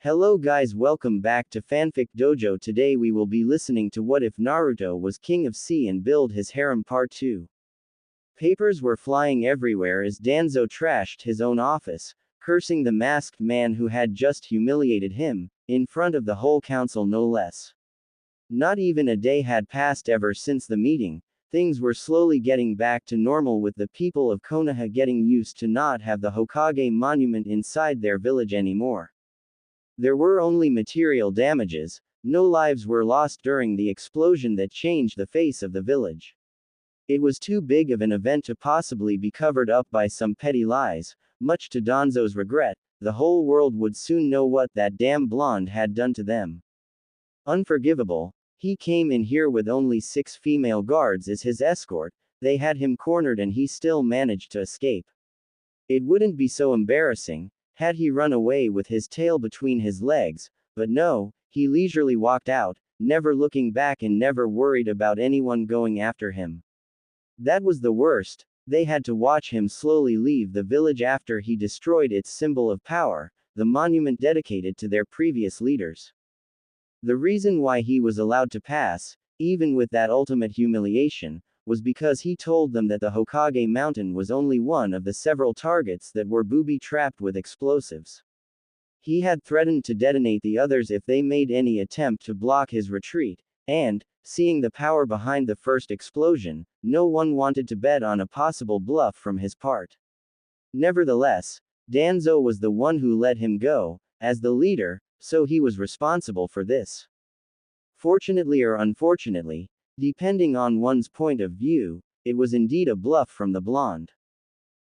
Hello guys, welcome back to Fanfic Dojo. Today we will be listening to What If Naruto Was King of Sea and Build His Harem Part 2. Papers were flying everywhere as Danzo trashed his own office, cursing the masked man who had just humiliated him, in front of the whole council no less. Not even a day had passed ever since the meeting. Things were slowly getting back to normal with the people of Konoha getting used to not have the Hokage monument inside their village anymore. There were only material damages, no lives were lost during the explosion that changed the face of the village. It was too big of an event to possibly be covered up by some petty lies, much to Danzo's regret. The whole world would soon know what that damn blonde had done to them. Unforgivable, he came in here with only 6 female guards as his escort, they had him cornered and he still managed to escape. It wouldn't be so embarrassing had he run away with his tail between his legs, but no, he leisurely walked out, never looking back and never worried about anyone going after him. That was the worst, they had to watch him slowly leave the village after he destroyed its symbol of power, the monument dedicated to their previous leaders. The reason why he was allowed to pass, even with that ultimate humiliation, was because he told them that the Hokage mountain was only one of the several targets that were booby-trapped with explosives. He had threatened to detonate the others if they made any attempt to block his retreat, and, seeing the power behind the first explosion, no one wanted to bet on a possible bluff from his part. Nevertheless, Danzo was the one who let him go, as the leader, so he was responsible for this. Fortunately or unfortunately, depending on one's point of view, it was indeed a bluff from the blonde.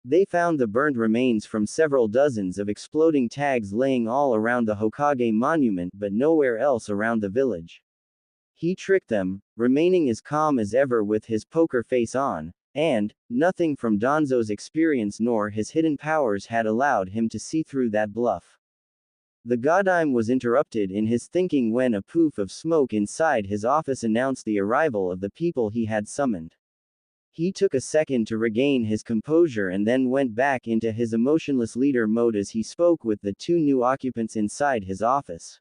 They found the burnt remains from several dozens of exploding tags laying all around the Hokage monument but nowhere else around the village. He tricked them, remaining as calm as ever with his poker face on, and nothing from Danzo's experience nor his hidden powers had allowed him to see through that bluff. The Godime was interrupted in his thinking when a poof of smoke inside his office announced the arrival of the people he had summoned. He took a second to regain his composure and then went back into his emotionless leader mode as he spoke with the 2 new occupants inside his office.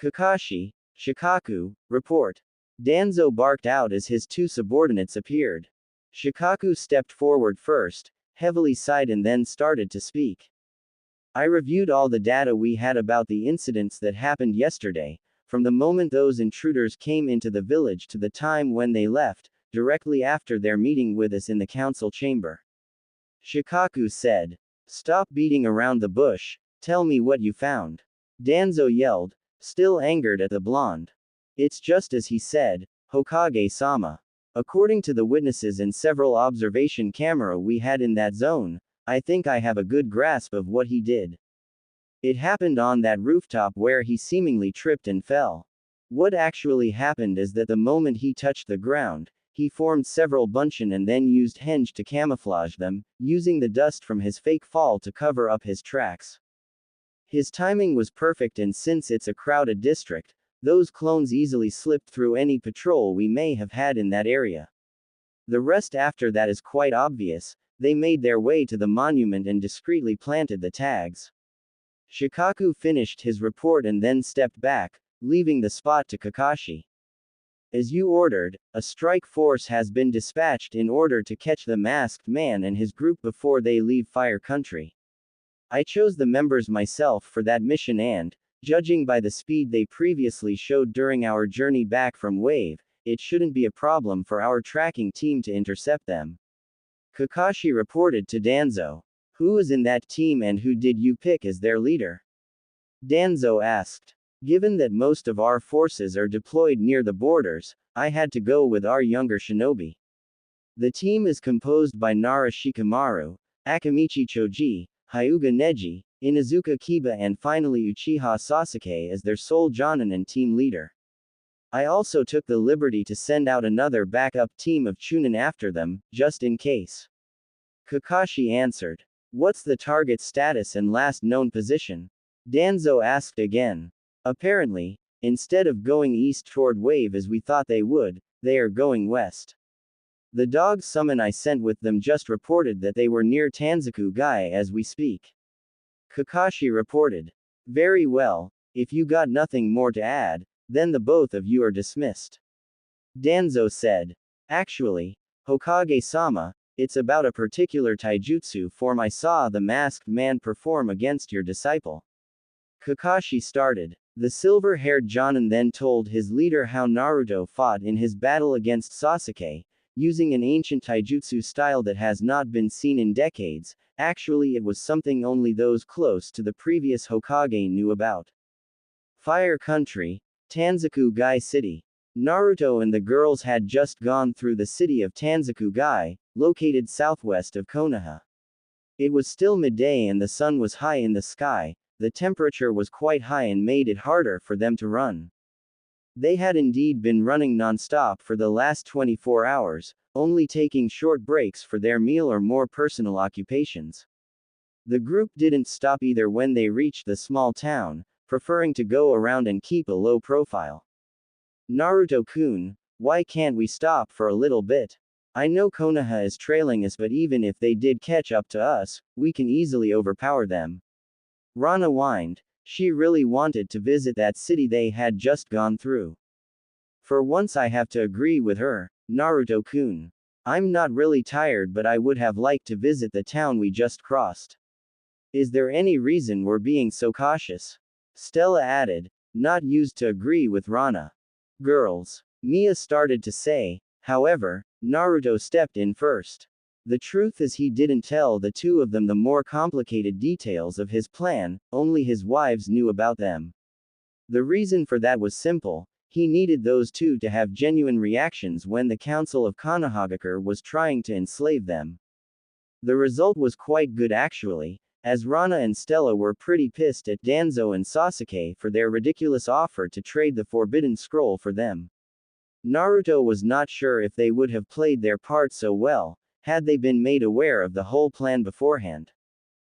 Kakashi, Shikaku, report. Danzo barked out as his 2 subordinates appeared. Shikaku stepped forward first, heavily sighed and then started to speak. I reviewed all the data we had about the incidents that happened yesterday, from the moment those intruders came into the village to the time when they left, directly after their meeting with us in the council chamber. Shikaku said. Stop beating around the bush, tell me what you found. Danzo yelled, still angered at the blonde. It's just as he said, Hokage-sama. According to the witnesses and several observation camera we had in that zone, I think I have a good grasp of what he did. It happened on that rooftop where he seemingly tripped and fell. What actually happened is that the moment he touched the ground, he formed several bunshin and then used henge to camouflage them, using the dust from his fake fall to cover up his tracks. His timing was perfect and since it's a crowded district, those clones easily slipped through any patrol we may have had in that area. The rest after that is quite obvious. They made their way to the monument and discreetly planted the tags. Shikaku finished his report and then stepped back, leaving the spot to Kakashi. As you ordered, a strike force has been dispatched in order to catch the masked man and his group before they leave Fire Country. I chose the members myself for that mission and, judging by the speed they previously showed during our journey back from Wave, it shouldn't be a problem for our tracking team to intercept them. Kakashi reported to Danzo. Who was in that team and who did you pick as their leader? Danzo asked. Given that most of our forces are deployed near the borders, I had to go with our younger shinobi. The team is composed by Nara Shikamaru, Akamichi Choji, Hyuga Neji, Inuzuka Kiba and finally Uchiha Sasuke as their sole jonin and team leader. I also took the liberty to send out another backup team of Chunin after them, just in case. Kakashi answered. What's the target status and last known position? Danzo asked again. Apparently, instead of going east toward Wave as we thought they would, they are going west. The dog summon I sent with them just reported that they were near Tanzaku Gai as we speak. Kakashi reported. Very well, If you got nothing more to add, then the both of you are dismissed. Danzo said. Actually, Hokage-sama, it's about a particular taijutsu form I saw the masked man perform against your disciple. Kakashi started. The silver-haired Jonin then told his leader how Naruto fought in his battle against Sasuke, using an ancient taijutsu style that has not been seen in decades. Actually, it was something only those close to the previous Hokage knew about. Fire Country, Tanzaku-gai City. Naruto and the girls had just gone through the city of Tanzaku-gai, located southwest of Konoha. It was still midday and the sun was high in the sky. The temperature was quite high and made it harder for them to run. They had indeed been running non-stop for the last 24 hours, only taking short breaks for their meal or more personal occupations. The group didn't stop either when they reached the small town, preferring to go around and keep a low profile. Naruto-kun, why can't we stop for a little bit? I know Konoha is trailing us, but even if they did catch up to us, we can easily overpower them. Rana whined. She really wanted to visit that city they had just gone through. For once I have to agree with her, Naruto-kun. I'm not really tired, but I would have liked to visit the town we just crossed. Is there any reason we're being so cautious? Stella added, not used to agree with Rana. Girls, Mia started to say. However, Naruto stepped in first. The truth is he didn't tell the two of them the more complicated details of his plan, only his wives knew about them. The reason for that was simple, he needed those two to have genuine reactions when the Council of Konohagakure was trying to enslave them. The result was quite good actually, as Rana and Stella were pretty pissed at Danzo and Sasuke for their ridiculous offer to trade the Forbidden Scroll for them. Naruto was not sure if they would have played their part so well, had they been made aware of the whole plan beforehand.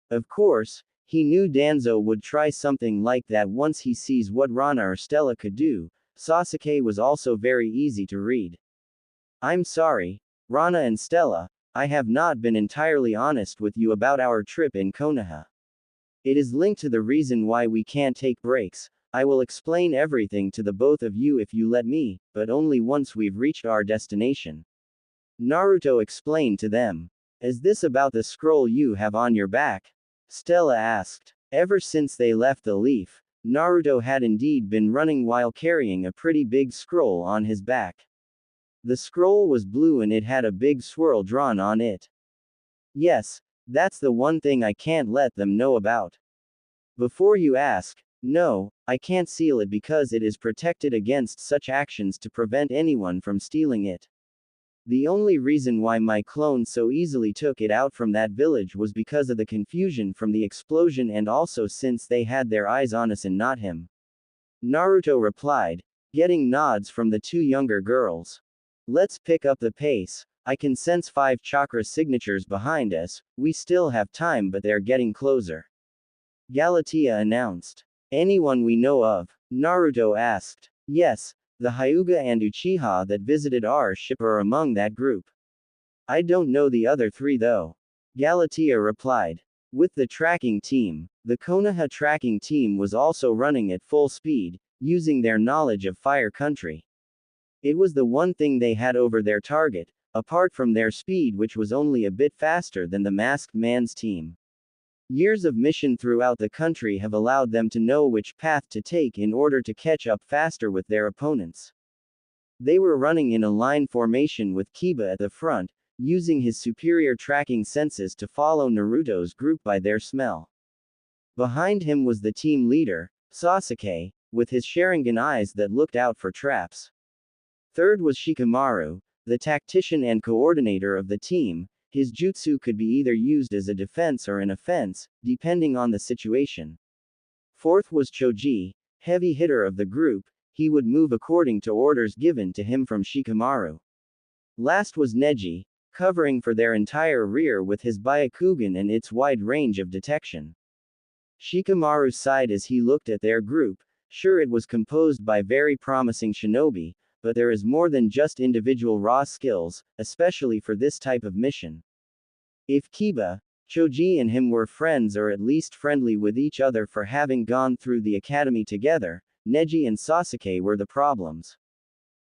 Of course, he knew Danzo would try something like that once he sees what Rana or Stella could do. Sasuke was also very easy to read. I'm sorry, Rana and Stella, I have not been entirely honest with you about our trip in Konoha. It is linked to the reason why we can't take breaks. I will explain everything to the both of you if you let me, but only once we've reached our destination. Naruto explained to them. Is this about the scroll you have on your back? Stella asked. Ever since they left the leaf, Naruto had indeed been running while carrying a pretty big scroll on his back. The scroll was blue and it had a big swirl drawn on it. Yes, that's the one thing I can't let them know about. Before you ask, no, I can't seal it because it is protected against such actions to prevent anyone from stealing it. The only reason why my clone so easily took it out from that village was because of the confusion from the explosion and also since they had their eyes on us and not him. Naruto replied, getting nods from the two younger girls. Let's pick up the pace. I can sense 5 chakra signatures behind us. We still have time, but they're getting closer. Galatea announced. Anyone we know of? Naruto asked. Yes. The Hyuga and Uchiha that visited our ship are among that group. I don't know the other 3 though. Galatea replied. With the tracking team, the Konoha tracking team was also running at full speed, using their knowledge of Fire Country. It was the one thing they had over their target, apart from their speed, which was only a bit faster than the masked man's team. Years of mission throughout the country have allowed them to know which path to take in order to catch up faster with their opponents. They were running in a line formation with Kiba at the front, using his superior tracking senses to follow Naruto's group by their smell. Behind him was the team leader, Sasuke, with his Sharingan eyes that looked out for traps. Third was Shikamaru, the tactician and coordinator of the team. His jutsu could be either used as a defense or an offense, depending on the situation. Fourth was Choji, heavy hitter of the group. He would move according to orders given to him from Shikamaru. Last was Neji, covering for their entire rear with his Byakugan and its wide range of detection. Shikamaru sighed as he looked at their group. Sure, it was composed by very promising shinobi, but there is more than just individual raw skills, especially for this type of mission. If Kiba, Choji and him were friends or at least friendly with each other for having gone through the academy together. Neji and Sasuke were the problems.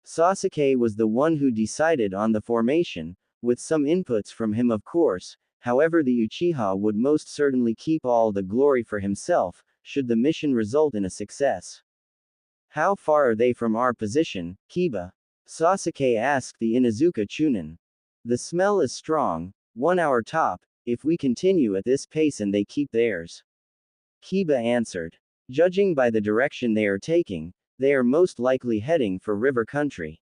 Sasuke was the one who decided on the formation, with some inputs from him of course. However, the Uchiha would most certainly keep all the glory for himself, should the mission result in a success. How far are they from our position, Kiba? Sasuke asked the Inuzuka Chunin. The smell is strong, 1 hour top, if we continue at this pace and they keep theirs. Kiba answered. Judging by the direction they are taking, they are most likely heading for river country.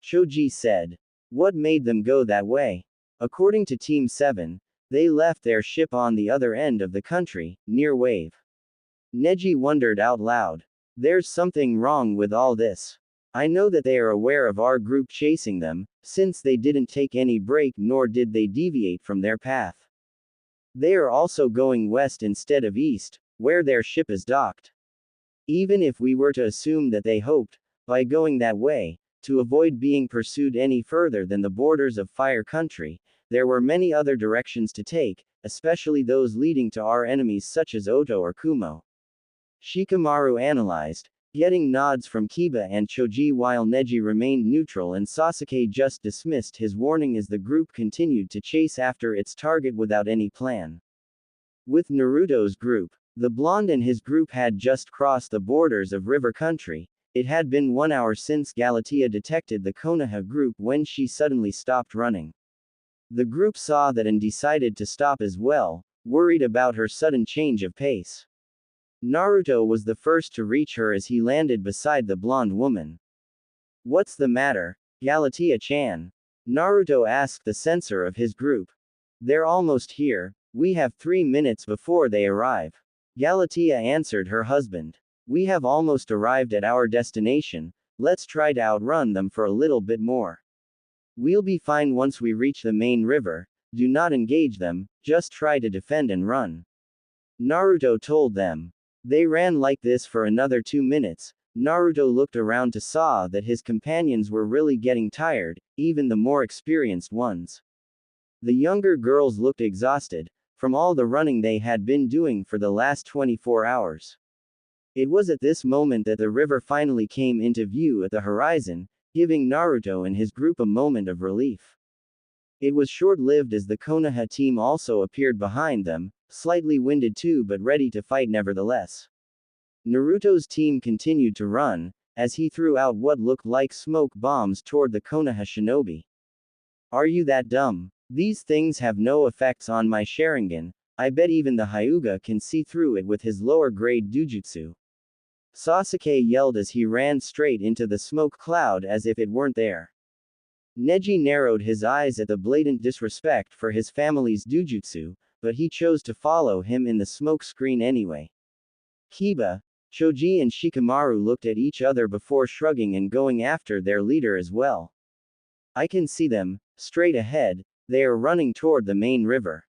Choji said. What made them go that way? According to Team 7, they left their ship on the other end of the country, near Wave. Neji wondered out loud. There's something wrong with all this. I know that they are aware of our group chasing them, since they didn't take any break nor did they deviate from their path. They are also going west instead of east, where their ship is docked. Even if we were to assume that they hoped, by going that way, to avoid being pursued any further than the borders of Fire Country, there were many other directions to take, especially those leading to our enemies such as Oto or Kumo. Shikamaru analyzed, getting nods from Kiba and Choji while Neji remained neutral and Sasuke just dismissed his warning as the group continued to chase after its target without any plan. With Naruto's group, the blonde and his group had just crossed the borders of river country. It had been 1 hour since Galatea detected the Konoha group when she suddenly stopped running. The group saw that and decided to stop as well, worried about her sudden change of pace. Naruto was the first to reach her as he landed beside the blonde woman. What's the matter, Galatea-chan? Naruto asked the censor of his group. They're almost here, we have 3 minutes before they arrive. Galatea answered her husband. We have almost arrived at our destination, let's try to outrun them for a little bit more. We'll be fine once we reach the main river, do not engage them, just try to defend and run. Naruto told them. They ran like this for another 2 minutes. Naruto looked around to saw that his companions were really getting tired, even the more experienced ones. The younger girls looked exhausted, from all the running they had been doing for the last 24 hours. It was at this moment that the river finally came into view at the horizon, giving Naruto and his group a moment of relief. It was short-lived as the Konoha team also appeared behind them, slightly winded too but ready to fight nevertheless. Naruto's team continued to run, as he threw out what looked like smoke bombs toward the Konoha shinobi. Are you that dumb? These things have no effects on my Sharingan, I bet even the Hyuga can see through it with his lower-grade Dujutsu. Sasuke yelled as he ran straight into the smoke cloud as if it weren't there. Neji narrowed his eyes at the blatant disrespect for his family's Dujutsu, but he chose to follow him in the smoke screen anyway. Kiba, Choji and Shikamaru looked at each other before shrugging and going after their leader as well. I can see them, straight ahead, they are running toward the main river.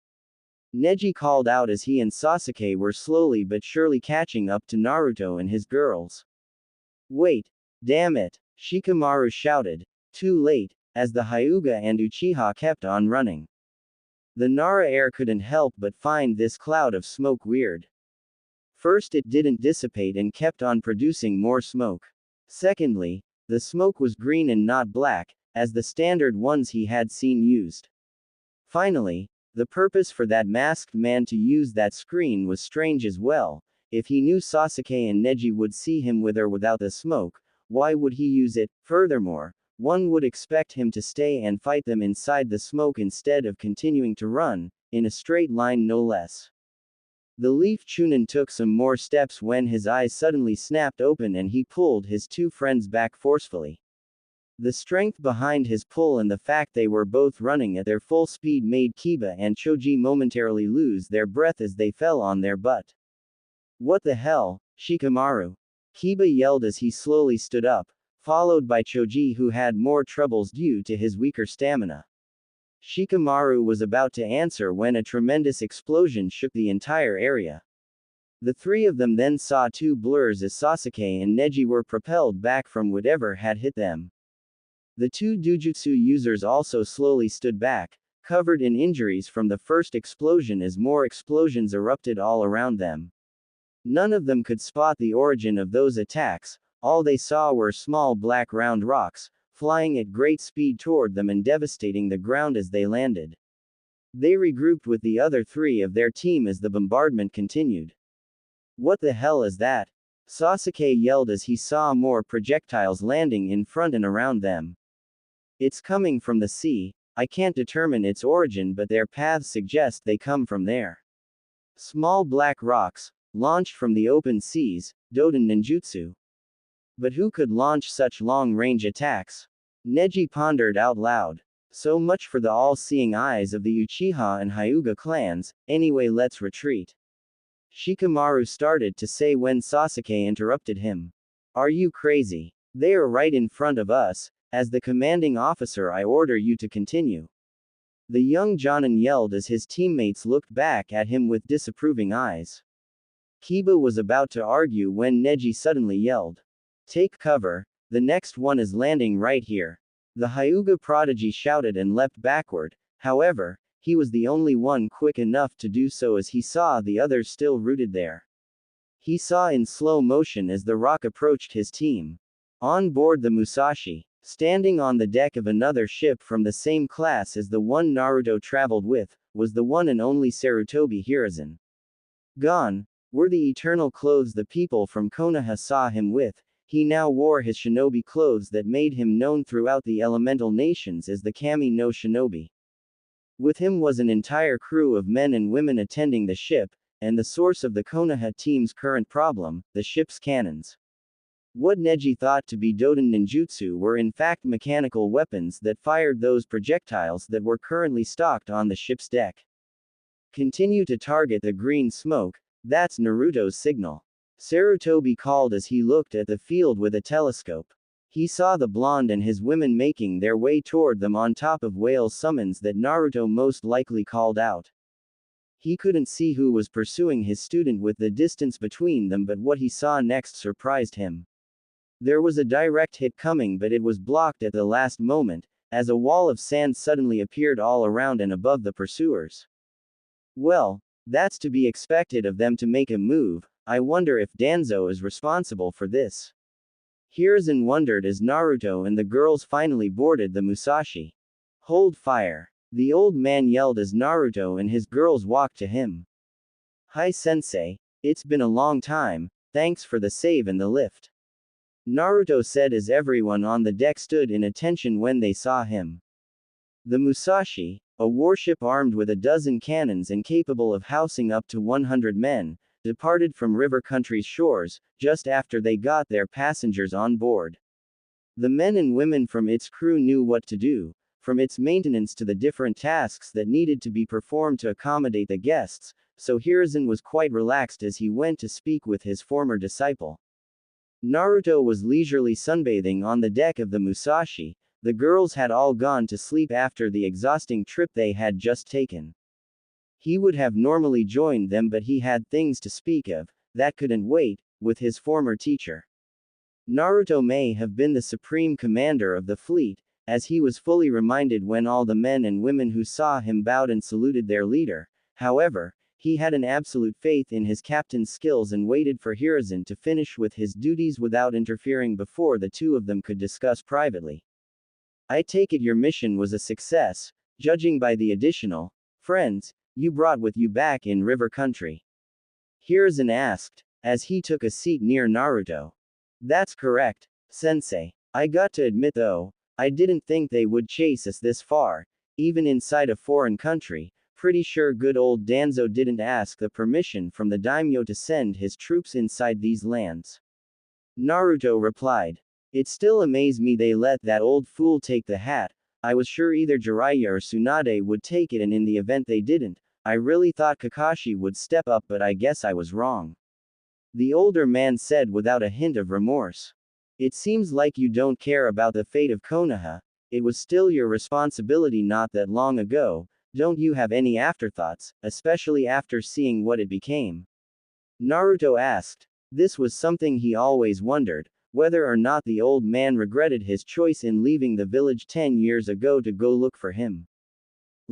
Neji called out as he and Sasuke were slowly but surely catching up to Naruto and his girls. Wait! Damn it! Shikamaru shouted. Too late, as the Hyuga and Uchiha kept on running. The Nara air couldn't help but find this cloud of smoke weird. First, it didn't dissipate and kept on producing more smoke. Secondly, the smoke was green and not black, as the standard ones he had seen used. Finally, the purpose for that masked man to use that screen was strange as well. If he knew Sasuke and Neji would see him with or without the smoke, why would he use it? Furthermore, one would expect him to stay and fight them inside the smoke instead of continuing to run, in a straight line no less. The Leaf Chunin took some more steps when his eyes suddenly snapped open and he pulled his two friends back forcefully. The strength behind his pull and the fact they were both running at their full speed made Kiba and Choji momentarily lose their breath as they fell on their butt. What the hell, Shikamaru? Kiba yelled as he slowly stood up, followed by Choji who had more troubles due to his weaker stamina. Shikamaru was about to answer when a tremendous explosion shook the entire area. The three of them then saw two blurs as Sasuke and Neji were propelled back from whatever had hit them. The two Dujutsu users also slowly stood back, covered in injuries from the first explosion as more explosions erupted all around them. None of them could spot the origin of those attacks, all they saw were small black round rocks, flying at great speed toward them and devastating the ground as they landed. They regrouped with the other three of their team as the bombardment continued. "What the hell is that?" Sasuke yelled as he saw more projectiles landing in front and around them. "It's coming from the sea. I can't determine its origin, but their paths suggest they come from there. Small black rocks, launched from the open seas, Doden ninjutsu. But who could launch such long-range attacks?" Neji pondered out loud. "So much for the all-seeing eyes of the Uchiha and Hyuga clans. Anyway, let's retreat." Shikamaru started to say when Sasuke interrupted him. "Are you crazy? They are right in front of us. As the commanding officer, I order you to continue." The young Jonin yelled as his teammates looked back at him with disapproving eyes. Kiba was about to argue when Neji suddenly yelled, "Take cover, the next one is landing right here." The Hyuga prodigy shouted and leapt backward. However, he was the only one quick enough to do so as he saw the others still rooted there. He saw in slow motion as the rock approached his team. On board the Musashi, standing on the deck of another ship from the same class as the one Naruto traveled with, was the one and only Sarutobi Hiruzen. Gone were the eternal clothes the people from Konoha saw him with. He now wore his shinobi clothes that made him known throughout the elemental nations as the Kami no Shinobi. With him was an entire crew of men and women attending the ship, and the source of the Konoha team's current problem, the ship's cannons. What Neji thought to be Doden ninjutsu were in fact mechanical weapons that fired those projectiles that were currently stocked on the ship's deck. "Continue to target the green smoke, that's Naruto's signal." Sarutobi called as he looked at the field with a telescope. He saw the blonde and his women making their way toward them on top of whale summons that Naruto most likely called out. He couldn't see who was pursuing his student with the distance between them, but what he saw next surprised him. There was a direct hit coming, but it was blocked at the last moment, as a wall of sand suddenly appeared all around and above the pursuers. "Well, that's to be expected of them to make a move. I wonder if Danzo is responsible for this." Hiruzen wondered as Naruto and the girls finally boarded the Musashi. "Hold fire!" the old man yelled as Naruto and his girls walked to him. "Hi sensei, it's been a long time, thanks for the save and the lift," Naruto said as everyone on the deck stood in attention when they saw him. The Musashi, a warship armed with a dozen cannons and capable of housing up to 100 men, departed from River Country's shores, just after they got their passengers on board. The men and women from its crew knew what to do, from its maintenance to the different tasks that needed to be performed to accommodate the guests, so Hiruzen was quite relaxed as he went to speak with his former disciple. Naruto was leisurely sunbathing on the deck of the Musashi. The girls had all gone to sleep after the exhausting trip they had just taken. He would have normally joined them, but he had things to speak of that couldn't wait, with his former teacher. Naruto may have been the supreme commander of the fleet, as he was fully reminded when all the men and women who saw him bowed and saluted their leader. However, he had an absolute faith in his captain's skills and waited for Hiruzen to finish with his duties without interfering before the two of them could discuss privately. "I take it your mission was a success, judging by the additional friends you brought with you back in River Country?" Hiruzen asked, as he took a seat near Naruto. "That's correct, sensei. I got to admit though, I didn't think they would chase us this far, even inside a foreign country. Pretty sure good old Danzo didn't ask the permission from the daimyo to send his troops inside these lands." Naruto replied. "It still amazes me they let that old fool take the hat. I was sure either Jiraiya or Tsunade would take it, and in the event they didn't, I really thought Kakashi would step up, but I guess I was wrong," the older man said without a hint of remorse. "It seems like you don't care about the fate of Konoha. It was still your responsibility not that long ago. Don't you have any afterthoughts, especially after seeing what it became?" Naruto asked. This was something he always wondered, whether or not the old man regretted his choice in leaving the village 10 years ago to go look for him.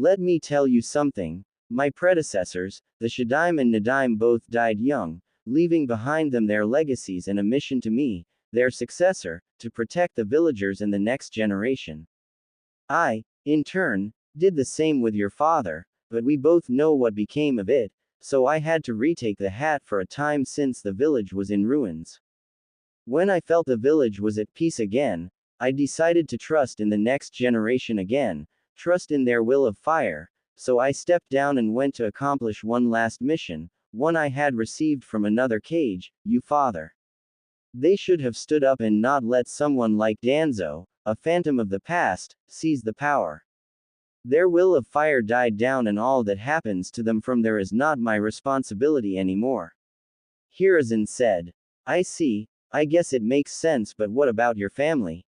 Let me tell you something. My predecessors, the Shadaim and Nadaim, both died young, leaving behind them their legacies and a mission to me, their successor, to protect the villagers and the next generation. I, in turn, did the same with your father, but we both know what became of it, so I had to retake the hat for a time since the village was in ruins. When I felt the village was at peace again, I decided to trust in the next generation again, trust in their will of fire, so I stepped down and went to accomplish one last mission, one I had received from another cage, you father. They should have stood up and not let someone like Danzo, a phantom of the past, seize the power. Their will of fire died down and all that happens to them from there is not my responsibility anymore. Hiruzen said. I see, I guess it makes sense, but what about your family?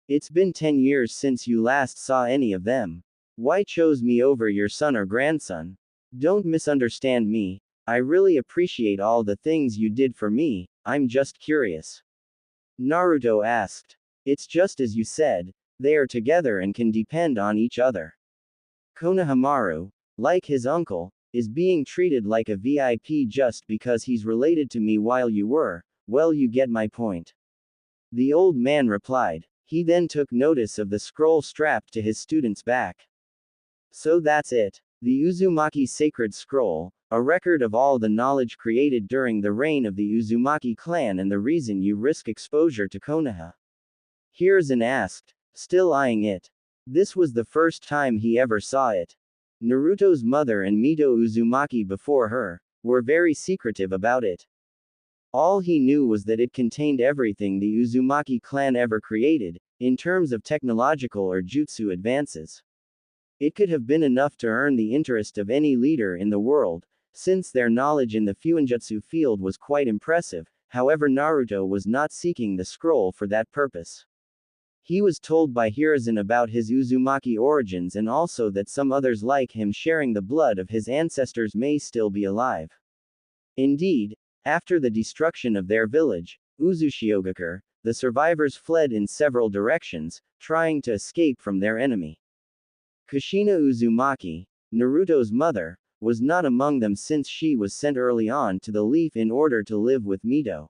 It's been 10 years since you last saw any of them. Why chose me over your son or grandson? Don't misunderstand me, I really appreciate all the things you did for me, I'm just curious. Naruto asked. It's just as you said, they are together and can depend on each other. Konohamaru, like his uncle, is being treated like a VIP just because he's related to me while you were, well, you get my point. The old man replied. He then took notice of the scroll strapped to his student's back. So that's it. The Uzumaki Sacred Scroll, a record of all the knowledge created during the reign of the Uzumaki clan and the reason you risk exposure to Konoha. Hiruzen asked, still eyeing it. This was the first time he ever saw it. Naruto's mother and Mito Uzumaki before her, were very secretive about it. All he knew was that it contained everything the Uzumaki clan ever created, in terms of technological or jutsu advances. It could have been enough to earn the interest of any leader in the world, since their knowledge in the Fuinjutsu field was quite impressive. However, Naruto was not seeking the scroll for that purpose. He was told by Hiruzen about his Uzumaki origins and also that some others like him sharing the blood of his ancestors may still be alive. Indeed, after the destruction of their village, Uzushiogakure, the survivors fled in several directions, trying to escape from their enemy. Kushina Uzumaki, Naruto's mother, was not among them since she was sent early on to the Leaf in order to live with Mito.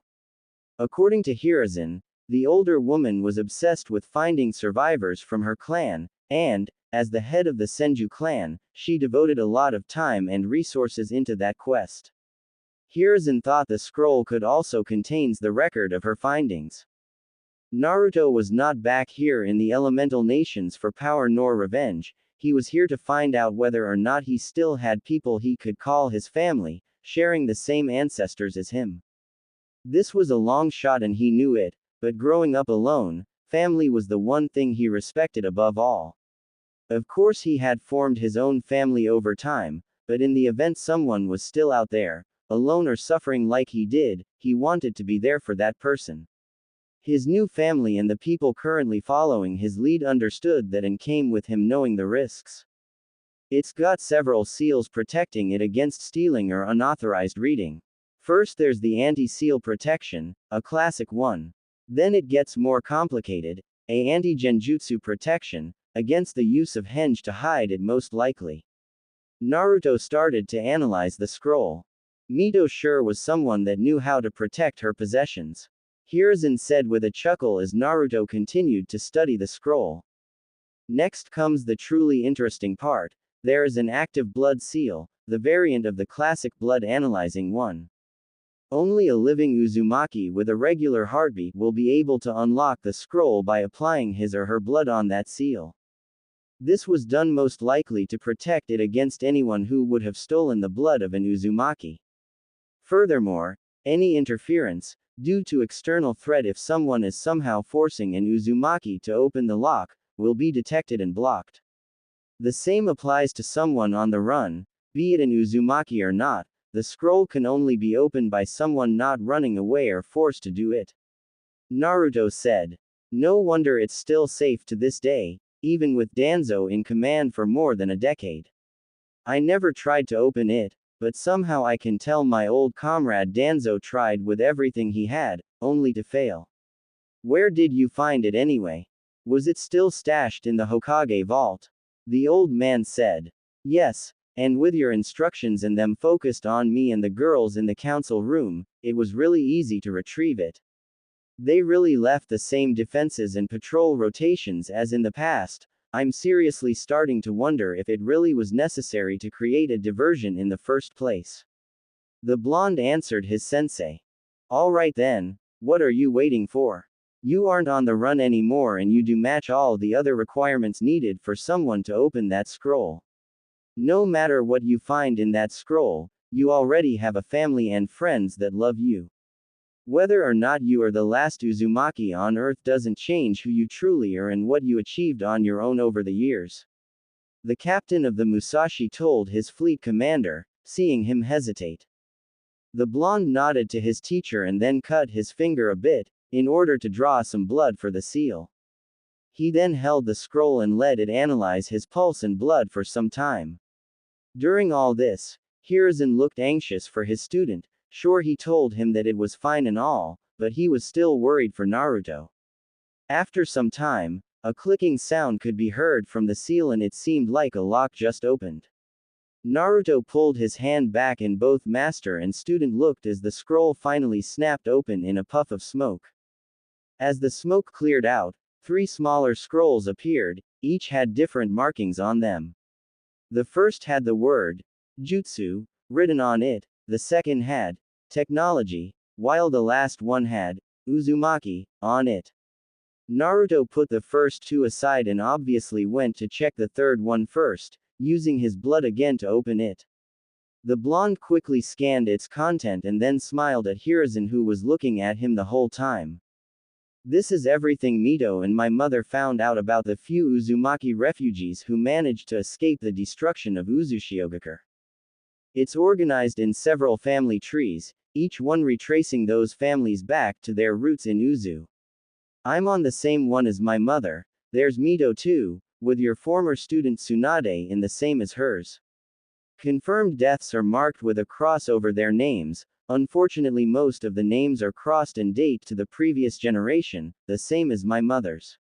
According to Hiruzen, the older woman was obsessed with finding survivors from her clan, and, as the head of the Senju clan, she devoted a lot of time and resources into that quest. Hiruzen thought the scroll could also contains the record of her findings. Naruto was not back here in the elemental nations for power nor revenge, he was here to find out whether or not he still had people he could call his family, sharing the same ancestors as him. This was a long shot and he knew it, but growing up alone, family was the one thing he respected above all. Of course he had formed his own family over time, but in the event someone was still out there, alone or suffering like he did, he wanted to be there for that person. His new family and the people currently following his lead understood that and came with him knowing the risks. It's got several seals protecting it against stealing or unauthorized reading. First there's the anti-seal protection, a classic one. Then it gets more complicated, a anti-genjutsu protection, against the use of henge to hide it most likely. Naruto started to analyze the scroll. Mito sure was someone that knew how to protect her possessions. Hiruzen said with a chuckle as Naruto continued to study the scroll. Next comes the truly interesting part. There is an active blood seal, the variant of the classic blood analyzing one. Only a living Uzumaki with a regular heartbeat will be able to unlock the scroll by applying his or her blood on that seal. This was done most likely to protect it against anyone who would have stolen the blood of an Uzumaki. Furthermore, any interference, due to external threat if someone is somehow forcing an Uzumaki to open the lock, will be detected and blocked. The same applies to someone on the run, be it an Uzumaki or not. The scroll can only be opened by someone not running away or forced to do it. Naruto said. No wonder it's still safe to this day, even with Danzo in command for more than a decade. I never tried to open it, but somehow I can tell my old comrade Danzo tried with everything he had, only to fail. Where did you find it anyway? Was it still stashed in the Hokage vault? The old man said. Yes, and with your instructions and them focused on me and the girls in the council room, it was really easy to retrieve it. They really left the same defenses and patrol rotations as in the past. I'm seriously starting to wonder if it really was necessary to create a diversion in the first place. The blonde answered his sensei. All right then, what are you waiting for? You aren't on the run anymore and you do match all the other requirements needed for someone to open that scroll. No matter what you find in that scroll, you already have a family and friends that love you. Whether or not you are the last Uzumaki on Earth doesn't change who you truly are and what you achieved on your own over the years. The captain of the Musashi told his fleet commander, seeing him hesitate. The blonde nodded to his teacher and then cut his finger a bit, in order to draw some blood for the seal. He then held the scroll and let it analyze his pulse and blood for some time. During all this, Hiruzen looked anxious for his student. Sure, he told him that it was fine and all, but he was still worried for Naruto. After some time, a clicking sound could be heard from the seal and it seemed like a lock just opened. Naruto pulled his hand back and both master and student looked as the scroll finally snapped open in a puff of smoke. As the smoke cleared out, 3 smaller scrolls appeared, each had different markings on them. The first had the word, Jutsu, written on it, the second had, Technology, while the last one had, Uzumaki, on it. Naruto put the first 2 aside and obviously went to check the third one first, using his blood again to open it. The blonde quickly scanned its content and then smiled at Hiruzen who was looking at him the whole time. This is everything Mito and my mother found out about the few Uzumaki refugees who managed to escape the destruction of Uzushiogakure. It's organized in several family trees, each one retracing those families back to their roots in Uzu. I'm on the same one as my mother. There's Mito too, with your former student Tsunade in the same as hers. Confirmed deaths are marked with a cross over their names. Unfortunately, most of the names are crossed and date to the previous generation, the same as my mother's.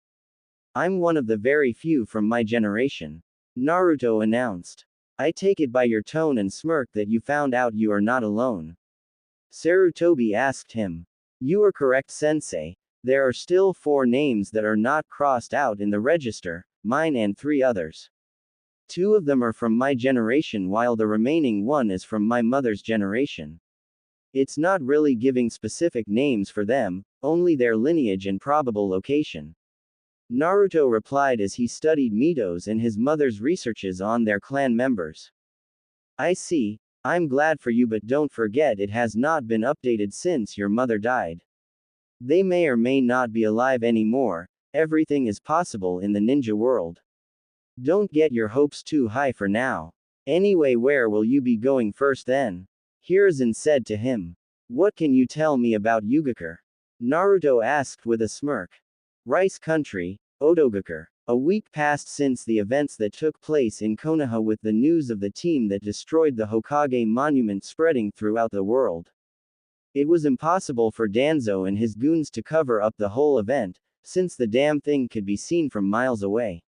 I'm one of the very few from my generation. Naruto announced. I take it by your tone and smirk that you found out you are not alone. Sarutobi asked him. You are correct, sensei. There are still 4 names that are not crossed out in the register, mine and 3 others. 2 of them are from my generation while the remaining 1 is from my mother's generation. It's not really giving specific names for them, only their lineage and probable location. Naruto replied as he studied Mito's and his mother's researches on their clan members. I see. I'm glad for you, but don't forget it has not been updated since your mother died. They may or may not be alive anymore. Everything is possible in the ninja world. Don't get your hopes too high for now. Anyway, where will you be going first then? Hiruzen said to him. What can you tell me about Ugakure? Naruto asked with a smirk. Rice Country, Otogakure. A week passed since the events that took place in Konoha with the news of the team that destroyed the Hokage monument spreading throughout the world. It was impossible for Danzo and his goons to cover up the whole event, since the damn thing could be seen from miles away.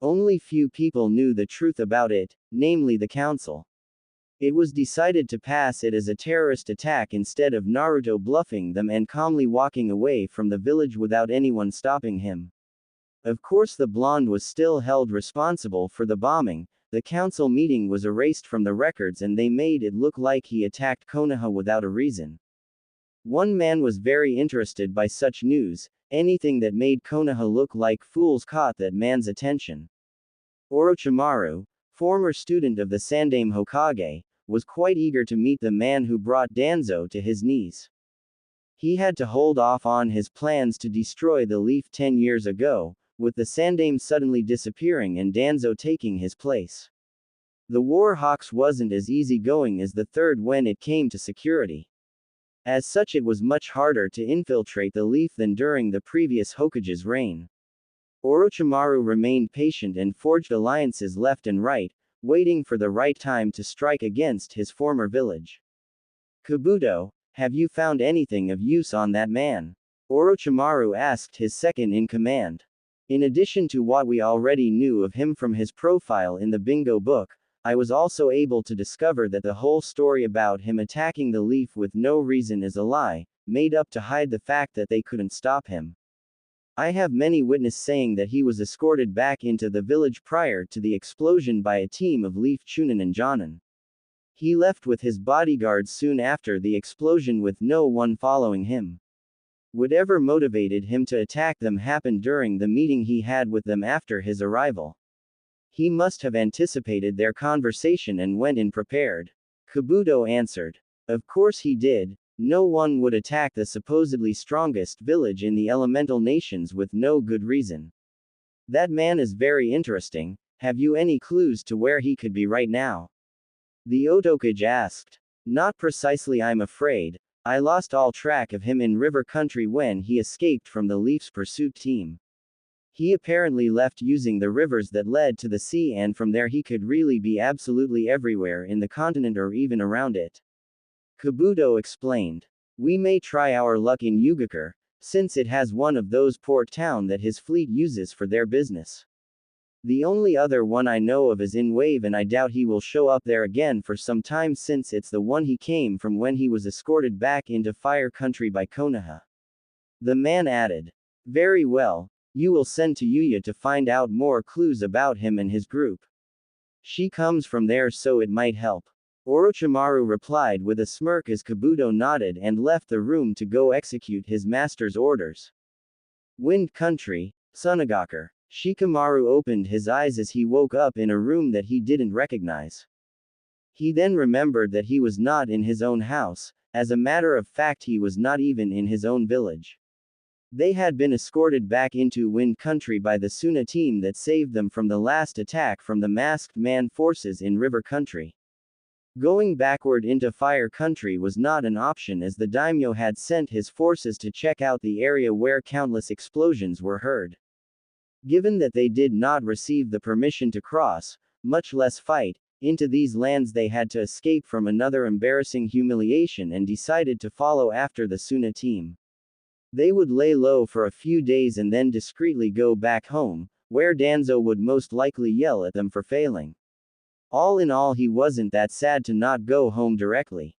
Only few people knew the truth about it, namely the council. It was decided to pass it as a terrorist attack instead of Naruto bluffing them and calmly walking away from the village without anyone stopping him. Of course, the blonde was still held responsible for the bombing. The council meeting was erased from the records and they made it look like he attacked Konoha without a reason. One man was very interested by such news. Anything that made Konoha look like fools caught that man's attention. Orochimaru, former student of the Sandaime Hokage, was quite eager to meet the man who brought Danzo to his knees. He had to hold off on his plans to destroy the leaf 10 years ago, with the Sandaime suddenly disappearing and Danzo taking his place. The War Hawks wasn't as easygoing as the third when it came to security. As such, it was much harder to infiltrate the leaf than during the previous Hokage's reign. Orochimaru remained patient and forged alliances left and right, waiting for the right time to strike against his former village. Kabuto, have you found anything of use on that man? Orochimaru asked his second in command. In addition to what we already knew of him from his profile in the bingo book, I was also able to discover that the whole story about him attacking the leaf with no reason is a lie, made up to hide the fact that they couldn't stop him. I have many witnesses saying that he was escorted back into the village prior to the explosion by a team of Leaf Chunin and Jonin. He left with his bodyguards soon after the explosion with no one following him. Whatever motivated him to attack them happened during the meeting he had with them after his arrival. He must have anticipated their conversation and went in prepared. Kabuto answered. Of course he did. No one would attack the supposedly strongest village in the elemental nations with no good reason. That man is very interesting. Have you any clues to where he could be right now? The Otokage asked. Not precisely, I'm afraid. I lost all track of him in river country when he escaped from the Leafs pursuit team. He apparently left using the rivers that led to the sea, and from there he could really be absolutely everywhere in the continent or even around it. Kabuto explained. We may try our luck in Yugakure, since it has one of those port town that his fleet uses for their business. The only other one I know of is in Wave, and I doubt he will show up there again for some time since it's the one he came from when he was escorted back into Fire Country by Konoha. The man added. Very well, you will send to Yuya to find out more clues about him and his group. She comes from there, so it might help. Orochimaru replied with a smirk as Kabuto nodded and left the room to go execute his master's orders. Wind Country, Sunagakure. Shikamaru opened his eyes as he woke up in a room that he didn't recognize. He then remembered that he was not in his own house. As a matter of fact, he was not even in his own village. They had been escorted back into Wind Country by the Suna team that saved them from the last attack from the masked man forces in River Country. Going backward into Fire Country was not an option, as the daimyo had sent his forces to check out the area where countless explosions were heard. Given that they did not receive the permission to cross, much less fight, into these lands, they had to escape from another embarrassing humiliation and decided to follow after the Suna team. They would lay low for a few days and then discreetly go back home, where Danzo would most likely yell at them for failing. All in all, he wasn't that sad to not go home directly.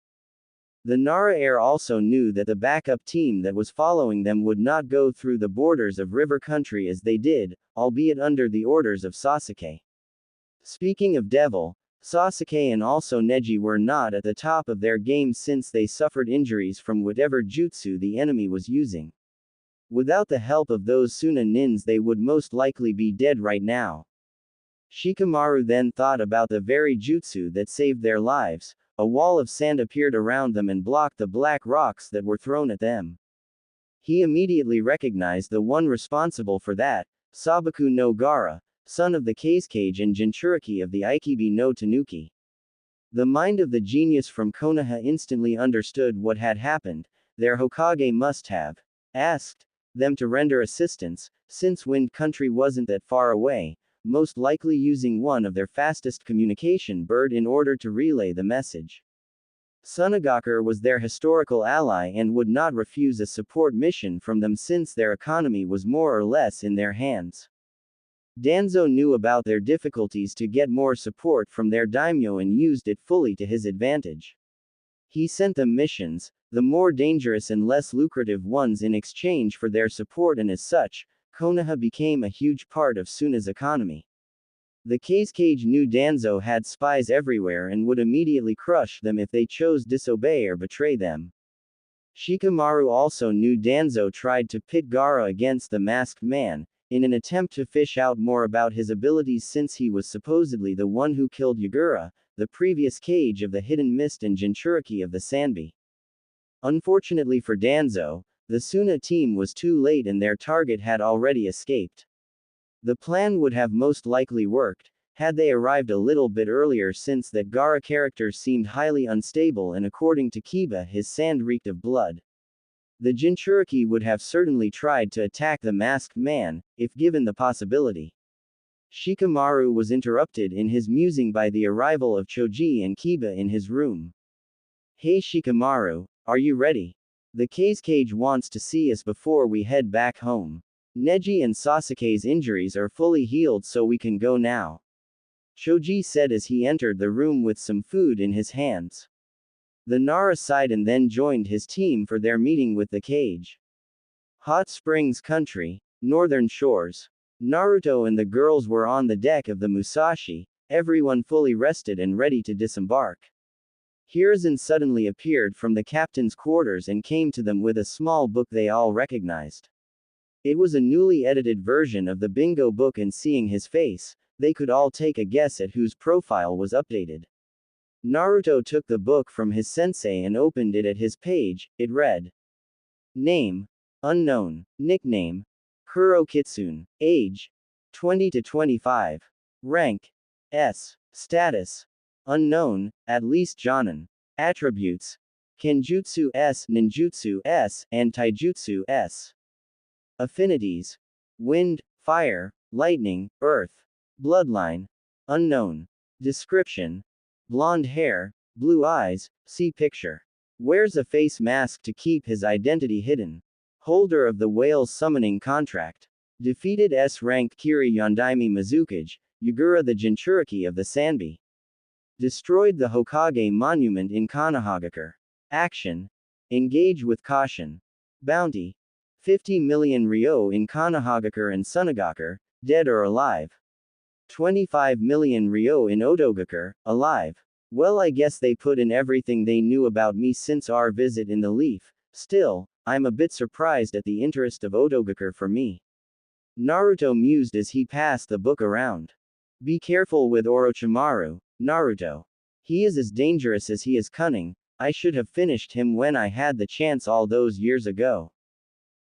The Nara heir also knew that the backup team that was following them would not go through the borders of River Country as they did, albeit under the orders of Sasuke. Speaking of Devil, Sasuke and also Neji were not at the top of their game since they suffered injuries from whatever jutsu the enemy was using. Without the help of those Suna nins, they would most likely be dead right now. Shikamaru then thought about the very jutsu that saved their lives. A wall of sand appeared around them and blocked the black rocks that were thrown at them. He immediately recognized the one responsible for that, Sabaku no Gaara, son of the Kazekage and Jinchuriki of the Ikibi no Tanuki. The mind of the genius from Konoha instantly understood what had happened. Their Hokage must have asked them to render assistance, since Wind Country wasn't that far away, most likely using one of their fastest communication bird in order to relay the message. Sunagakure was their historical ally and would not refuse a support mission from them since their economy was more or less in their hands. Danzo knew about their difficulties to get more support from their daimyo and used it fully to his advantage. He sent them missions, the more dangerous and less lucrative ones, in exchange for their support, and as such, Konoha became a huge part of Suna's economy. The Kazekage knew Danzo had spies everywhere and would immediately crush them if they chose disobey or betray them. Shikamaru also knew Danzo tried to pit Gaara against the masked man, in an attempt to fish out more about his abilities, since he was supposedly the one who killed Yagura, the previous Kage of the Hidden Mist and Jinchuriki of the Sanbi. Unfortunately for Danzo, the Suna team was too late and their target had already escaped. The plan would have most likely worked, had they arrived a little bit earlier, since that Gaara character seemed highly unstable and according to Kiba his sand reeked of blood. The Jinchuriki would have certainly tried to attack the masked man, if given the possibility. Shikamaru was interrupted in his musing by the arrival of Choji and Kiba in his room. Hey Shikamaru, are you ready? The Kazekage wants to see us before we head back home. Neji and Sasuke's injuries are fully healed, so we can go now, Choji said as he entered the room with some food in his hands. The Nara sighed and then joined his team for their meeting with the Cage. Hot Springs Country, Northern Shores. Naruto and the girls were on the deck of the Musashi, everyone fully rested and ready to disembark. Hiruzen suddenly appeared from the captain's quarters and came to them with a small book they all recognized. It was a newly edited version of the bingo book, and seeing his face, they could all take a guess at whose profile was updated. Naruto took the book from his sensei and opened it at his page. It read: Name: unknown. Nickname: Kuro Kitsune. Age: 20 to 25. Rank: S. Status: unknown, at least Jonin. Attributes: Kenjutsu S, Ninjutsu S, and Taijutsu S. Affinities: wind, fire, lightning, earth. Bloodline: unknown. Description: blonde hair, blue eyes, see picture. Wears a face mask to keep his identity hidden. Holder of the whale's summoning contract. Defeated S-rank Kiri Yondaime Mizukage, Yagura the Jinchuriki of the Sanbi. Destroyed the Hokage monument in Konohagakure. Action: engage with caution. Bounty: 50 million ryo in Konohagakure and Sunagakure, dead or alive. 25 million ryo in Odogakure, alive. Well, I guess they put in everything they knew about me since our visit in the Leaf. Still, I'm a bit surprised at the interest of Odogakure for me. Naruto mused as he passed the book around. Be careful with Orochimaru, Naruto. He is as dangerous as he is cunning. I should have finished him when I had the chance all those years ago,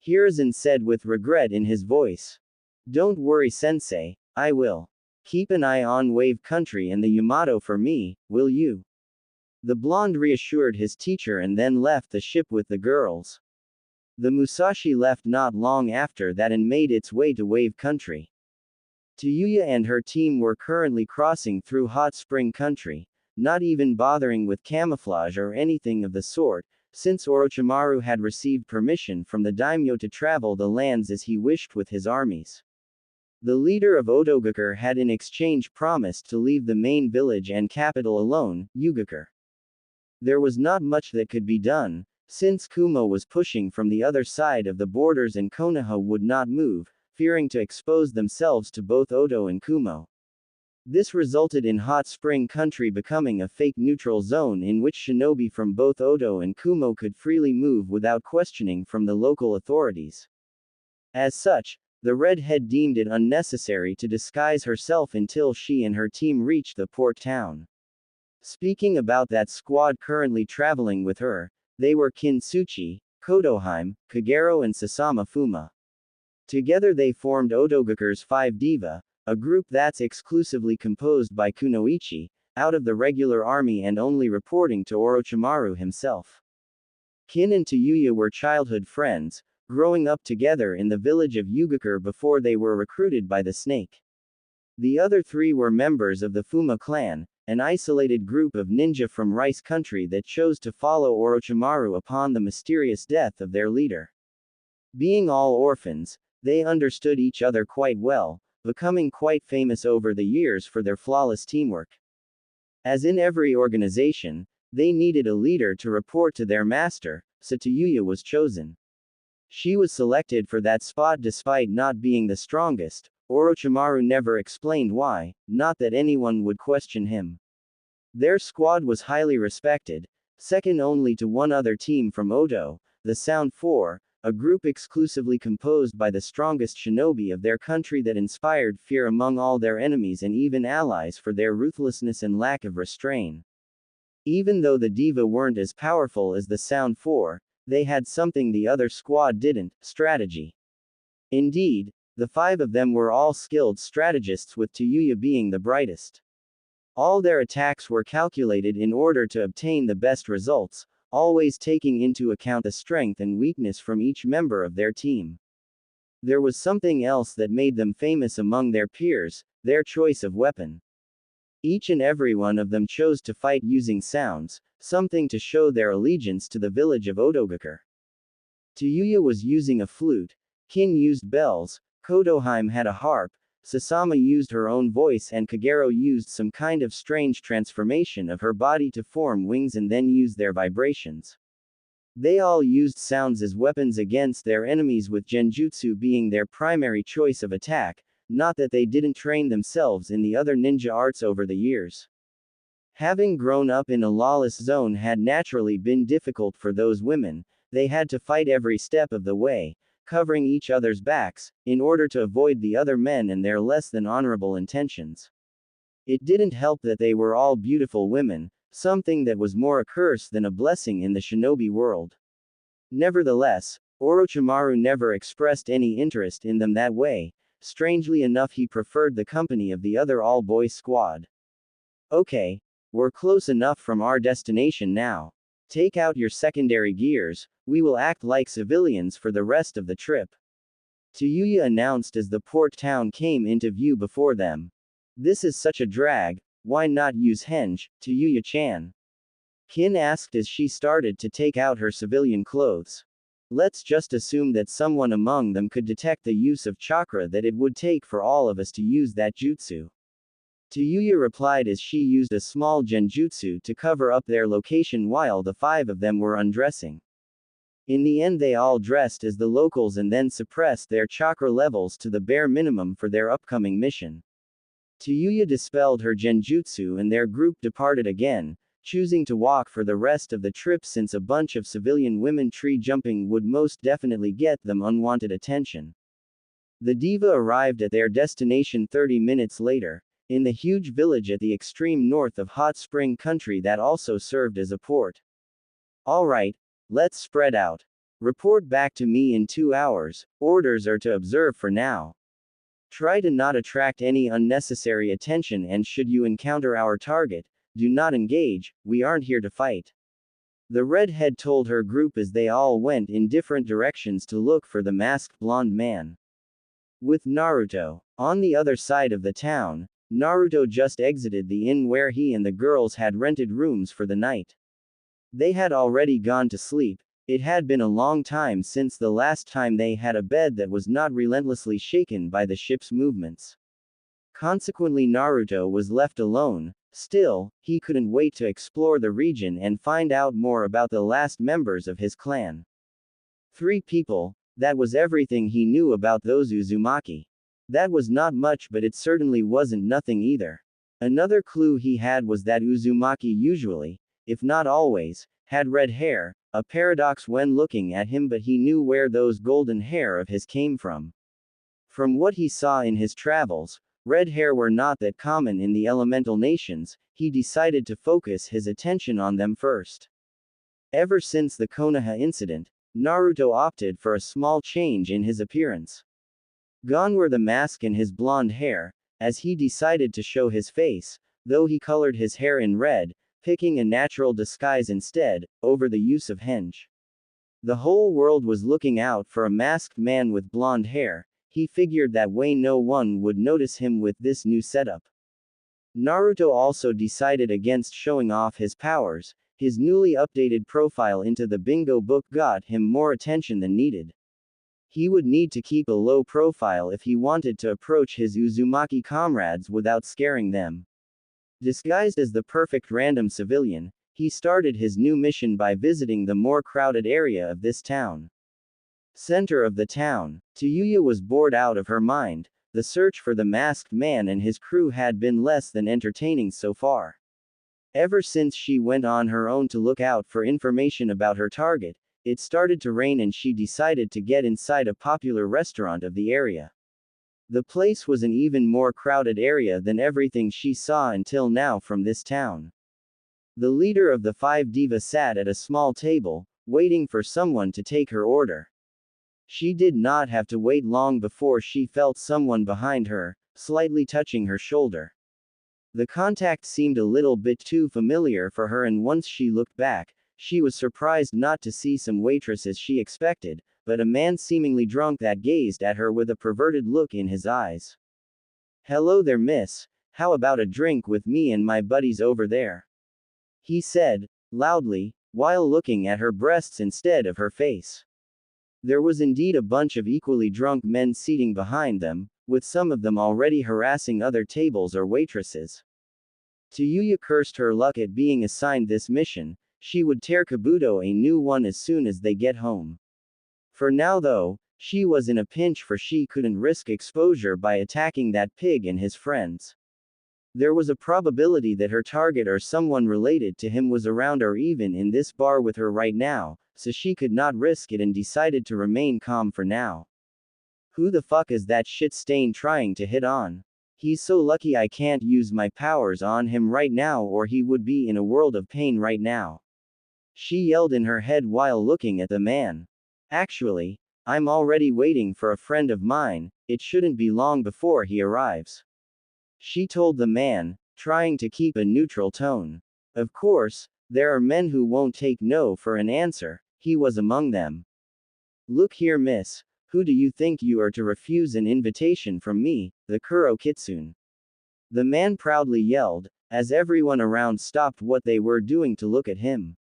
Hiruzen said with regret in his voice. Don't worry, sensei, I will. Keep an eye on Wave Country and the Yamato for me, will you? The blonde reassured his teacher and then left the ship with the girls. The Musashi left not long after that and made its way to Wave Country. Tayuya and her team were currently crossing through Hot Spring Country, not even bothering with camouflage or anything of the sort, since Orochimaru had received permission from the daimyo to travel the lands as he wished with his armies. The leader of Odogakure had in exchange promised to leave the main village and capital alone, Ugakure. There was not much that could be done, since Kumo was pushing from the other side of the borders and Konoha would not move, fearing to expose themselves to both Odo and Kumo. This resulted in Hot Spring Country becoming a fake neutral zone in which shinobi from both Odo and Kumo could freely move without questioning from the local authorities. As such, the redhead deemed it unnecessary to disguise herself until she and her team reached the port town. Speaking about that squad currently traveling with her, they were Kintsuchi, Kodohime, Kagero and Sasama Fuma. Together they formed Odogakure's Five Diva, a group that's exclusively composed by Kunoichi, out of the regular army and only reporting to Orochimaru himself. Kin and Tayuya were childhood friends, growing up together in the village of Ugakure before they were recruited by the Snake. The other three were members of the Fuma clan, an isolated group of ninja from Rice Country that chose to follow Orochimaru upon the mysterious death of their leader. Being all orphans, they understood each other quite well, becoming quite famous over the years for their flawless teamwork. As in every organization, they needed a leader to report to their master, so Tayuya was chosen. She was selected for that spot despite not being the strongest. Orochimaru never explained why, not that anyone would question him. Their squad was highly respected, second only to one other team from Odo, the Sound Four, a group exclusively composed by the strongest shinobi of their country that inspired fear among all their enemies and even allies for their ruthlessness and lack of restraint. Even though the Diva weren't as powerful as the Sound Four, they had something the other squad didn't: strategy. Indeed, the five of them were all skilled strategists, with Tayuya being the brightest. All their attacks were calculated in order to obtain the best results, always taking into account the strength and weakness from each member of their team. There was something else that made them famous among their peers: their choice of weapon. Each and every one of them chose to fight using sounds, something to show their allegiance to the village of Odogakure. Tayuya was using a flute, Kin used bells, Kotoheim had a harp, Sasama used her own voice, and Kagero used some kind of strange transformation of her body to form wings and then use their vibrations. They all used sounds as weapons against their enemies, with genjutsu being their primary choice of attack, not that they didn't train themselves in the other ninja arts over the years. Having grown up in a lawless zone had naturally been difficult for those women. They had to fight every step of the way, covering each other's backs, in order to avoid the other men and their less than honorable intentions. It didn't help that they were all beautiful women, something that was more a curse than a blessing in the shinobi world. Nevertheless, Orochimaru never expressed any interest in them that way. Strangely enough, he preferred the company of the other all-boys squad. Okay, we're close enough from our destination now. Take out your secondary gears, we will act like civilians for the rest of the trip. Tayuya announced as the port town came into view before them. This is such a drag, why not use henge, Tayuya-chan? Kin asked as she started to take out her civilian clothes. Let's just assume that someone among them could detect the use of chakra that it would take for all of us to use that jutsu. Tayuya replied as she used a small genjutsu to cover up their location while the 5 of them were undressing. In the end, they all dressed as the locals and then suppressed their chakra levels to the bare minimum for their upcoming mission. Tayuya dispelled her genjutsu and their group departed again, choosing to walk for the rest of the trip since a bunch of civilian women tree jumping would most definitely get them unwanted attention. The diva arrived at their destination 30 minutes later, in the huge village at the extreme north of Hot Spring Country that also served as a port. Alright, let's spread out. Report back to me in 2 hours, orders are to observe for now. Try to not attract any unnecessary attention, and should you encounter our target, do not engage, we aren't here to fight. The redhead told her group as they all went in different directions to look for the masked blonde man. With Naruto on the other side of the town, Naruto just exited the inn where he and the girls had rented rooms for the night. They had already gone to sleep. It had been a long time since the last time they had a bed that was not relentlessly shaken by the ship's movements. Consequently, Naruto was left alone. Still, he couldn't wait to explore the region and find out more about the last members of his clan. 3 people, that was everything he knew about those Uzumaki. That was not much, but it certainly wasn't nothing either. Another clue he had was that Uzumaki usually, if not always, had red hair, a paradox when looking at him, but he knew where those golden hair of his came from. From what he saw in his travels, red hair were not that common in the elemental nations. He decided to focus his attention on them first. Ever since the Konoha incident, Naruto opted for a small change in his appearance. Gone were the mask and his blonde hair, as he decided to show his face, though he colored his hair in red, picking a natural disguise instead, over the use of henge. The whole world was looking out for a masked man with blonde hair. He figured that way no one would notice him with this new setup. Naruto also decided against showing off his powers. His newly updated profile into the bingo book got him more attention than needed. He would need to keep a low profile if he wanted to approach his Uzumaki comrades without scaring them. Disguised as the perfect random civilian, he started his new mission by visiting the more crowded area of this town. Center of the town, Tayuya was bored out of her mind. The search for the masked man and his crew had been less than entertaining so far. Ever since she went on her own to look out for information about her target, it started to rain and she decided to get inside a popular restaurant of the area. The place was an even more crowded area than everything she saw until now from this town. The leader of the 5 divas sat at a small table, waiting for someone to take her order. She did not have to wait long before she felt someone behind her, slightly touching her shoulder. The contact seemed a little bit too familiar for her, and once she looked back, she was surprised not to see some waitress as she expected, but a man seemingly drunk that gazed at her with a perverted look in his eyes. "Hello there, miss. How about a drink with me and my buddies over there?" he said, loudly, while looking at her breasts instead of her face. There was indeed a bunch of equally drunk men seating behind them, with some of them already harassing other tables or waitresses. Tuyuya cursed her luck at being assigned this mission. She would tear Kabuto a new one as soon as they get home. For now though, she was in a pinch, for she couldn't risk exposure by attacking that pig and his friends. There was a probability that her target or someone related to him was around or even in this bar with her right now, so she could not risk it and decided to remain calm for now. Who the fuck is that shit stain trying to hit on? He's so lucky I can't use my powers on him right now, or he would be in a world of pain right now. She yelled in her head while looking at the man. Actually, I'm already waiting for a friend of mine, it shouldn't be long before he arrives. She told the man, trying to keep a neutral tone. Of course, there are men who won't take no for an answer, he was among them. Look here, miss, who do you think you are to refuse an invitation from me, the Kuro Kitsune? The man proudly yelled, as everyone around stopped what they were doing to look at him.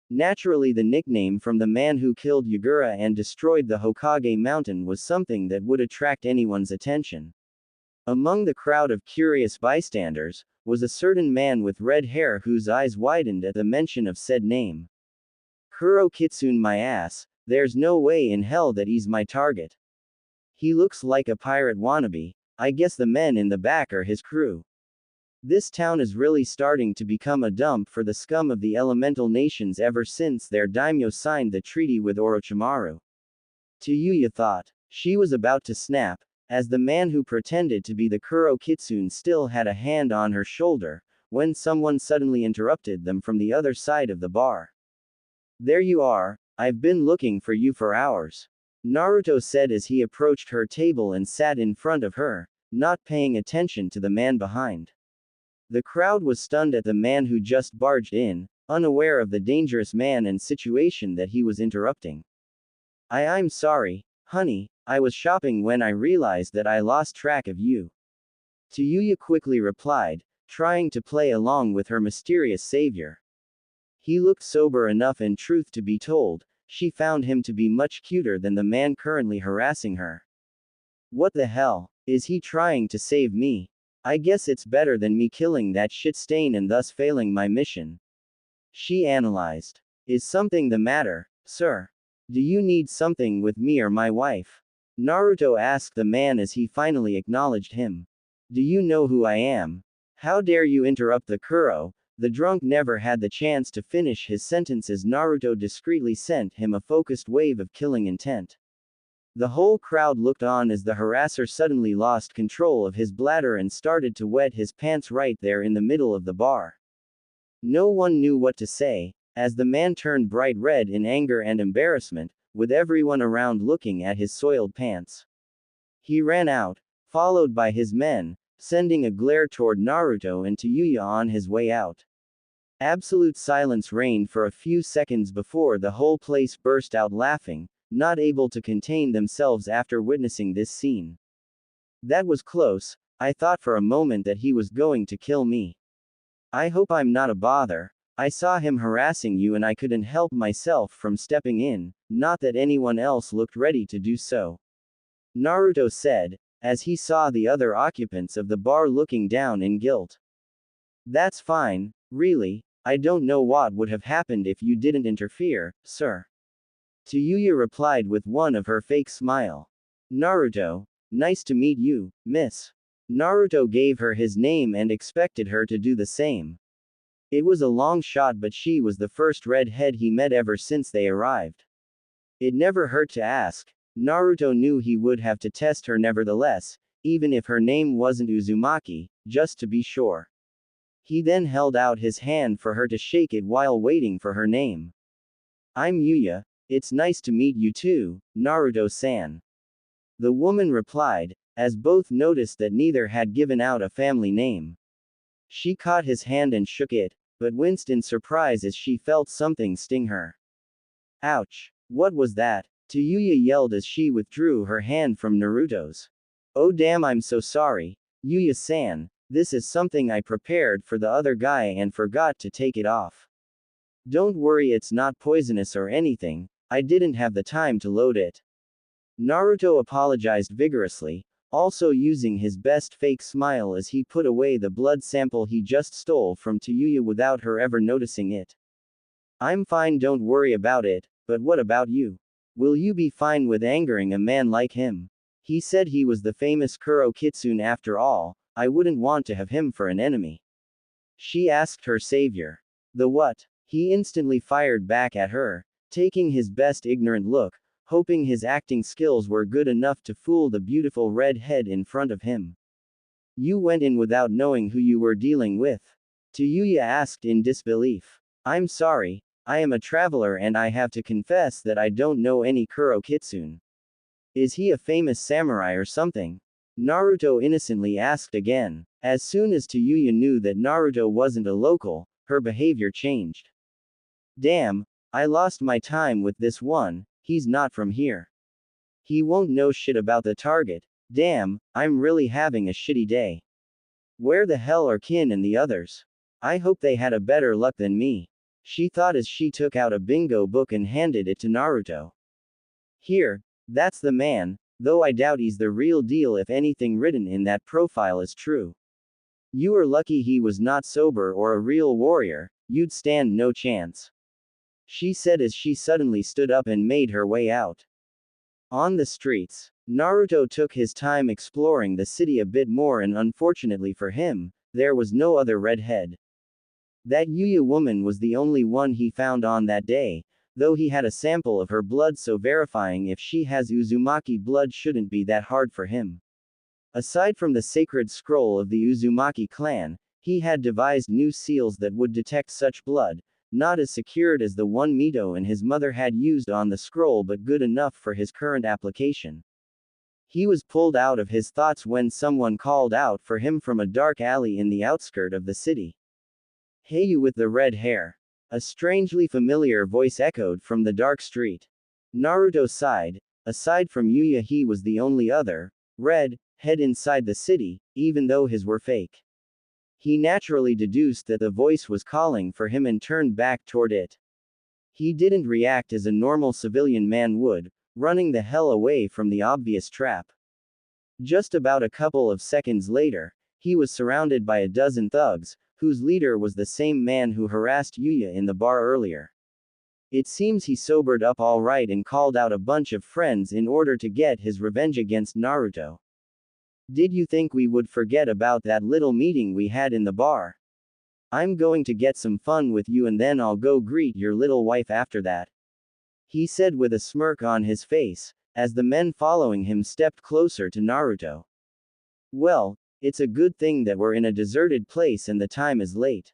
Naturally, the nickname from the man who killed Yagura and destroyed the Hokage mountain was something that would attract anyone's attention. Among the crowd of curious bystanders, was a certain man with red hair whose eyes widened at the mention of said name. Kuro Kitsune, my ass, there's no way in hell that he's my target. He looks like a pirate wannabe, I guess the men in the back are his crew. This town is really starting to become a dump for the scum of the elemental nations ever since their daimyo signed the treaty with Orochimaru. Tuyuya thought. She was about to snap, as the man who pretended to be the Kuro Kitsune still had a hand on her shoulder, when someone suddenly interrupted them from the other side of the bar. There you are, I've been looking for you for hours. Naruto said as he approached her table and sat in front of her, not paying attention to the man behind. The crowd was stunned at the man who just barged in, unaware of the dangerous man and situation that he was interrupting. I'm sorry, honey, I was shopping when I realized that I lost track of you. Tuyuya quickly replied, trying to play along with her mysterious savior. He looked sober enough, and truth to be told, she found him to be much cuter than the man currently harassing her. What the hell, is he trying to save me? I guess it's better than me killing that shit stain and thus failing my mission. She analyzed. Is something the matter, sir? Do you need something with me or my wife? Naruto asked the man as he finally acknowledged him. Do you know who I am? How dare you interrupt the Kuro? The drunk never had the chance to finish his sentences. Naruto discreetly sent him a focused wave of killing intent. The whole crowd looked on as the harasser suddenly lost control of his bladder and started to wet his pants right there in the middle of the bar. No one knew what to say, as the man turned bright red in anger and embarrassment, with everyone around looking at his soiled pants. He ran out, followed by his men, sending a glare toward Naruto and Tuyuya on his way out. Absolute silence reigned for a few seconds before the whole place burst out laughing, not able to contain themselves after witnessing this scene. That was close, I thought for a moment that he was going to kill me. I hope I'm not a bother. I saw him harassing you and I couldn't help myself from stepping in, not that anyone else looked ready to do so. Naruto said, as he saw the other occupants of the bar looking down in guilt. That's fine, really, I don't know what would have happened if you didn't interfere, sir. Tuyuya replied with one of her fake smile. Naruto, nice to meet you, miss. Naruto gave her his name and expected her to do the same. It was a long shot, but she was the first redhead he met ever since they arrived. It never hurt to ask. Naruto knew he would have to test her nevertheless, even if her name wasn't Uzumaki, just to be sure. He then held out his hand for her to shake it while waiting for her name. I'm Yuya. It's nice to meet you too, Naruto-san. The woman replied, as both noticed that neither had given out a family name. She caught his hand and shook it, but winced in surprise as she felt something sting her. Ouch! What was that? Tuyuya yelled as she withdrew her hand from Naruto's. Oh damn, I'm so sorry, Yuya-san, this is something I prepared for the other guy and forgot to take it off. Don't worry, it's not poisonous or anything, I didn't have the time to load it. Naruto apologized vigorously, also using his best fake smile as he put away the blood sample he just stole from Tayuya without her ever noticing it. I'm fine, don't worry about it, but what about you? Will you be fine with angering a man like him? He said he was the famous Kuro Kitsune after all, I wouldn't want to have him for an enemy. She asked her savior. The what? He instantly fired back at her, taking his best ignorant look, hoping his acting skills were good enough to fool the beautiful red head in front of him. You went in without knowing who you were dealing with? Tayuya asked in disbelief. I'm sorry, I am a traveler and I have to confess that I don't know any Kuro Kitsune. Is he a famous samurai or something? Naruto innocently asked again. As soon as Tayuya knew that Naruto wasn't a local, her behavior changed. Damn, I lost my time with this one, he's not from here. He won't know shit about the target. Damn, I'm really having a shitty day. Where the hell are Kin and the others? I hope they had a better luck than me. She thought as she took out a bingo book and handed it to Naruto. Here, that's the man, though I doubt he's the real deal if anything written in that profile is true. You are lucky he was not sober or a real warrior, you'd stand no chance. She said as she suddenly stood up and made her way out. On the streets, Naruto took his time exploring the city a bit more and unfortunately for him, there was no other redhead. That Yuya woman was the only one he found on that day, though he had a sample of her blood, so verifying if she has Uzumaki blood shouldn't be that hard for him. Aside from the sacred scroll of the Uzumaki clan, he had devised new seals that would detect such blood, not as secured as the one Mito and his mother had used on the scroll but good enough for his current application. He was pulled out of his thoughts when someone called out for him from a dark alley in the outskirt of the city. Hey, you with the red hair. A strangely familiar voice echoed from the dark street. Naruto sighed. Aside from Yuya, he was the only other red head inside the city, even though his were fake. He naturally deduced that the voice was calling for him and turned back toward it. He didn't react as a normal civilian man would, running the hell away from the obvious trap. Just about a couple of seconds later, he was surrounded by a dozen thugs, whose leader was the same man who harassed Yuya in the bar earlier. It seems he sobered up all right and called out a bunch of friends in order to get his revenge against Naruto. Did you think we would forget about that little meeting we had in the bar? I'm going to get some fun with you and then I'll go greet your little wife after that. He said with a smirk on his face, as the men following him stepped closer to Naruto. Well, it's a good thing that we're in a deserted place and the time is late.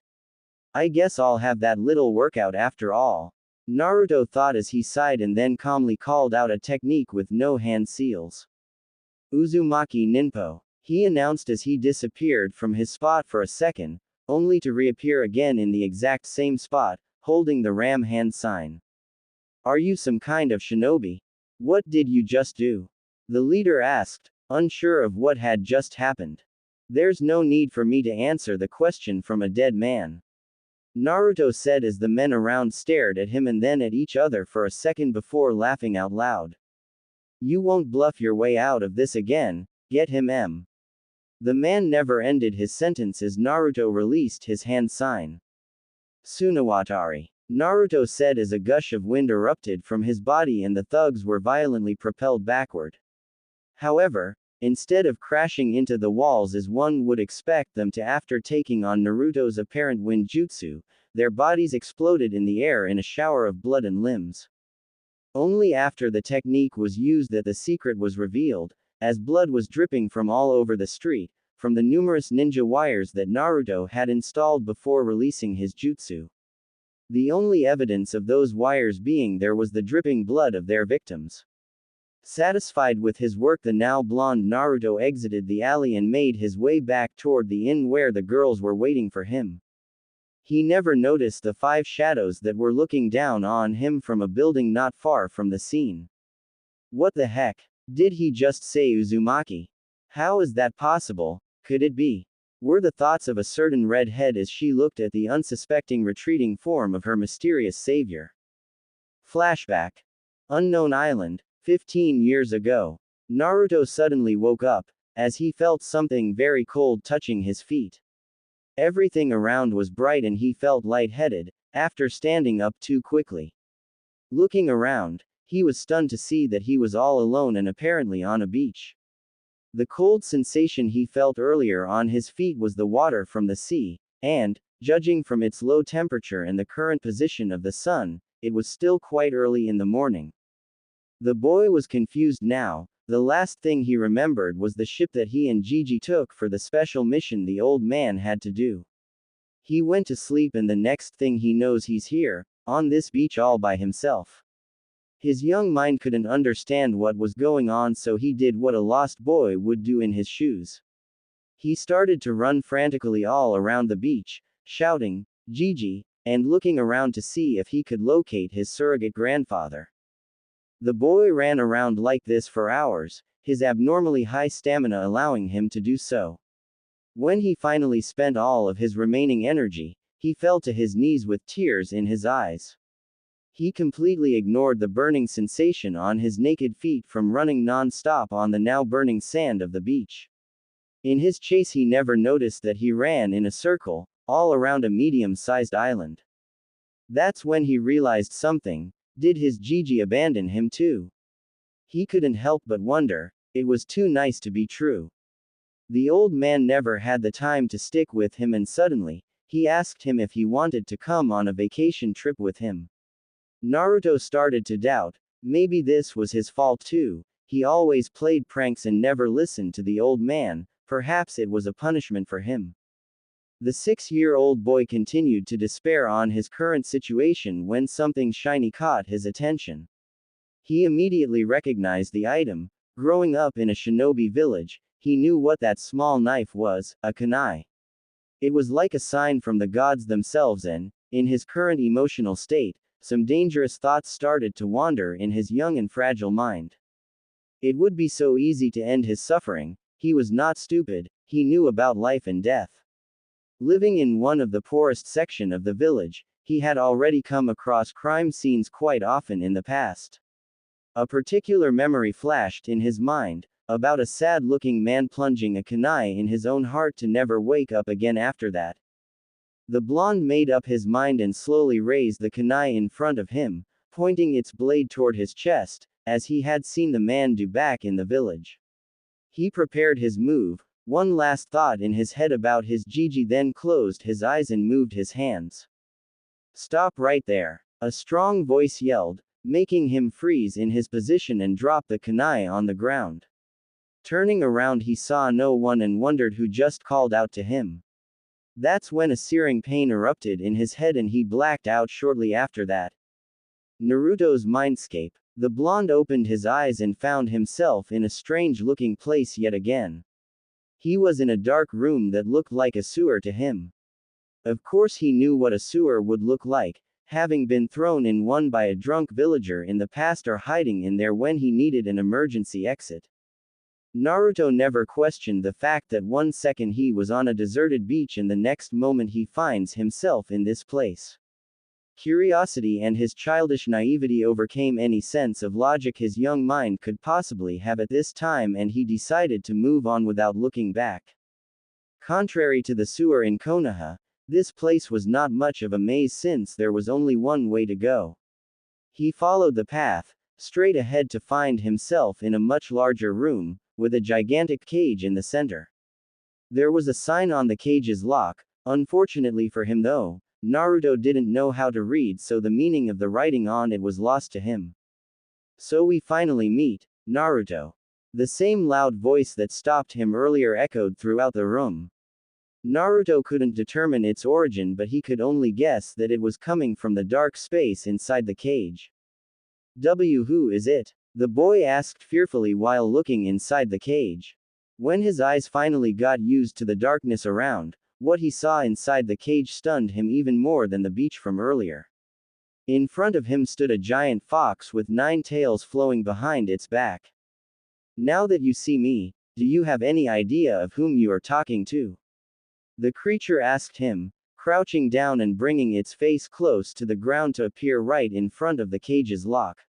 I guess I'll have that little workout after all. Naruto thought as he sighed and then calmly called out a technique with no hand seals. Uzumaki Ninpo, he announced as he disappeared from his spot for a second, only to reappear again in the exact same spot, holding the ram hand sign. Are you some kind of shinobi? What did you just do? The leader asked, unsure of what had just happened. There's no need for me to answer the question from a dead man. Naruto said as the men around stared at him and then at each other for a second before laughing out loud. You won't bluff your way out of this again, get him M. The man never ended his sentence as Naruto released his hand sign. Tsunewatari. Naruto said as a gush of wind erupted from his body and the thugs were violently propelled backward. However, instead of crashing into the walls as one would expect them to after taking on Naruto's apparent wind jutsu, their bodies exploded in the air in a shower of blood and limbs. Only after the technique was used that the secret was revealed, as blood was dripping from all over the street, from the numerous ninja wires that Naruto had installed before releasing his jutsu. The only evidence of those wires being there was the dripping blood of their victims. Satisfied with his work, the now blonde Naruto exited the alley and made his way back toward the inn where the girls were waiting for him. He never noticed the 5 shadows that were looking down on him from a building not far from the scene. What the heck? Did he just say Uzumaki? How is that possible? Could it be? Were the thoughts of a certain redhead as she looked at the unsuspecting retreating form of her mysterious savior. Flashback. Unknown island, 15 years ago. Naruto suddenly woke up, as he felt something very cold touching his feet. Everything around was bright and he felt lightheaded, after standing up too quickly. Looking around, he was stunned to see that he was all alone and apparently on a beach. The cold sensation he felt earlier on his feet was the water from the sea, and, judging from its low temperature and the current position of the sun, it was still quite early in the morning. The boy was confused now. The last thing he remembered was the ship that he and Gigi took for the special mission the old man had to do. He went to sleep and the next thing he knows he's here, on this beach all by himself. His young mind couldn't understand what was going on, so he did what a lost boy would do in his shoes. He started to run frantically all around the beach, shouting, "Gigi," and looking around to see if he could locate his surrogate grandfather. The boy ran around like this for hours, his abnormally high stamina allowing him to do so. When he finally spent all of his remaining energy, he fell to his knees with tears in his eyes. He completely ignored the burning sensation on his naked feet from running non-stop on the now burning sand of the beach. In his chase he never noticed that he ran in a circle, all around a medium-sized island. That's when he realized something. Did his Gigi abandon him too? He couldn't help but wonder. It was too nice to be true. The old man never had the time to stick with him and suddenly, he asked him if he wanted to come on a vacation trip with him. Naruto started to doubt. Maybe this was his fault too. He always played pranks and never listened to the old man. Perhaps it was a punishment for him. The 6-year-old boy continued to despair on his current situation when something shiny caught his attention. He immediately recognized the item. Growing up in a shinobi village, he knew what that small knife was, a kunai. It was like a sign from the gods themselves and, in his current emotional state, some dangerous thoughts started to wander in his young and fragile mind. It would be so easy to end his suffering. He was not stupid, he knew about life and death. Living in one of the poorest section of the village, he had already come across crime scenes quite often in the past. A particular memory flashed in his mind, about a sad-looking man plunging a kunai in his own heart to never wake up again after that. The blonde made up his mind and slowly raised the kunai in front of him, pointing its blade toward his chest, as he had seen the man do back in the village. He prepared his move, one last thought in his head about his Gigi, then closed his eyes and moved his hands. "Stop right there," a strong voice yelled, making him freeze in his position and drop the kunai on the ground. Turning around he saw no one and wondered who just called out to him. That's when a searing pain erupted in his head and he blacked out shortly after that. Naruto's mindscape. The blonde opened his eyes and found himself in a strange-looking place yet again. He was in a dark room that looked like a sewer to him. Of course he knew what a sewer would look like, having been thrown in one by a drunk villager in the past or hiding in there when he needed an emergency exit. Naruto never questioned the fact that one second he was on a deserted beach and the next moment he finds himself in this place. Curiosity and his childish naivety overcame any sense of logic his young mind could possibly have at this time, and he decided to move on without looking back. Contrary to the sewer in Konoha, this place was not much of a maze since there was only one way to go. He followed the path, straight ahead to find himself in a much larger room, with a gigantic cage in the center. There was a sign on the cage's lock. Unfortunately for him though, Naruto didn't know how to read, so the meaning of the writing on it was lost to him. "So we finally meet, Naruto." The same loud voice that stopped him earlier echoed throughout the room. Naruto couldn't determine its origin, but he could only guess that it was coming from the dark space inside the cage. Who is it?" the boy asked fearfully while looking inside the cage. When his eyes finally got used to the darkness around, what he saw inside the cage stunned him even more than the beach from earlier. In front of him stood a giant fox with 9 tails flowing behind its back. "Now that you see me, do you have any idea of whom you are talking to?" the creature asked him, crouching down and bringing its face close to the ground to appear right in front of the cage's lock.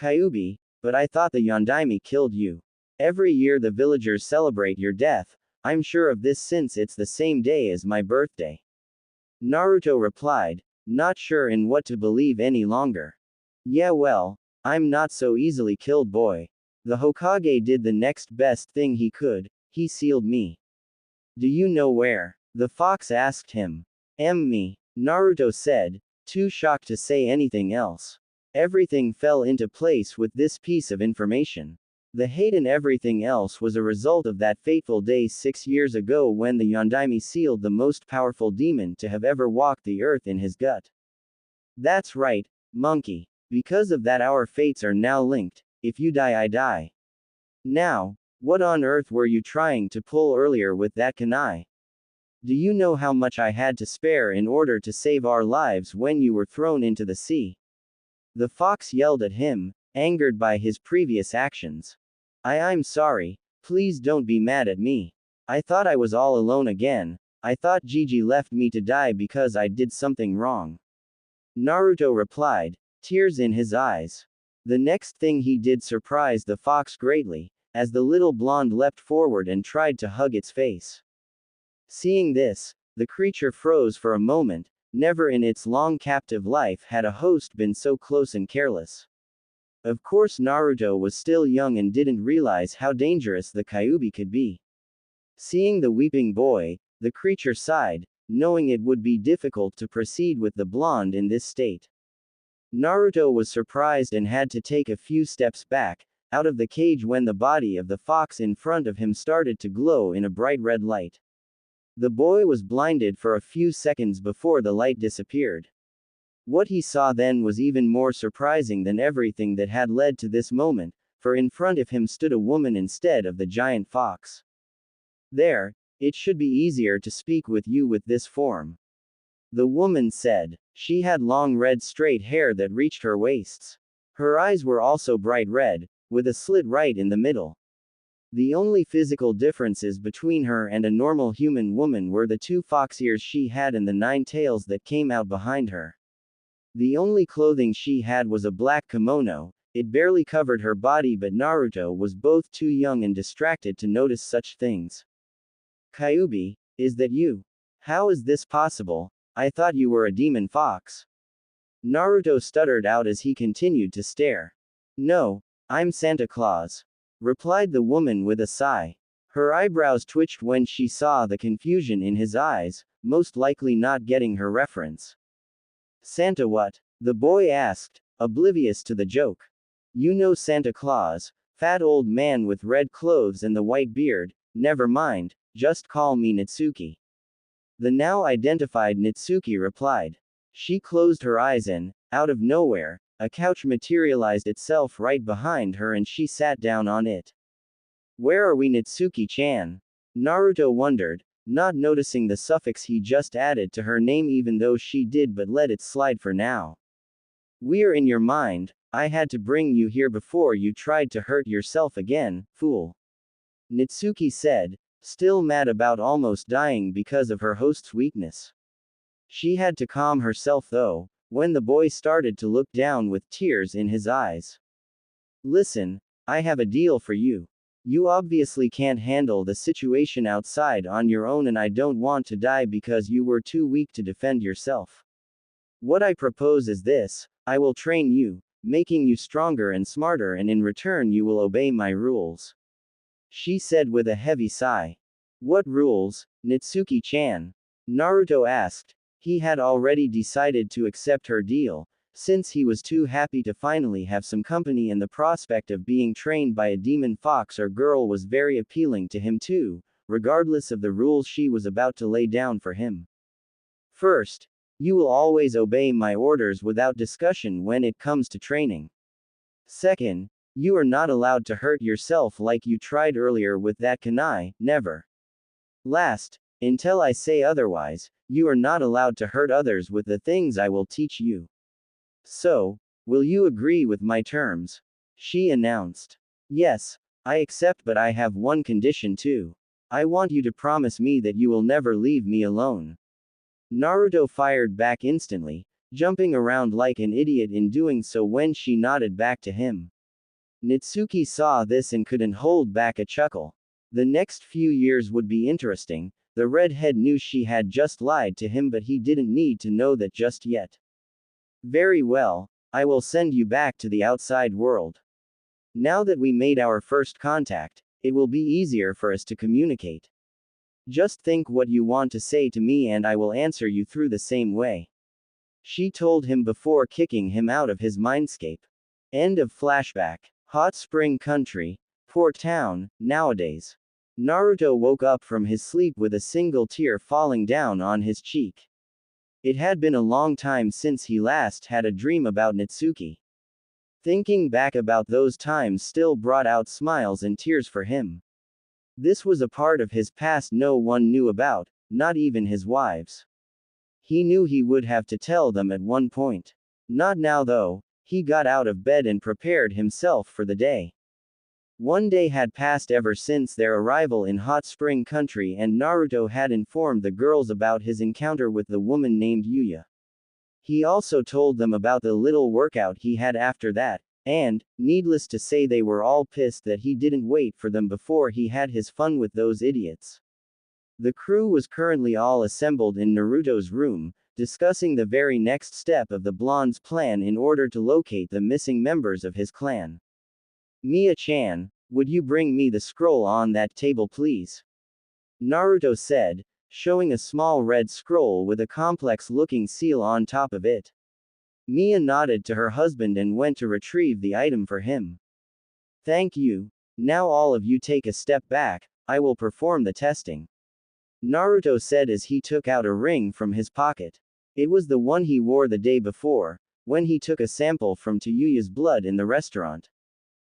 Kyuubi, but I thought the Yondaime killed you. Every year the villagers celebrate your death. I'm sure of this since it's the same day as my birthday. Naruto replied, not sure in what to believe any longer. Yeah, well, I'm not so easily killed, boy. The Hokage did the next best thing he could, he sealed me. Do you know where? The fox asked him. Me, Naruto said, too shocked to say anything else. Everything fell into place with this piece of information. The hate and everything else was a result of that fateful day 6 years ago when the Yondaime sealed the most powerful demon to have ever walked the earth in his gut. That's right, monkey. Because of that our fates are now linked. If you die I die. Now, what on earth were you trying to pull earlier with that kunai? Do you know how much I had to spare in order to save our lives when you were thrown into the sea? The fox yelled at him, angered by his previous actions. I'm sorry, please don't be mad at me. I thought I was all alone again. I thought Gigi left me to die because I did something wrong. Naruto replied, tears in his eyes. The next thing he did surprised the fox greatly, as the little blonde leapt forward and tried to hug its face. Seeing this, the creature froze for a moment. Never in its long captive life had a host been so close and careless. Of course Naruto was still young and didn't realize how dangerous the Kyuubi could be. Seeing the weeping boy, the creature sighed, knowing it would be difficult to proceed with the blonde in this state. Naruto was surprised and had to take a few steps back, out of the cage when the body of the fox in front of him started to glow in a bright red light. The boy was blinded for a few seconds before the light disappeared. What he saw then was even more surprising than everything that had led to this moment, for in front of him stood a woman instead of the giant fox. There, it should be easier to speak with you with this form. The woman said. She had long red straight hair that reached her waists. Her eyes were also bright red, with a slit right in the middle. The only physical differences between her and a normal human woman were the 2 fox ears she had and the 9 tails that came out behind her. The only clothing she had was a black kimono. It barely covered her body, but Naruto was both too young and distracted to notice such things. Kyuubi, is that you? How is this possible? I thought you were a demon fox. Naruto stuttered out as he continued to stare. No, I'm Santa Claus, replied the woman with a sigh. Her eyebrows twitched when she saw the confusion in his eyes, most likely not getting her reference. Santa what? The boy asked, oblivious to the joke. You know Santa Claus, fat old man with red clothes and the white beard. Never mind, just call me Natsuki. The now identified Natsuki replied. She closed her eyes and, out of nowhere, a couch materialized itself right behind her and she sat down on it. Where are we, Natsuki-chan? Naruto wondered, not noticing the suffix he just added to her name even though she did but let it slide for now. We're in your mind. I had to bring you here before you tried to hurt yourself again, fool. Natsuki said, still mad about almost dying because of her host's weakness. She had to calm herself though, when the boy started to look down with tears in his eyes. Listen, I have a deal for you. You obviously can't handle the situation outside on your own and I don't want to die because you were too weak to defend yourself. What I propose is this, I will train you, making you stronger and smarter and in return you will obey my rules. She said with a heavy sigh. What rules, Natsuki-chan? Naruto asked. He had already decided to accept her deal, since he was too happy to finally have some company and the prospect of being trained by a demon fox or girl was very appealing to him too, regardless of the rules she was about to lay down for him. First, you will always obey my orders without discussion when it comes to training. Second, you are not allowed to hurt yourself like you tried earlier with that kunai, never. Last, until I say otherwise, you are not allowed to hurt others with the things I will teach you. So, will you agree with my terms? She announced. Yes, I accept, but I have one condition too. I want you to promise me that you will never leave me alone. Naruto fired back instantly, jumping around like an idiot in doing so when she nodded back to him. Natsuki saw this and couldn't hold back a chuckle. The next few years would be interesting. The redhead knew she had just lied to him, but he didn't need to know that just yet. Very well, I will send you back to the outside world. Now that we made our first contact, it will be easier for us to communicate. Just think what you want to say to me and I will answer you through the same way. She told him before kicking him out of his mindscape. End of flashback. Hot Spring Country. Poor town, nowadays. Naruto woke up from his sleep with a single tear falling down on his cheek. It had been a long time since he last had a dream about Natsuki. Thinking back about those times still brought out smiles and tears for him. This was a part of his past no one knew about, not even his wives. He knew he would have to tell them at one point. Not now though. He got out of bed and prepared himself for the day. One day had passed ever since their arrival in Hot Spring Country, and Naruto had informed the girls about his encounter with the woman named Yuya. He also told them about the little workout he had after that, and, needless to say, they were all pissed that he didn't wait for them before he had his fun with those idiots. The crew was currently all assembled in Naruto's room, discussing the very next step of the blonde's plan in order to locate the missing members of his clan. Mia-chan, would you bring me the scroll on that table please? Naruto said, showing a small red scroll with a complex-looking seal on top of it. Mia nodded to her husband and went to retrieve the item for him. Thank you. Now all of you take a step back, I will perform the testing. Naruto said as he took out a ring from his pocket. It was the one he wore the day before, when he took a sample from Yuya's blood in the restaurant.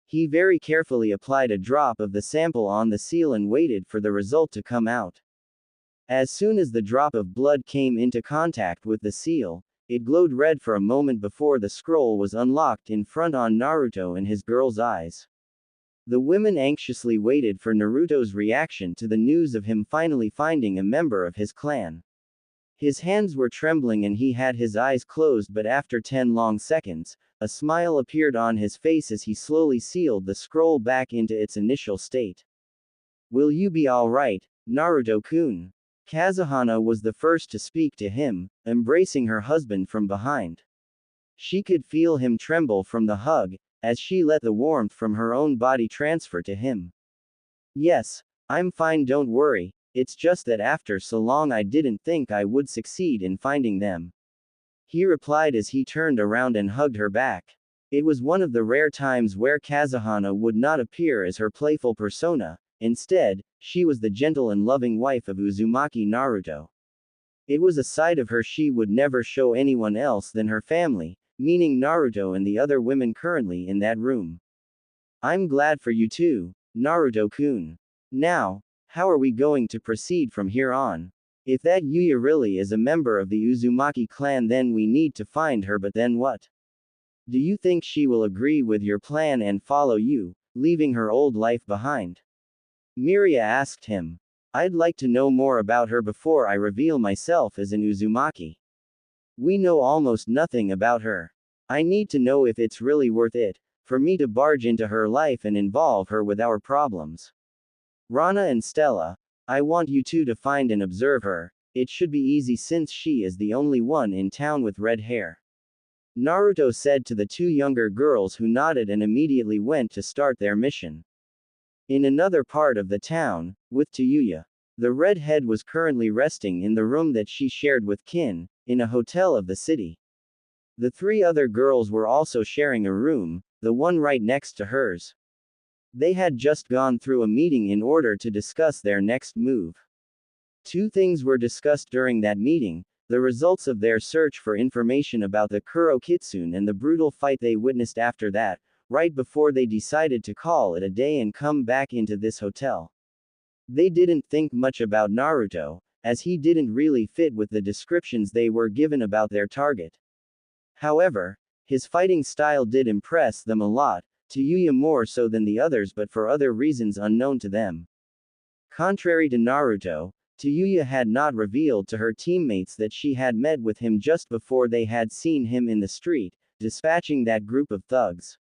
He very carefully applied a drop of the sample on the seal and waited for the result to come out. As soon as the drop of blood came into contact with the seal, it glowed red for a moment before the scroll was unlocked in front on Naruto and his girl's eyes. The women anxiously waited for Naruto's reaction to the news of him finally finding a member of his clan. His hands were trembling and he had his eyes closed, but after 10 long seconds, a smile appeared on his face as he slowly sealed the scroll back into its initial state. Will you be alright, Naruto-kun? Kazuhana was the first to speak to him, embracing her husband from behind. She could feel him tremble from the hug, as she let the warmth from her own body transfer to him. Yes, I'm fine, don't worry. It's just that after so long I didn't think I would succeed in finding them. He replied as he turned around and hugged her back. It was one of the rare times where Kazuhana would not appear as her playful persona. Instead, she was the gentle and loving wife of Uzumaki Naruto. It was a side of her she would never show anyone else than her family, meaning Naruto and the other women currently in that room. I'm glad for you too, Naruto-kun. Now, how are we going to proceed from here on? If that Yuya really is a member of the Uzumaki clan, then we need to find her, but then what? Do you think she will agree with your plan and follow you, leaving her old life behind? Miria asked him. I'd like to know more about her before I reveal myself as an Uzumaki. We know almost nothing about her. I need to know if it's really worth it for me to barge into her life and involve her with our problems. Rana and Stella, I want you two to find and observe her. It should be easy since she is the only one in town with red hair. Naruto said to the two younger girls, who nodded and immediately went to start their mission. In another part of the town, with Yuya, the redhead was currently resting in the room that she shared with Kin, in a hotel of the city. The three other girls were also sharing a room, the one right next to hers. They had just gone through a meeting in order to discuss their next move. Two things were discussed during that meeting: the results of their search for information about the Kuro Kitsune and the brutal fight they witnessed after that, right before they decided to call it a day and come back into this hotel. They didn't think much about Naruto, as he didn't really fit with the descriptions they were given about their target. However, his fighting style did impress them a lot, to Yuya more so than the others, but for other reasons unknown to them. Contrary to Naruto, Tayuya had not revealed to her teammates that she had met with him just before they had seen him in the street, dispatching that group of thugs.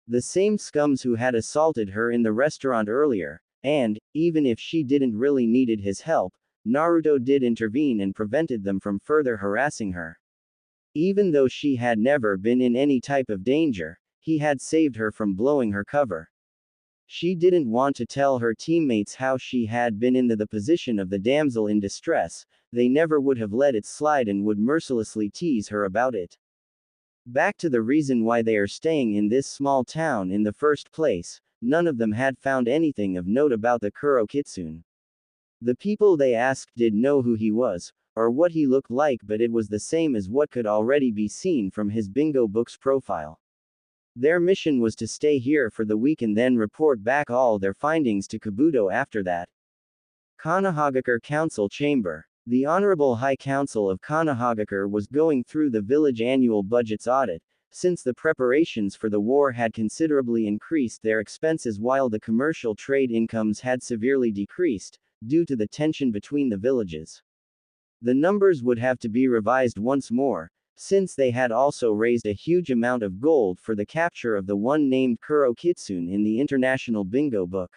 The same scums who had assaulted her in the restaurant earlier, and, even if she didn't really needed his help, Naruto did intervene and prevented them from further harassing her. Even though she had never been in any type of danger, he had saved her from blowing her cover. She didn't want to tell her teammates how she had been in the position of the damsel in distress, they never would have let it slide and would mercilessly tease her about it. Back to the reason why they are staying in this small town in the first place, none of them had found anything of note about the Kuro Kitsune. The people they asked did know who he was, or what he looked like, but it was the same as what could already be seen from his bingo book's profile. Their mission was to stay here for the week and then report back all their findings to Kabuto after that. Konohagakure Council Chamber. The Honorable High Council of Konohagakure was going through the village annual budget's audit, since the preparations for the war had considerably increased their expenses while the commercial trade incomes had severely decreased, due to the tension between the villages. The numbers would have to be revised once more, since they had also raised a huge amount of gold for the capture of the one named Kuro Kitsune in the International Bingo Book.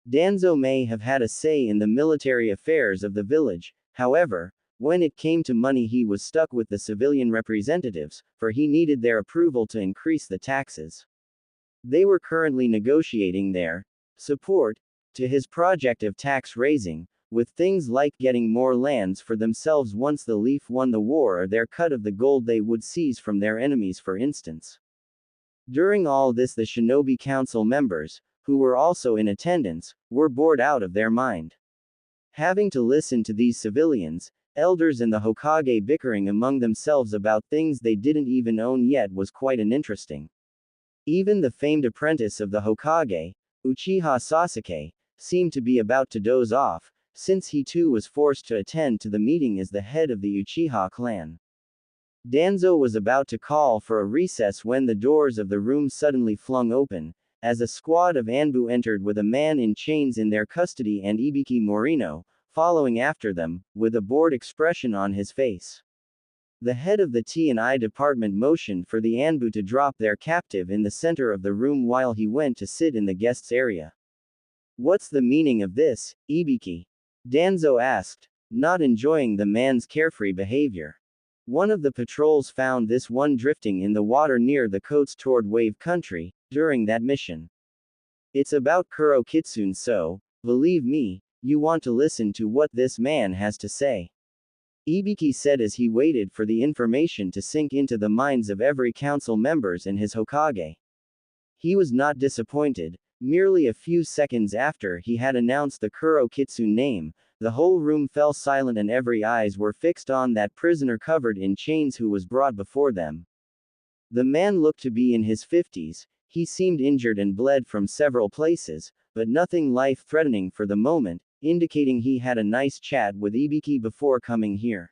Danzo may have had a say in the military affairs of the village, however, when it came to money he was stuck with the civilian representatives, for he needed their approval to increase the taxes. They were currently negotiating their support to his project of tax raising, with things like getting more lands for themselves once the Leaf won the war or their cut of the gold they would seize from their enemies, for instance. During all this, the Shinobi Council members, who were also in attendance, were bored out of their mind. Having to listen to these civilians, elders and the Hokage bickering among themselves about things they didn't even own yet was quite interesting. Even the famed apprentice of the Hokage, Uchiha Sasuke, seemed to be about to doze off, since he too was forced to attend to the meeting as the head of the Uchiha clan. Danzo was about to call for a recess when the doors of the room suddenly flung open, as a squad of Anbu entered with a man in chains in their custody and Ibiki Morino, following after them, with a bored expression on his face. The head of the T&I department motioned for the Anbu to drop their captive in the center of the room while he went to sit in the guests' area. "What's the meaning of this, Ibiki?" Danzo asked, not enjoying the man's carefree behavior. One of the patrols found this one drifting in the water near the coast toward Wave Country, during that mission. "It's about Kuro Kitsune, so, believe me, you want to listen to what this man has to say," Ibiki said as he waited for the information to sink into the minds of every council members and his Hokage. He was not disappointed. Merely a few seconds after he had announced the Kuro Kitsune name, the whole room fell silent and every eyes were fixed on that prisoner covered in chains who was brought before them. The man looked to be in his 50s, he seemed injured and bled from several places, but nothing life-threatening for the moment, indicating he had a nice chat with Ibiki before coming here.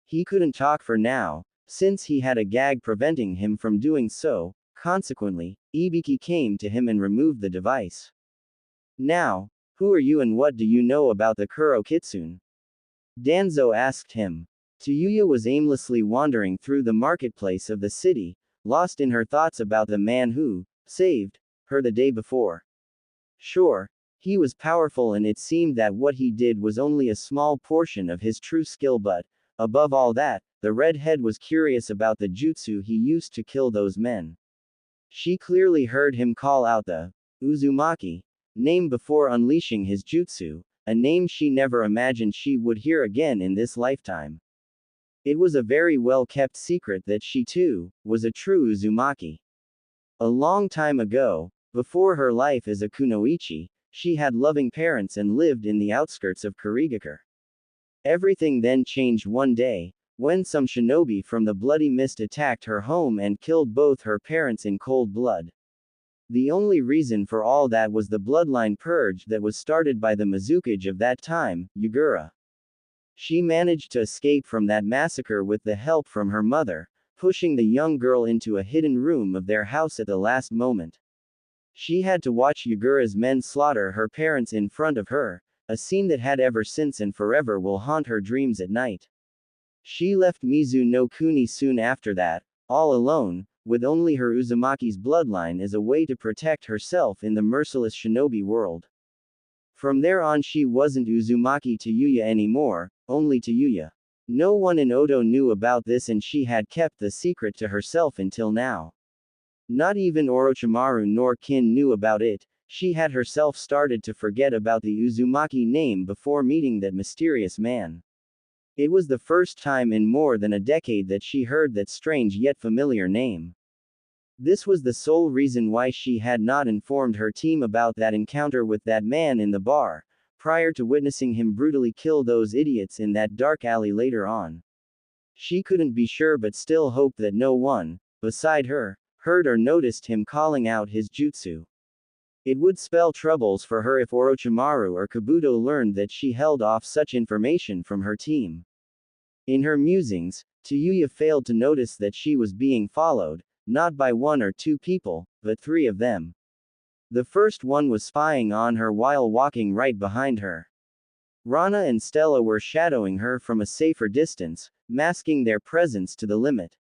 He couldn't talk for now, since he had a gag preventing him from doing so. Consequently, Ibiki came to him and removed the device. "Now, who are you and what do you know about the Kuro Kitsune?" Danzo asked him. Tayuya was aimlessly wandering through the marketplace of the city, lost in her thoughts about the man who saved her the day before. Sure, he was powerful and it seemed that what he did was only a small portion of his true skill, but, above all that, the redhead was curious about the jutsu he used to kill those men. She clearly heard him call out the Uzumaki name before unleashing his jutsu, a name she never imagined she would hear again in this lifetime. It was a very well-kept secret that she too was a true Uzumaki. A long time ago, before her life as a kunoichi, she had loving parents and lived in the outskirts of Kurigakure. Everything then changed one day, when some shinobi from the Bloody Mist attacked her home and killed both her parents in cold blood. The only reason for all that was the bloodline purge that was started by the Mizukage of that time, Yagura. She managed to escape from that massacre with the help from her mother, pushing the young girl into a hidden room of their house at the last moment. She had to watch Yagura's men slaughter her parents in front of her, a scene that had ever since and forever will haunt her dreams at night. She left Mizu no Kuni soon after that, all alone, with only her Uzumaki's bloodline as a way to protect herself in the merciless shinobi world. From there on she wasn't Uzumaki to Yuya anymore, only to Yuya. No one in Odo knew about this and she had kept the secret to herself until now. Not even Orochimaru nor Kin knew about it. She had herself started to forget about the Uzumaki name before meeting that mysterious man. It was the first time in more than a decade that she heard that strange yet familiar name. This was the sole reason why she had not informed her team about that encounter with that man in the bar, prior to witnessing him brutally kill those idiots in that dark alley later on. She couldn't be sure but still hoped that no one, beside her, heard or noticed him calling out his jutsu. It would spell troubles for her if Orochimaru or Kabuto learned that she held off such information from her team. In her musings, Tayuya failed to notice that she was being followed, not by one or two people, but three of them. The first one was spying on her while walking right behind her. Rana and Stella were shadowing her from a safer distance, masking their presence to the limit.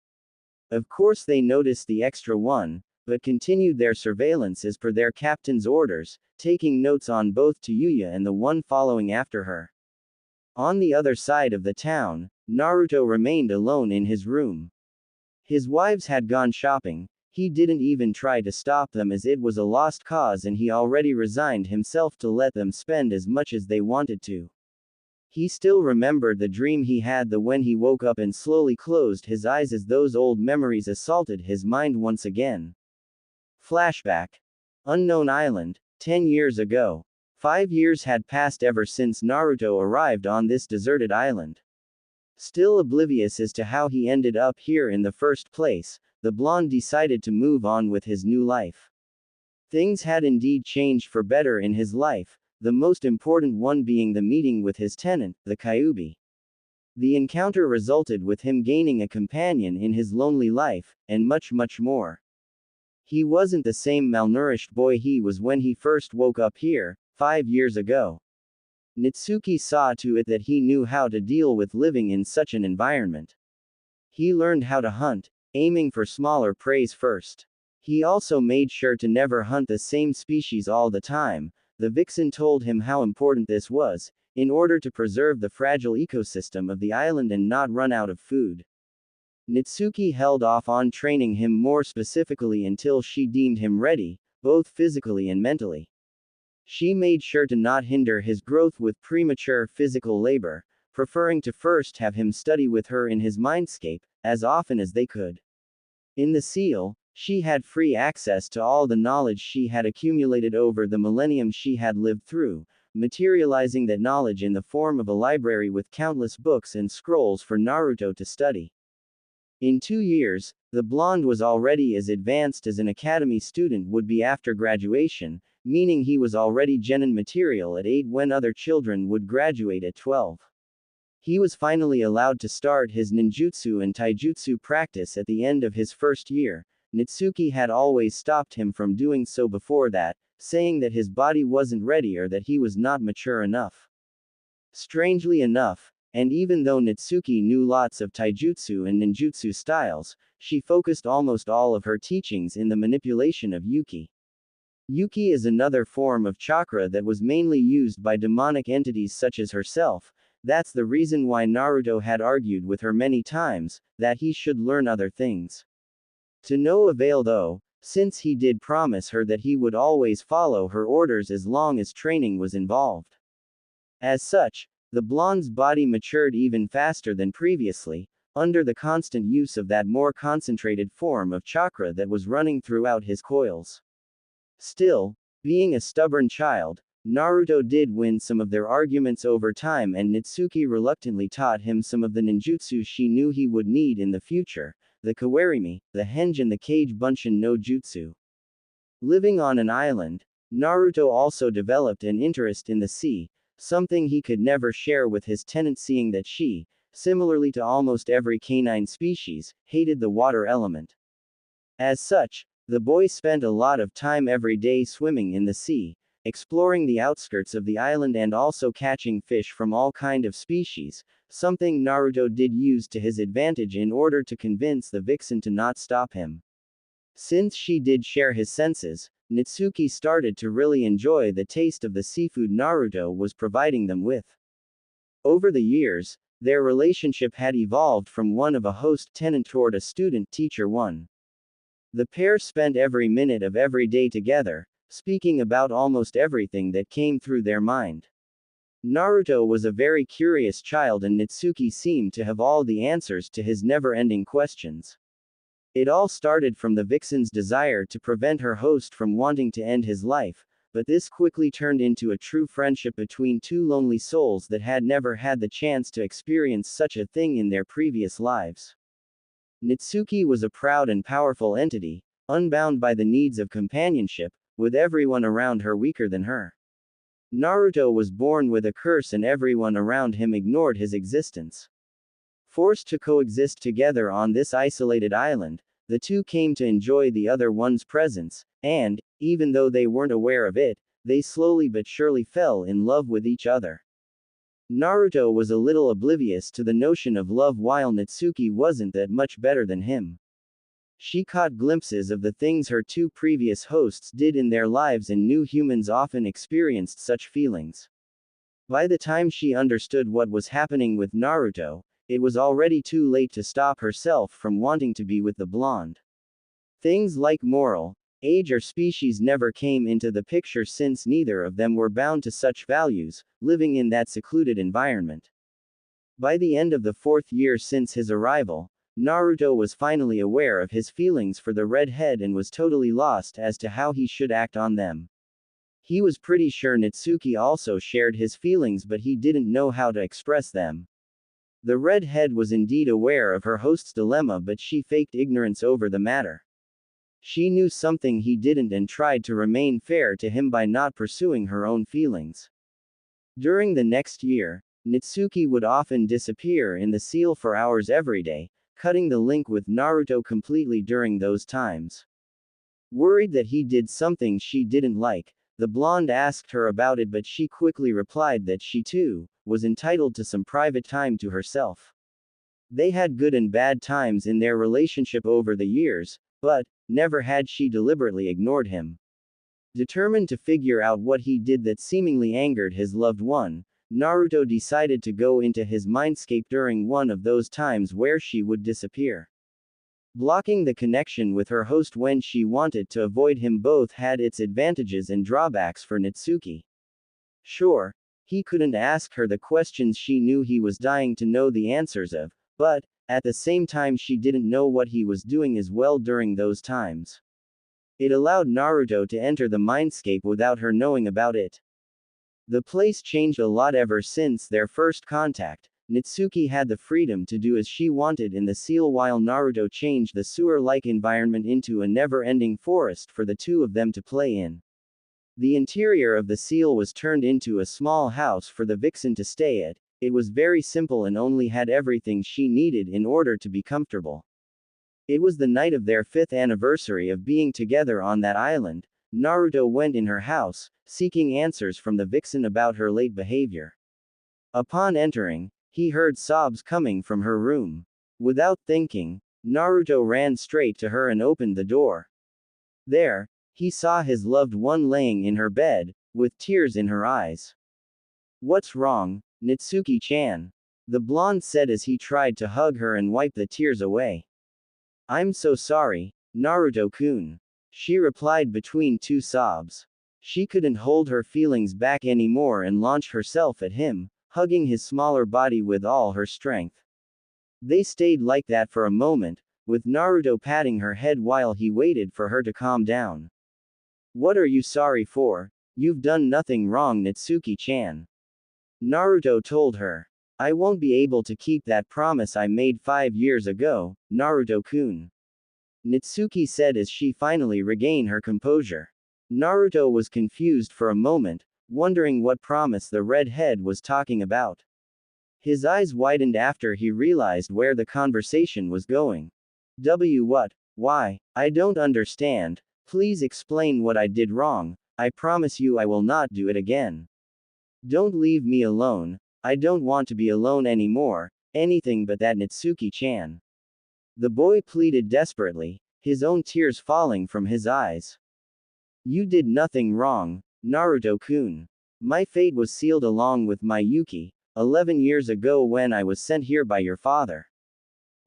Of course they noticed the extra one, but continued their surveillance as per their captain's orders, taking notes on both Tayuya and the one following after her. On the other side of the town, Naruto remained alone in his room. His wives had gone shopping. He didn't even try to stop them as it was a lost cause and he already resigned himself to let them spend as much as they wanted to. He still remembered the dream he had when he woke up and slowly closed his eyes as those old memories assaulted his mind once again. Flashback. Unknown Island, 10 years ago. 5 years had passed ever since Naruto arrived on this deserted island. Still oblivious as to how he ended up here in the first place, the blonde decided to move on with his new life. Things had indeed changed for better in his life, the most important one being the meeting with his tenant, the Kyuubi. The encounter resulted with him gaining a companion in his lonely life, and much more. He wasn't the same malnourished boy he was when he first woke up here, 5 years ago. Natsuki saw to it that he knew how to deal with living in such an environment. He learned how to hunt, aiming for smaller prey first. He also made sure to never hunt the same species all the time. The vixen told him how important this was, in order to preserve the fragile ecosystem of the island and not run out of food. Natsuki held off on training him more specifically until she deemed him ready, both physically and mentally. She made sure to not hinder his growth with premature physical labor, preferring to first have him study with her in his mindscape, as often as they could. In the seal, she had free access to all the knowledge she had accumulated over the millennium she had lived through, materializing that knowledge in the form of a library with countless books and scrolls for Naruto to study. In 2 years, the blonde was already as advanced as an academy student would be after graduation, meaning he was already genin material at 8 when other children would graduate at 12. He was finally allowed to start his ninjutsu and taijutsu practice at the end of his first year. Natsuki had always stopped him from doing so before that, saying that his body wasn't ready or that he was not mature enough. Strangely enough, and even though Natsuki knew lots of taijutsu and ninjutsu styles, she focused almost all of her teachings in the manipulation of Yuki. Yuki is another form of chakra that was mainly used by demonic entities such as herself. That's the reason why Naruto had argued with her many times, that he should learn other things. To no avail though, since he did promise her that he would always follow her orders as long as training was involved. As such, the blonde's body matured even faster than previously, under the constant use of that more concentrated form of chakra that was running throughout his coils. Still, being a stubborn child, Naruto did win some of their arguments over time and Natsuki reluctantly taught him some of the ninjutsu she knew he would need in the future, the kawarimi, the henge and the kage bunshin no jutsu. Living on an island, Naruto also developed an interest in the sea, something he could never share with his tenant seeing that she, similarly to almost every canine species, hated the water element. As such, the boy spent a lot of time every day swimming in the sea, exploring the outskirts of the island and also catching fish from all kind of species, something Naruto did use to his advantage in order to convince the vixen to not stop him. Since she did share his senses, Natsuki started to really enjoy the taste of the seafood Naruto was providing them with. Over the years, their relationship had evolved from one of a host-tenant toward a student-teacher one. The pair spent every minute of every day together, speaking about almost everything that came through their mind. Naruto was a very curious child and Natsuki seemed to have all the answers to his never-ending questions. It all started from the vixen's desire to prevent her host from wanting to end his life, but this quickly turned into a true friendship between two lonely souls that had never had the chance to experience such a thing in their previous lives. Natsuki was a proud and powerful entity, unbound by the needs of companionship, with everyone around her weaker than her. Naruto was born with a curse and everyone around him ignored his existence. Forced to coexist together on this isolated island, the two came to enjoy the other one's presence, and, even though they weren't aware of it, they slowly but surely fell in love with each other. Naruto was a little oblivious to the notion of love while Natsuki wasn't that much better than him. She caught glimpses of the things her two previous hosts did in their lives and knew humans often experienced such feelings. By the time she understood what was happening with Naruto, it was already too late to stop herself from wanting to be with the blonde. Things like moral, age or species never came into the picture since neither of them were bound to such values, living in that secluded environment. By the end of the 4th year since his arrival, Naruto was finally aware of his feelings for the redhead and was totally lost as to how he should act on them. He was pretty sure Natsuki also shared his feelings but he didn't know how to express them. The redhead was indeed aware of her host's dilemma but she faked ignorance over the matter. She knew something he didn't and tried to remain fair to him by not pursuing her own feelings. During the next year, Natsuki would often disappear in the seal for hours every day, cutting the link with Naruto completely during those times. Worried that he did something she didn't like, the blonde asked her about it but she quickly replied that she too was entitled to some private time to herself. They had good and bad times in their relationship over the years, but never had she deliberately ignored him. Determined to figure out what he did that seemingly angered his loved one, Naruto decided to go into his mindscape during one of those times where she would disappear. Blocking the connection with her host when she wanted to avoid him both had its advantages and drawbacks for Natsuki. Sure, he couldn't ask her the questions she knew he was dying to know the answers of, but, at the same time she didn't know what he was doing as well during those times. It allowed Naruto to enter the mindscape without her knowing about it. The place changed a lot ever since their first contact. Natsuki had the freedom to do as she wanted in the seal while Naruto changed the sewer-like environment into a never-ending forest for the two of them to play in. The interior of the seal was turned into a small house for the vixen to stay at. It was very simple and only had everything she needed in order to be comfortable. It was the night of their 5th anniversary of being together on that island. Naruto went in her house, seeking answers from the vixen about her late behavior. Upon entering, he heard sobs coming from her room. Without thinking, Naruto ran straight to her and opened the door. There, he saw his loved one laying in her bed, with tears in her eyes. "What's wrong, Natsuki-chan?" the blonde said as he tried to hug her and wipe the tears away. "I'm so sorry, Naruto-kun," she replied between two sobs. She couldn't hold her feelings back anymore and launched herself at him, hugging his smaller body with all her strength. They stayed like that for a moment, with Naruto patting her head while he waited for her to calm down. "What are you sorry for? You've done nothing wrong, Natsuki-chan," Naruto told her. "I won't be able to keep that promise I made 5 years ago, Naruto-kun," Natsuki said as she finally regained her composure. Naruto was confused for a moment, wondering what promise the redhead was talking about. His eyes widened after he realized where the conversation was going. What? Why? I don't understand. Please explain what I did wrong," I promise you I will not do it again. Don't leave me alone. I don't want to be alone anymore, anything but that Natsuki-chan. The boy pleaded desperately, his own tears falling from his eyes. You did nothing wrong, Naruto-kun. My fate was sealed along with my Yuki, 11 years ago when I was sent here by your father.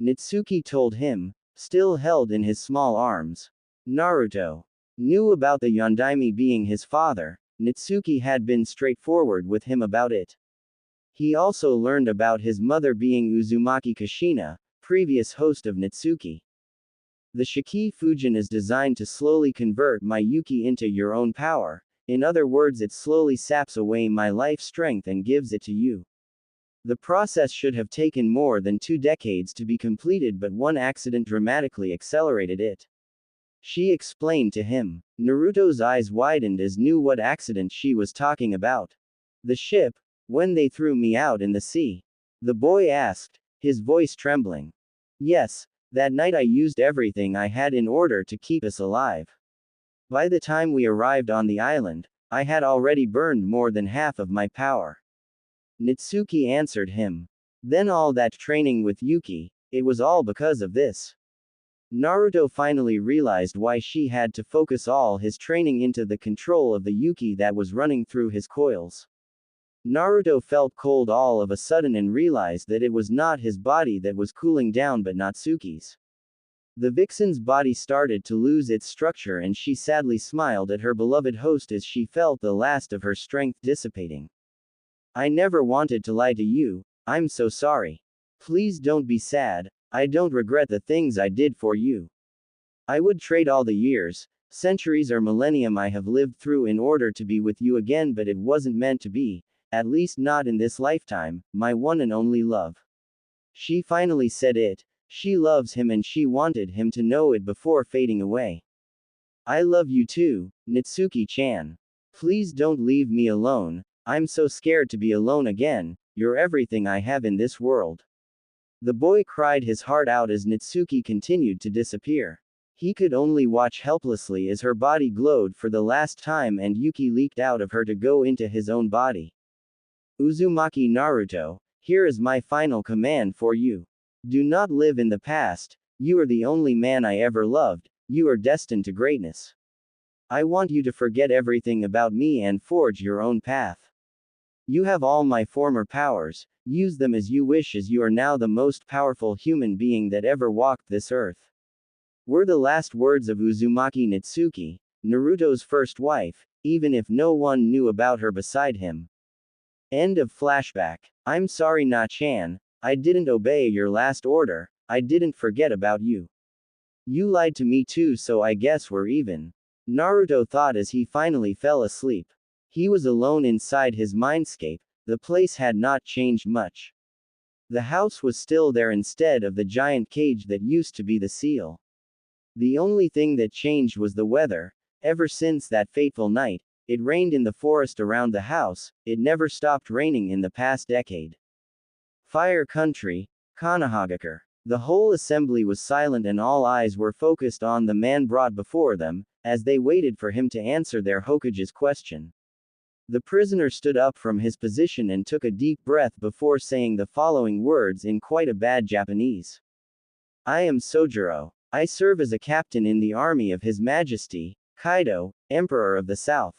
Natsuki told him, still held in his small arms. Naruto knew about the Yondaime being his father. Natsuki had been straightforward with him about it. He also learned about his mother being Uzumaki Kushina, previous host of Natsuki. The Shiki Fujin is designed to slowly convert my Yuki into your own power. In other words, it slowly saps away my life strength and gives it to you. The process should have taken more than 2 decades to be completed, but one accident dramatically accelerated it. She explained to him. Naruto's eyes widened as knew what accident she was talking about. The ship, when they threw me out in the sea. The boy asked, his voice trembling. Yes, that night I used everything I had in order to keep us alive. By the time we arrived on the island, I had already burned more than half of my power. Natsuki answered him. Then all that training with Yuki, it was all because of this. Naruto finally realized why she had to focus all his training into the control of the Yuki that was running through his coils. Naruto felt cold all of a sudden and realized that it was not his body that was cooling down but Natsuki's. The vixen's body started to lose its structure and she sadly smiled at her beloved host as she felt the last of her strength dissipating. I never wanted to lie to you, I'm so sorry. Please don't be sad, I don't regret the things I did for you. I would trade all the years, centuries or millennium I have lived through in order to be with you again, but it wasn't meant to be. At least not in this lifetime, my one and only love. She finally said it. She loves him and she wanted him to know it before fading away. I love you too, Natsuki-chan. Please don't leave me alone, I'm so scared to be alone again, you're everything I have in this world. The boy cried his heart out as Natsuki continued to disappear. He could only watch helplessly as her body glowed for the last time and Yuki leaked out of her to go into his own body. Uzumaki Naruto, here is my final command for you. Do not live in the past, you are the only man I ever loved, you are destined to greatness. I want you to forget everything about me and forge your own path. You have all my former powers, use them as you wish as you are now the most powerful human being that ever walked this earth. Were the last words of Uzumaki Natsuki, Naruto's first wife, even if no one knew about her beside him. End of flashback. I'm sorry Na-chan, I didn't obey your last order, I didn't forget about you. You lied to me too, so I guess we're even. Naruto thought as he finally fell asleep. He was alone inside his mindscape, the place had not changed much. The house was still there instead of the giant cage that used to be the seal. The only thing that changed was the weather. Ever since that fateful night, it rained in the forest around the house, it never stopped raining in the past decade. Fire Country, Konohagakure. The whole assembly was silent and all eyes were focused on the man brought before them, as they waited for him to answer their Hokage's question. The prisoner stood up from his position and took a deep breath before saying the following words in quite a bad Japanese. I am Sojiro. I serve as a captain in the army of His Majesty, Kaido, Emperor of the South.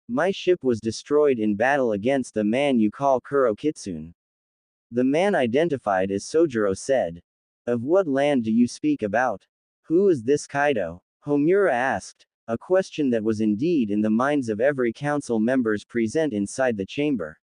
My ship was destroyed in battle against the man you call Kuro Kitsune. The man identified as Sojiro said. Of what land do you speak about? Who is this Kaido? Homura asked, a question that was indeed in the minds of every council members present inside the chamber.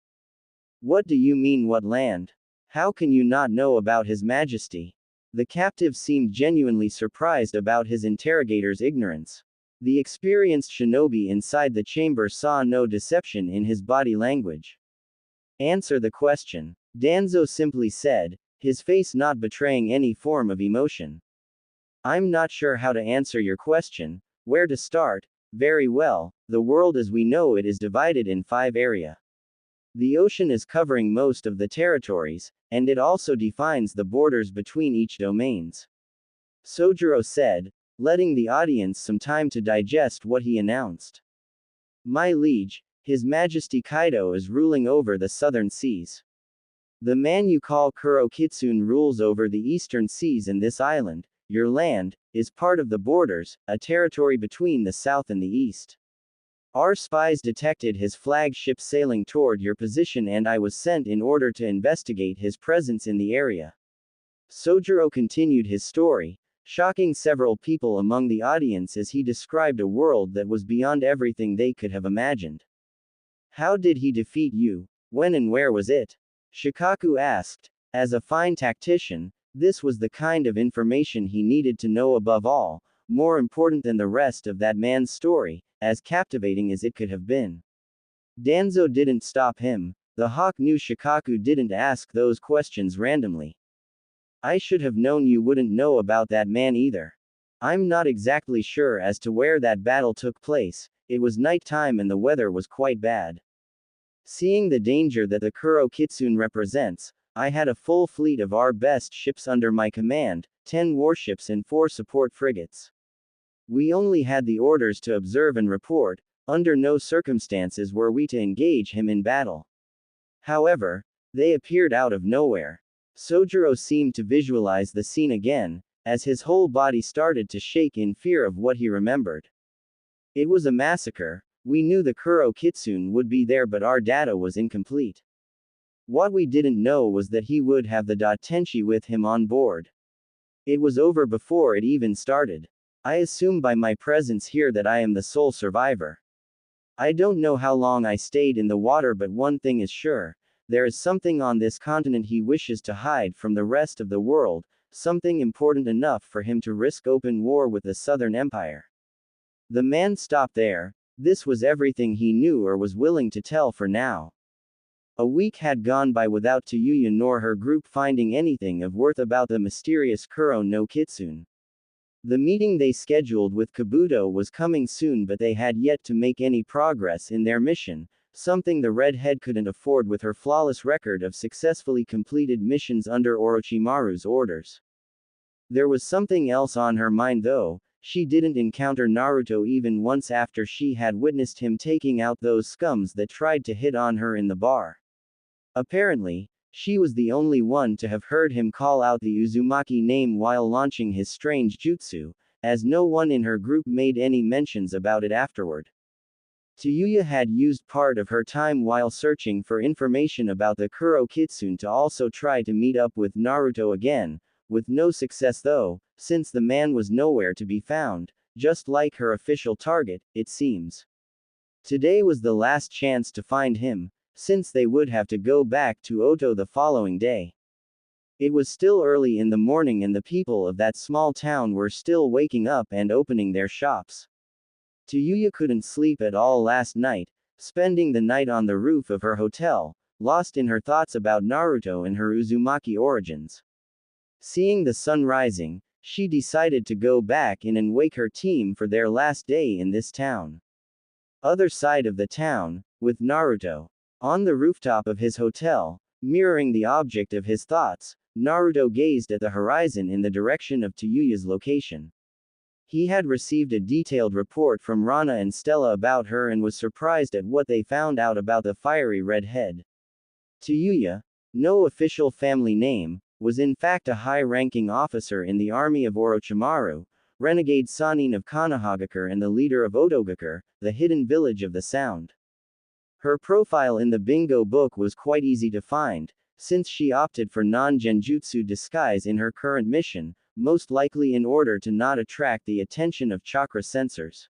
What do you mean what land? How can you not know about His Majesty? The captive seemed genuinely surprised about his interrogator's ignorance. The experienced shinobi inside the chamber saw no deception in his body language. Answer the question. Danzo simply said, his face not betraying any form of emotion. I'm not sure how to answer your question, where to start. Very well, the world as we know it is divided in 5 areas. The ocean is covering most of the territories, and it also defines the borders between each domains. Sojiro said, letting the audience some time to digest what he announced. My liege, His Majesty Kaido is ruling over the southern seas. The man you call Kuro Kitsune rules over the eastern seas, and this island, your land, is part of the borders, a territory between the south and the east. Our spies detected his flagship sailing toward your position, and I was sent in order to investigate his presence in the area. Sojiro continued his story, shocking several people among the audience as he described a world that was beyond everything they could have imagined. How did he defeat you? When and where was it? Shikaku asked. As a fine tactician, this was the kind of information he needed to know, above all, more important than the rest of that man's story, as captivating as it could have been. Danzo didn't stop him. The hawk knew Shikaku didn't ask those questions randomly. I should have known you wouldn't know about that man either. I'm not exactly sure as to where that battle took place. It was night time and the weather was quite bad. Seeing the danger that the Kuro Kitsune represents, I had a full fleet of our best ships under my command, 10 warships and 4 support frigates. We only had the orders to observe and report. Under no circumstances were we to engage him in battle. However, they appeared out of nowhere. Sojiro seemed to visualize the scene again, as his whole body started to shake in fear of what he remembered. It was a massacre. We knew the Kuro Kitsune would be there, but our data was incomplete. What we didn't know was that he would have the Tenchi with him on board. It was over before it even started. I assume by my presence here that I am the sole survivor. I don't know how long I stayed in the water, but one thing is sure. There is something on this continent he wishes to hide from the rest of the world, something important enough for him to risk open war with the Southern Empire. The man stopped there. This was everything he knew or was willing to tell for now. A week had gone by without Tayuya nor her group finding anything of worth about the mysterious Kuro no Kitsune. The meeting they scheduled with Kabuto was coming soon, but they had yet to make any progress in their mission, something the redhead couldn't afford with her flawless record of successfully completed missions under Orochimaru's orders. There was something else on her mind though. She didn't encounter Naruto even once after she had witnessed him taking out those scums that tried to hit on her in the bar. Apparently, she was the only one to have heard him call out the Uzumaki name while launching his strange jutsu, as no one in her group made any mentions about it afterward. Tayuya had used part of her time while searching for information about the Kuro Kitsune to also try to meet up with Naruto again, with no success though, since the man was nowhere to be found, just like her official target, it seems. Today was the last chance to find him, since they would have to go back to Oto the following day. It was still early in the morning and the people of that small town were still waking up and opening their shops. Tayuya couldn't sleep at all last night, spending the night on the roof of her hotel, lost in her thoughts about Naruto and her Uzumaki origins. Seeing the sun rising, she decided to go back in and wake her team for their last day in this town. Other side of the town, with Naruto. On the rooftop of his hotel, mirroring the object of his thoughts, Naruto gazed at the horizon in the direction of Tayuya's location. He had received a detailed report from Rana and Stella about her and was surprised at what they found out about the fiery red head. Tayuya, no official family name, was in fact a high-ranking officer in the army of Orochimaru, renegade Sannin of Konohagakure and the leader of Otogakure, the hidden village of the Sound. Her profile in the bingo book was quite easy to find, since she opted for non-genjutsu disguise in her current mission, most likely in order to not attract the attention of chakra censors.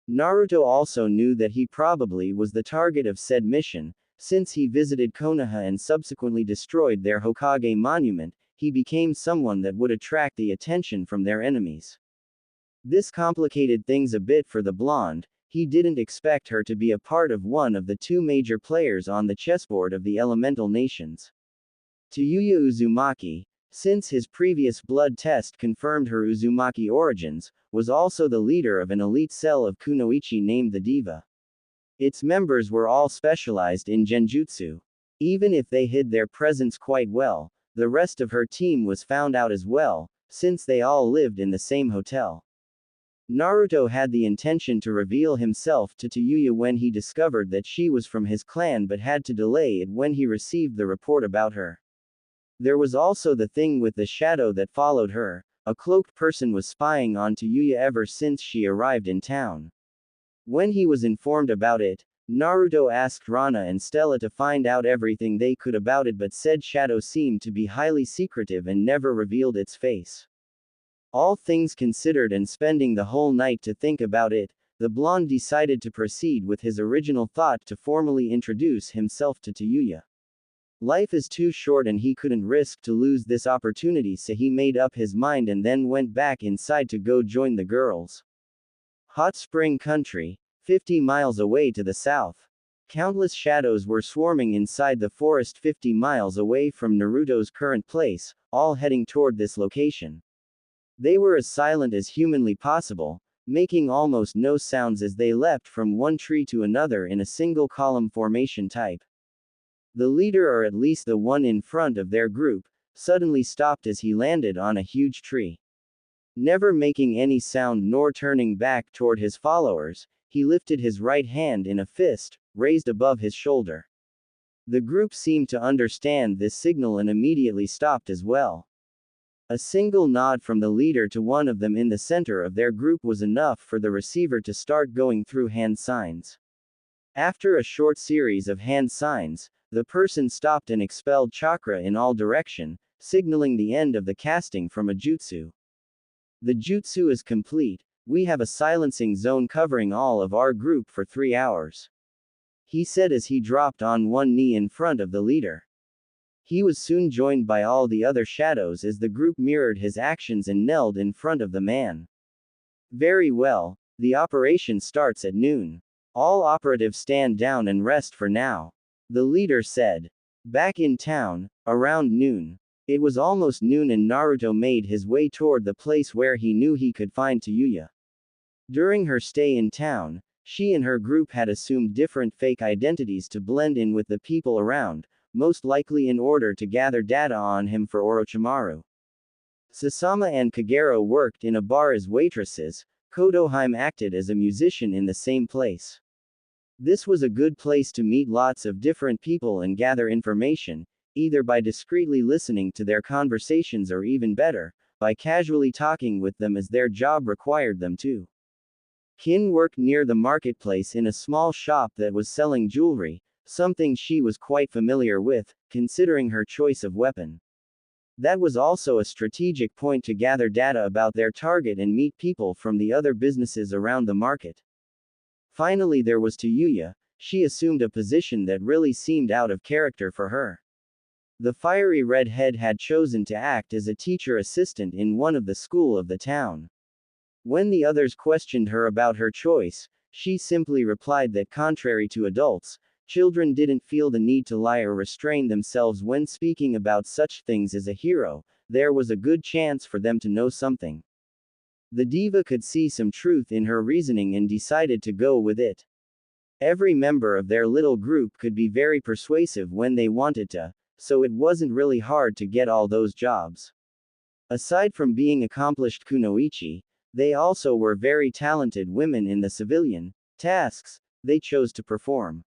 Naruto also knew that he probably was the target of said mission, since he visited Konoha and subsequently destroyed their Hokage monument. He became someone that would attract the attention from their enemies. This complicated things a bit for the blonde. He didn't expect her to be a part of one of the 2 major players on the chessboard of the elemental nations. Tayuya Uzumaki, since his previous blood test confirmed her Uzumaki origins, was also the leader of an elite cell of Kunoichi named the Diva. Its members were all specialized in genjutsu. Even if they hid their presence quite well, the rest of her team was found out as well, since they all lived in the same hotel. Naruto had the intention to reveal himself to Yuya when he discovered that she was from his clan but had to delay it when he received the report about her. There was also the thing with the shadow that followed her. A cloaked person was spying on Yuya ever since she arrived in town. When he was informed about it, Naruto asked Rana and Stella to find out everything they could about it, but said shadow seemed to be highly secretive and never revealed its face. All things considered and spending the whole night to think about it, the blonde decided to proceed with his original thought to formally introduce himself to Yuya. Life is too short and he couldn't risk to lose this opportunity, so he made up his mind and then went back inside to go join the girls. Hot Spring Country, 50 miles away to the south. Countless shadows were swarming inside the forest 50 miles away from Naruto's current place, all heading toward this location. They were as silent as humanly possible, making almost no sounds as they leapt from one tree to another in a single column formation type. The leader, or at least the one in front of their group, suddenly stopped as he landed on a huge tree. Never making any sound nor turning back toward his followers, he lifted his right hand in a fist, raised above his shoulder. The group seemed to understand this signal and immediately stopped as well. A single nod from the leader to one of them in the center of their group was enough for the receiver to start going through hand signs. After a short series of hand signs, the person stopped and expelled chakra in all direction, signaling the end of the casting from a jutsu. The jutsu is complete. We have a silencing zone covering all of our group for 3 hours. He said as he dropped on one knee in front of the leader. He was soon joined by all the other shadows as the group mirrored his actions and knelt in front of the man. Very well, the operation starts at noon. All operatives stand down and rest for now. The leader said. Back in town, around noon. It was almost noon and Naruto made his way toward the place where he knew he could find Yuya. During her stay in town, she and her group had assumed different fake identities to blend in with the people around, most likely in order to gather data on him for Orochimaru. Sasama and Kagero worked in a bar as waitresses. Kodohime acted as a musician in the same place. This was a good place to meet lots of different people and gather information, either by discreetly listening to their conversations or even better, by casually talking with them as their job required them to. Kin worked near the marketplace in a small shop that was selling jewelry, something she was quite familiar with, considering her choice of weapon. That was also a strategic point to gather data about their target and meet people from the other businesses around the market. Finally, there was Yuya. She assumed a position that really seemed out of character for her. The fiery redhead had chosen to act as a teacher assistant in one of the schools of the town. When the others questioned her about her choice, she simply replied that contrary to adults, children didn't feel the need to lie or restrain themselves when speaking about such things as a hero. There was a good chance for them to know something. The diva could see some truth in her reasoning and decided to go with it. Every member of their little group could be very persuasive when they wanted to, so it wasn't really hard to get all those jobs. Aside from being accomplished kunoichi, they also were very talented women in the civilian tasks they chose to perform.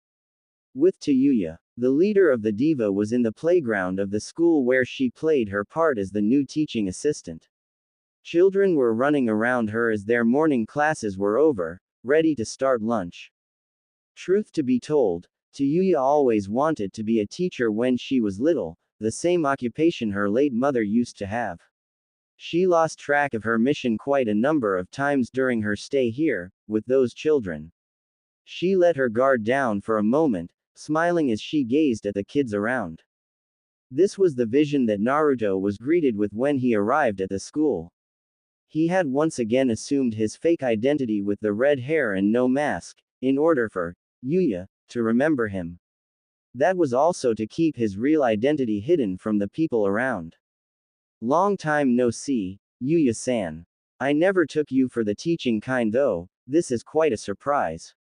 With Yuya, the leader of the diva, was in the playground of the school where she played her part as the new teaching assistant. Children were running around her as their morning classes were over, ready to start lunch. Truth to be told, Yuya always wanted to be a teacher when she was little, the same occupation her late mother used to have. She lost track of her mission quite a number of times during her stay here, with those children. She let her guard down for a moment, smiling as she gazed at the kids around. This was the vision that Naruto was greeted with when he arrived at the school. He had once again assumed his fake identity with the red hair and no mask, in order for Yuya to remember him. That was also to keep his real identity hidden from the people around. Long time no see, Yuya-san. I never took you for the teaching kind though, this is quite a surprise.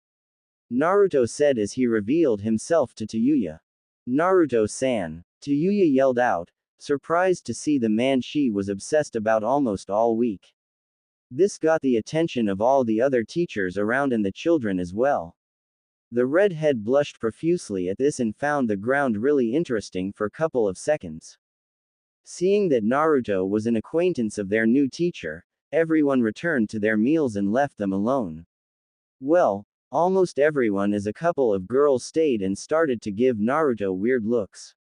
Naruto said as he revealed himself to Yuya. Naruto-san. Yuya yelled out, surprised to see the man she was obsessed about almost all week. This got the attention of all the other teachers around and the children as well. The redhead blushed profusely at this and found the ground really interesting for a couple of seconds. Seeing that Naruto was an acquaintance of their new teacher, everyone returned to their meals and left them alone. Well, almost everyone as a couple of girls stayed and started to give Naruto weird looks.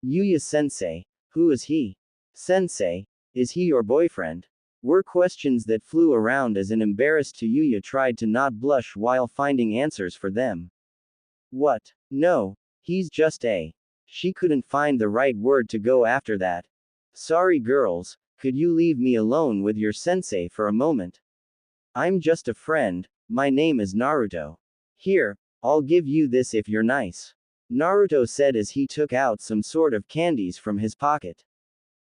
Yuya-sensei, who is he? Sensei, is he your boyfriend? Were questions that flew around as an embarrassed Yuya tried to not blush while finding answers for them. What? No, he's just a. She couldn't find the right word to go after that. Sorry girls, could you leave me alone with your sensei for a moment? I'm just a friend, my name is Naruto. Here, I'll give you this if you're nice. Naruto said as he took out some sort of candies from his pocket.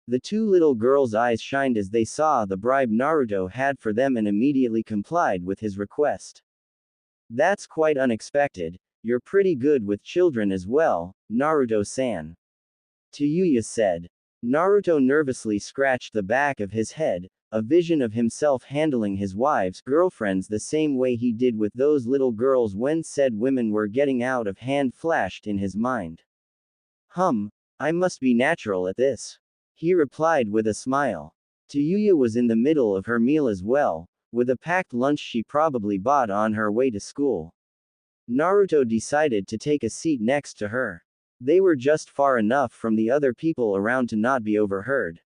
The two little girls' eyes shined as they saw the bribe Naruto had for them and immediately complied with his request. That's quite unexpected, you're pretty good with children as well, Naruto-san. Yuya said. Naruto nervously scratched the back of his head, a vision of himself handling his wife's girlfriends the same way he did with those little girls when said women were getting out of hand flashed in his mind. I must be natural at this. He replied with a smile. Yuya was in the middle of her meal as well, with a packed lunch she probably bought on her way to school. Naruto decided to take a seat next to her. They were just far enough from the other people around to not be overheard.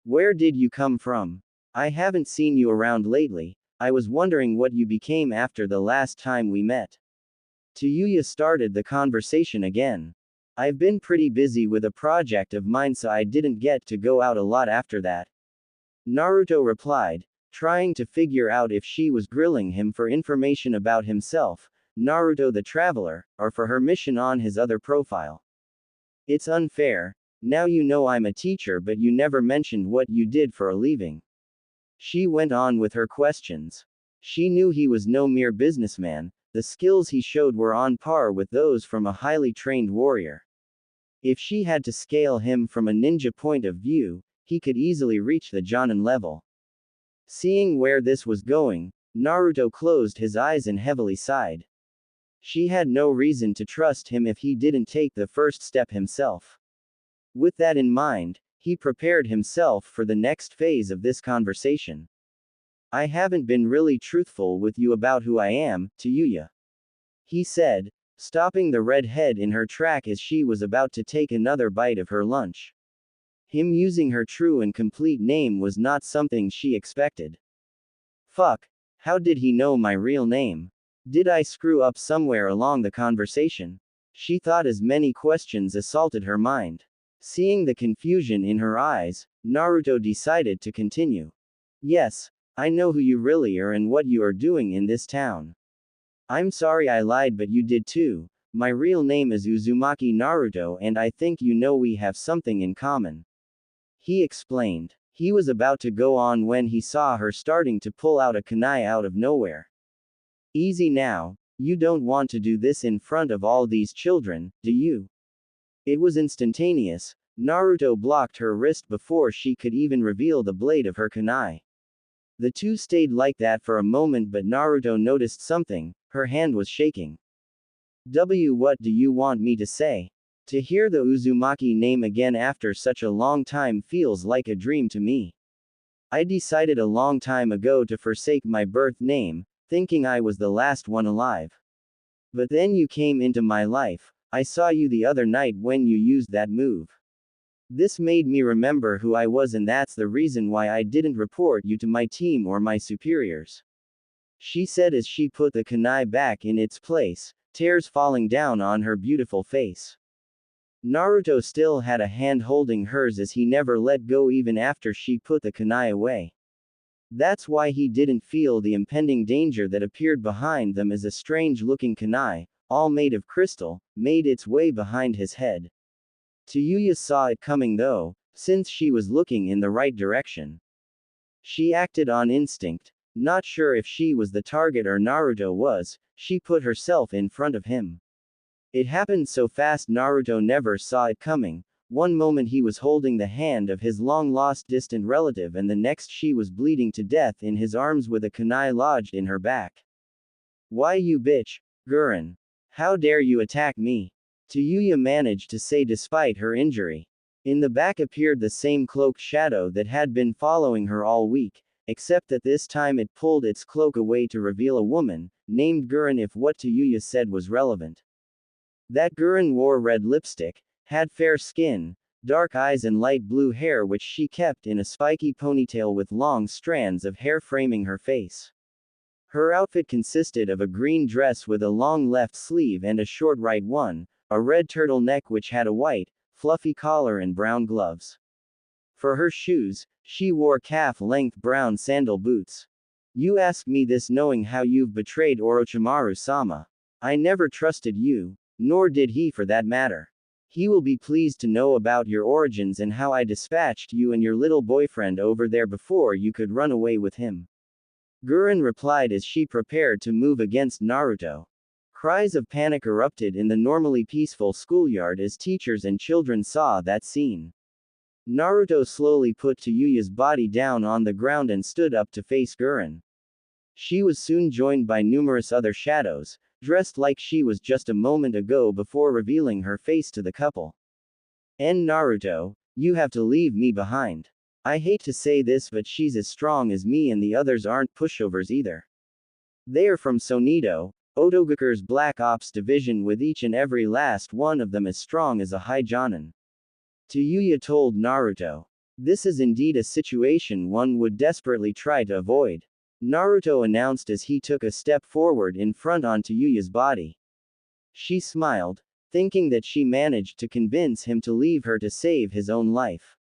Where did you come from? I haven't seen you around lately, I was wondering what you became after the last time we met. Yuya started the conversation again. I've been pretty busy with a project of mine so I didn't get to go out a lot after that. Naruto replied, trying to figure out if she was grilling him for information about himself, Naruto the Traveler, or for her mission on his other profile. It's unfair, now you know I'm a teacher but you never mentioned what you did for a living. She went on with her questions. She knew he was no mere businessman, the skills he showed were on par with those from a highly trained warrior. If she had to scale him from a ninja point of view, he could easily reach the Jonin level. Seeing where this was going, Naruto closed his eyes and heavily sighed. She had no reason to trust him if he didn't take the first step himself. With that in mind, he prepared himself for the next phase of this conversation. I haven't been really truthful with you about who I am, Yuya. He said, stopping the redhead in her track as she was about to take another bite of her lunch. Him using her true and complete name was not something she expected. Fuck, how did he know my real name? Did I screw up somewhere along the conversation? She thought as many questions assaulted her mind. Seeing the confusion in her eyes, Naruto decided to continue. Yes, I know who you really are and what you are doing in this town. I'm sorry I lied but you did too. My real name is Uzumaki Naruto and I think you know we have something in common. He explained. He was about to go on when he saw her starting to pull out a kunai out of nowhere. Easy now, you don't want to do this in front of all these children, do you? It was instantaneous. Naruto blocked her wrist before she could even reveal the blade of her kunai. The two stayed like that for a moment but Naruto noticed something, her hand was shaking. What do you want me to say? To hear the Uzumaki name again after such a long time feels like a dream to me. I decided a long time ago to forsake my birth name, thinking I was the last one alive. But then you came into my life, I saw you the other night when you used that move. This made me remember who I was and that's the reason why I didn't report you to my team or my superiors. She said as she put the kunai back in its place, tears falling down on her beautiful face. Naruto still had a hand holding hers as he never let go even after she put the kunai away. That's why he didn't feel the impending danger that appeared behind them as a strange-looking kunai, all made of crystal, made its way behind his head. Yuya saw it coming though, since she was looking in the right direction. She acted on instinct, not sure if she was the target or Naruto was, she put herself in front of him. It happened so fast Naruto never saw it coming. One moment he was holding the hand of his long-lost distant relative and the next she was bleeding to death in his arms with a kunai lodged in her back. Why you bitch, Gurren? How dare you attack me? Tayuya managed to say despite her injury. In the back appeared the same cloaked shadow that had been following her all week, except that this time it pulled its cloak away to reveal a woman, named Gurren if what Tayuya said was relevant. That Gurren wore red lipstick, had fair skin, dark eyes and light blue hair which she kept in a spiky ponytail with long strands of hair framing her face. Her outfit consisted of a green dress with a long left sleeve and a short right one, a red turtleneck which had a white, fluffy collar and brown gloves. For her shoes, she wore calf-length brown sandal boots. You ask me this knowing how you've betrayed Orochimaru-sama. I never trusted you, nor did he for that matter. He will be pleased to know about your origins and how I dispatched you and your little boyfriend over there before you could run away with him. Gurren replied as she prepared to move against Naruto. Cries of panic erupted in the normally peaceful schoolyard as teachers and children saw that scene. Naruto slowly put Tayuya's body down on the ground and stood up to face Gurren. She was soon joined by numerous other shadows, dressed like she was just a moment ago before revealing her face to the couple. Naruto, you have to leave me behind. I hate to say this but she's as strong as me and the others aren't pushovers either. They are from Sonido, Otogakure's Black Ops division with each and every last one of them as strong as a Haijonin. Tayuya told Naruto. This is indeed a situation one would desperately try to avoid. Naruto announced as he took a step forward in front on Tayuya's body. She smiled, thinking that she managed to convince him to leave her to save his own life.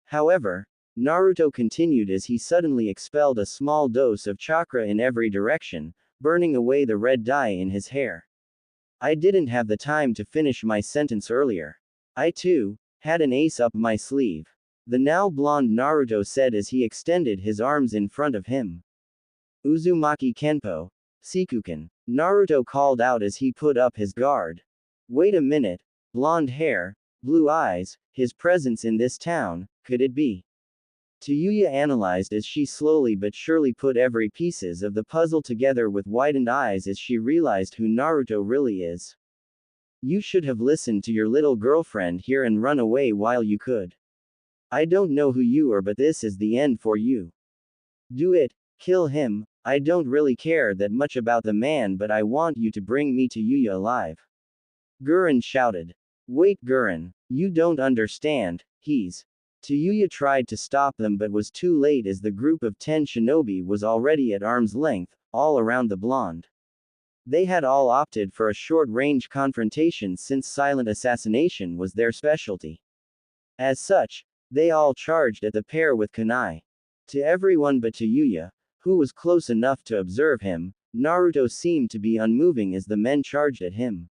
However, Naruto continued as he suddenly expelled a small dose of chakra in every direction, burning away the red dye in his hair. I didn't have the time to finish my sentence earlier. I too had an ace up my sleeve. The now blonde Naruto said as he extended his arms in front of him. Uzumaki Kenpo, Sikuken, Naruto called out as he put up his guard. Wait a minute, blonde hair, blue eyes, his presence in this town, could it be? Tayuya analyzed as she slowly but surely put every pieces of the puzzle together with widened eyes as she realized who Naruto really is. You should have listened to your little girlfriend here and run away while you could. I don't know who you are but this is the end for you. Do it, kill him, I don't really care that much about the man but I want you to bring me Tayuya alive. Gurren shouted. Wait Gurren, you don't understand, Tayuya tried to stop them but was too late as the group of 10 shinobi was already at arm's length, all around the blonde. They had all opted for a short-range confrontation since silent assassination was their specialty. As such, they all charged at the pair with kunai. To everyone but Tayuya, who was close enough to observe him, Naruto seemed to be unmoving as the men charged at him.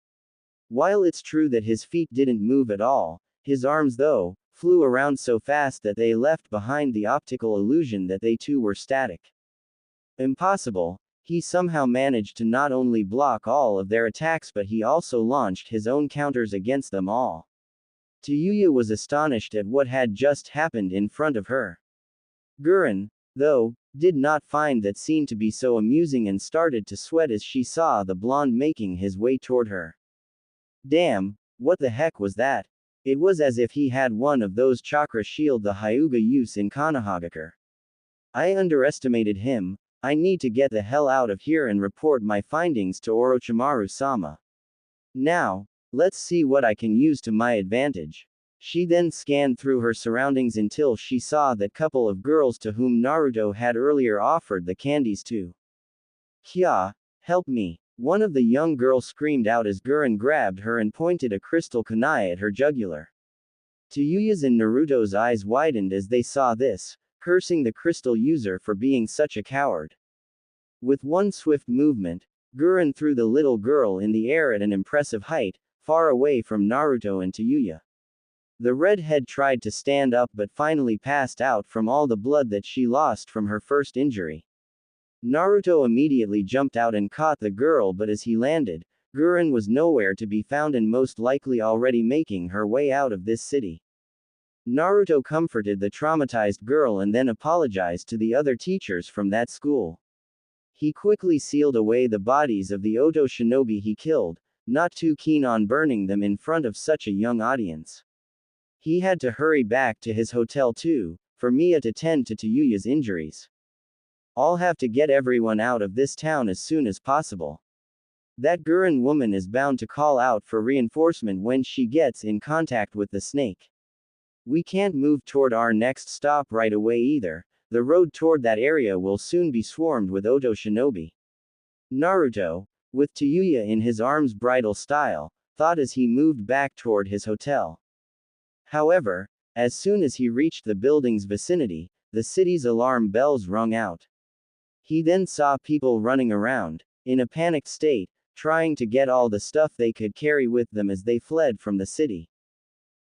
While it's true that his feet didn't move at all, his arms though, flew around so fast that they left behind the optical illusion that they too were static. Impossible, he somehow managed to not only block all of their attacks but he also launched his own counters against them all. Tayuya was astonished at what had just happened in front of her. Gurren, though, did not find that scene to be so amusing and started to sweat as she saw the blonde making his way toward her. Damn, what the heck was that? It was as if he had one of those chakra shield the Hyuga use in Konohagakure. I underestimated him, I need to get the hell out of here and report my findings to Orochimaru-sama. Now, let's see what I can use to my advantage. She then scanned through her surroundings until she saw that couple of girls to whom Naruto had earlier offered the candies to. Kya, help me. One of the young girls screamed out as Gurren grabbed her and pointed a crystal kunai at her jugular. Tayuya's and Naruto's eyes widened as they saw this, cursing the crystal user for being such a coward. With one swift movement, Gurren threw the little girl in the air at an impressive height, far away from Naruto and Tayuya. The redhead tried to stand up but finally passed out from all the blood that she lost from her first injury. Naruto immediately jumped out and caught the girl but as he landed, Gurren was nowhere to be found and most likely already making her way out of this city. Naruto comforted the traumatized girl and then apologized to the other teachers from that school. He quickly sealed away the bodies of the Oto shinobi he killed, not too keen on burning them in front of such a young audience. He had to hurry back to his hotel too, for Mia to tend to Tayuya's injuries. I'll have to get everyone out of this town as soon as possible. That Gurren woman is bound to call out for reinforcement when she gets in contact with the snake. We can't move toward our next stop right away either. The road toward that area will soon be swarmed with Oto shinobi. Naruto, with Tayuya in his arms bridal style, thought as he moved back toward his hotel. However, as soon as he reached the building's vicinity, the city's alarm bells rung out. He then saw people running around, in a panicked state, trying to get all the stuff they could carry with them as they fled from the city.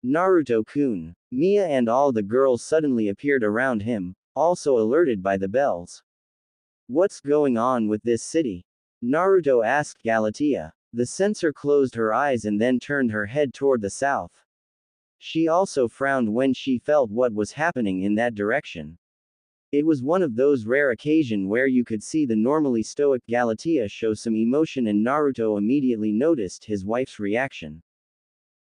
Naruto-kun. Mia and all the girls suddenly appeared around him, also alerted by the bells. What's going on with this city? Naruto asked Galatea. The censor closed her eyes and then turned her head toward the south. She also frowned when she felt what was happening in that direction. It was one of those rare occasions where you could see the normally stoic Galatea show some emotion and Naruto immediately noticed his wife's reaction.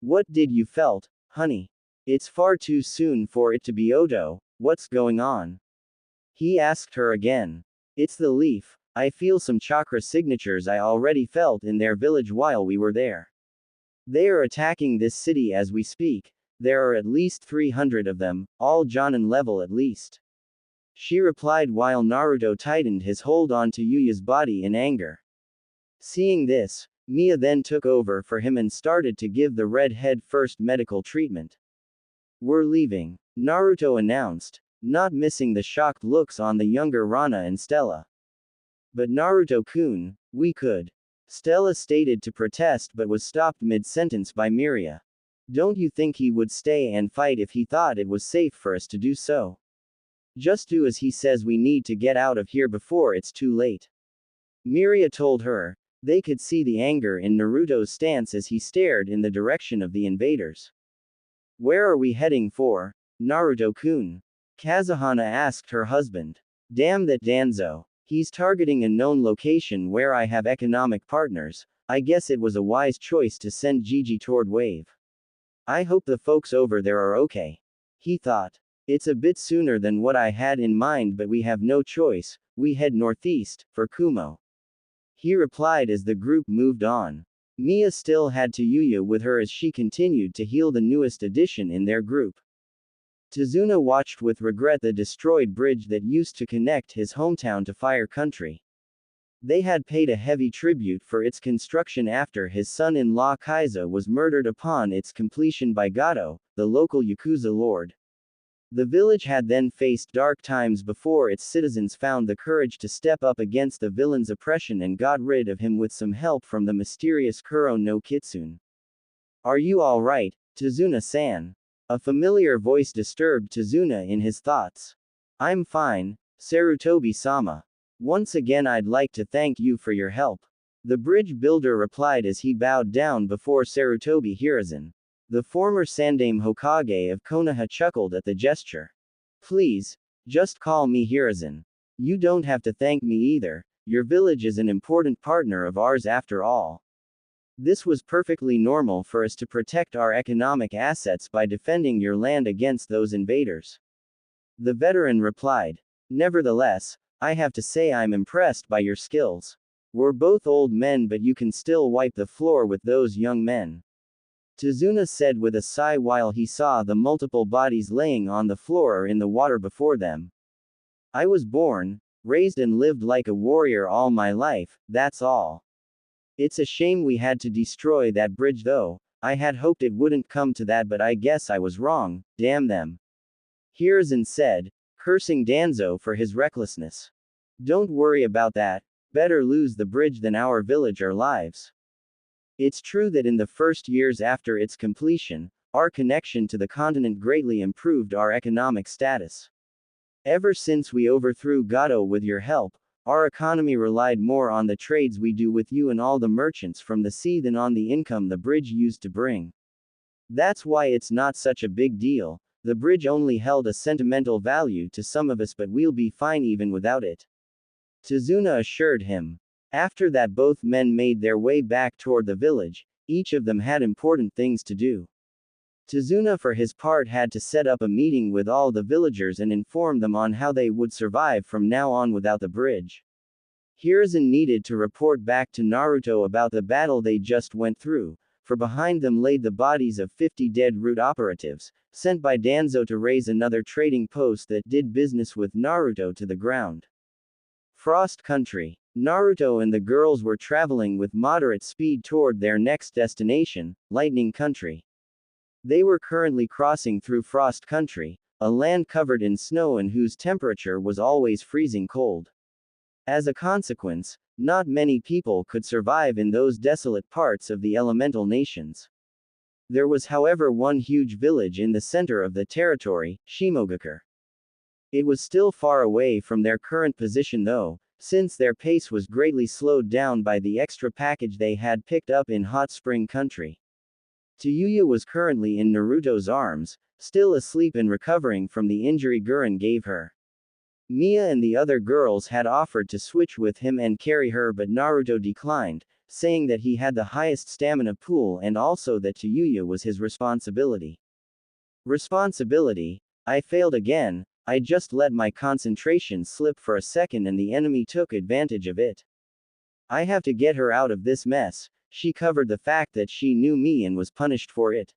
What did you felt, honey? It's far too soon for it to be Oto, what's going on? He asked her again. It's the leaf, I feel some chakra signatures I already felt in their village while we were there. They are attacking this city as we speak, there are at least 300 of them, all Jonin level at least. She replied while Naruto tightened his hold on Tayuya's body in anger. Seeing this, Mia then took over for him and started to give the redhead first medical treatment. We're leaving, Naruto announced, not missing the shocked looks on the younger Rana and Stella. But Naruto-kun, we could. Stella stated to protest but was stopped mid-sentence by Miria. Don't you think he would stay and fight if he thought it was safe for us to do so? Just do as he says, we need to get out of here before it's too late. Miria told her. They could see the anger in Naruto's stance as he stared in the direction of the invaders. Where are we heading for, Naruto-kun? Kazuhana asked her husband. Damn that Danzo. He's targeting a known location where I have economic partners. I guess it was a wise choice to send Gigi toward Wave. I hope the folks over there are okay. He thought. It's a bit sooner than what I had in mind, but we have no choice, we head northeast, for Kumo. He replied as the group moved on. Mia still had Tayuya with her as she continued to heal the newest addition in their group. Tazuna watched with regret the destroyed bridge that used to connect his hometown to Fire Country. They had paid a heavy tribute for its construction after his son-in-law Kaiza was murdered upon its completion by Gato, the local Yakuza lord. The village had then faced dark times before its citizens found the courage to step up against the villain's oppression and got rid of him with some help from the mysterious Kuro no Kitsune. Are you alright, Tazuna-san? A familiar voice disturbed Tazuna in his thoughts. I'm fine, Sarutobi-sama. Once again I'd like to thank you for your help. The bridge builder replied as he bowed down before Sarutobi Hiruzen. The former Sandaime Hokage of Konoha chuckled at the gesture. Please, just call me Hiruzen. You don't have to thank me either, your village is an important partner of ours after all. This was perfectly normal for us to protect our economic assets by defending your land against those invaders. The veteran replied. Nevertheless, I have to say I'm impressed by your skills. We're both old men but you can still wipe the floor with those young men. Tazuna said with a sigh while he saw the multiple bodies laying on the floor or in the water before them. I was born, raised and lived like a warrior all my life, that's all. It's a shame we had to destroy that bridge though, I had hoped it wouldn't come to that but I guess I was wrong, damn them. Hiruzen said, cursing Danzo for his recklessness. Don't worry about that, better lose the bridge than our village or lives. It's true that in the first years after its completion, our connection to the continent greatly improved our economic status. Ever since we overthrew Gato with your help, Our economy relied more on the trades we do with you and all the merchants from the sea than on the income the bridge used to bring. That's why it's not such a big deal. The bridge only held a sentimental value to some of us, but we'll be fine even without it. Tazuna assured him. After that, both men made their way back toward the village. Each of them had important things to do. Tazuna, for his part, had to set up a meeting with all the villagers and inform them on how they would survive from now on without the bridge. Hiruzen needed to report back to Naruto about the battle they just went through, for behind them lay the bodies of 50 dead root operatives, sent by Danzo to raise another trading post that did business with Naruto to the ground. Frost Country. Naruto and the girls were traveling with moderate speed toward their next destination, Lightning Country. They were currently crossing through Frost Country, a land covered in snow and whose temperature was always freezing cold. As a consequence, not many people could survive in those desolate parts of the elemental nations. There was, however, one huge village in the center of the territory, Shimogakure. It was still far away from their current position though, since their pace was greatly slowed down by the extra package they had picked up in Hot Spring Country. Tayuya was currently in Naruto's arms, still asleep and recovering from the injury Gurren gave her. Mia and the other girls had offered to switch with him and carry her, but Naruto declined, saying that he had the highest stamina pool and also that Tayuya was his responsibility. Responsibility? I failed again. I just let my concentration slip for a second and the enemy took advantage of it. I have to get her out of this mess. She covered the fact that she knew me and was punished for it.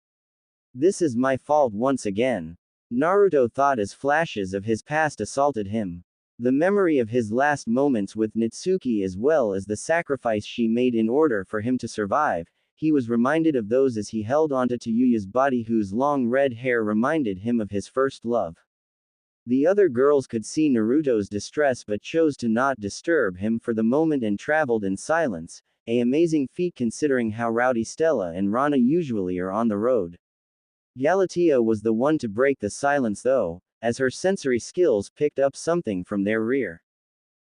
This is my fault once again. Naruto thought as flashes of his past assaulted him. The memory of his last moments with Natsuki as well as the sacrifice she made in order for him to survive, he was reminded of those as he held onto Tayuya's body whose long red hair reminded him of his first love. The other girls could see Naruto's distress but chose to not disturb him for the moment and traveled in silence, an amazing feat considering how rowdy Stella and Rana usually are on the road. Galatea was the one to break the silence though, as her sensory skills picked up something from their rear.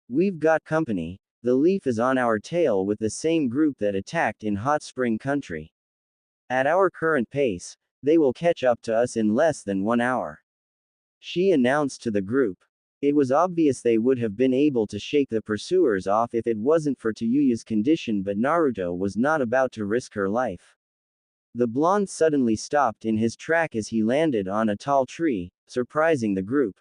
We've got company. The leaf is on our tail with the same group that attacked in Hot Spring Country. At our current pace, they will catch up to us in less than 1 hour. She announced to the group. It was obvious they would have been able to shake the pursuers off if it wasn't for Tayuya's condition, but Naruto was not about to risk her life. The blonde suddenly stopped in his track as he landed on a tall tree, surprising the group.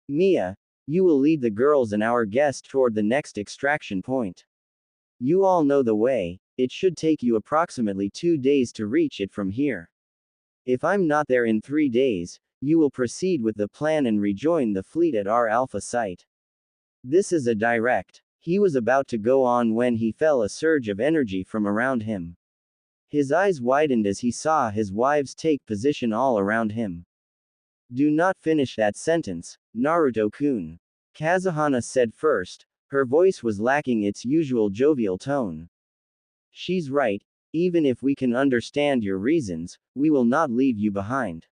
Mia, you will lead the girls and our guest toward the next extraction point. You all know the way. It should take you approximately 2 days to reach it from here. If I'm not there in 3 days, you will proceed with the plan and rejoin the fleet at our Alpha site. This is a direct. He was about to go on when he felt a surge of energy from around him. His eyes widened as he saw his wives take position all around him. Do not finish that sentence, Naruto-kun. Kazuhana said first. Her voice was lacking its usual jovial tone. She's right. Even if we can understand your reasons, we will not leave you behind.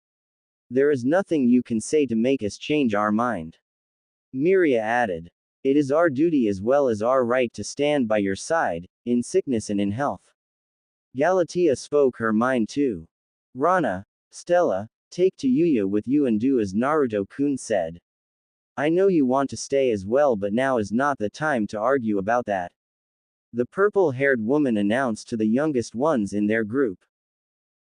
There is nothing you can say to make us change our mind. Miria added. It is our duty as well as our right to stand by your side, in sickness and in health. Galatea spoke her mind too. Rana, Stella, take Tayuya with you and do as Naruto-kun said. I know you want to stay as well, but now is not the time to argue about that. The purple-haired woman announced to the youngest ones in their group.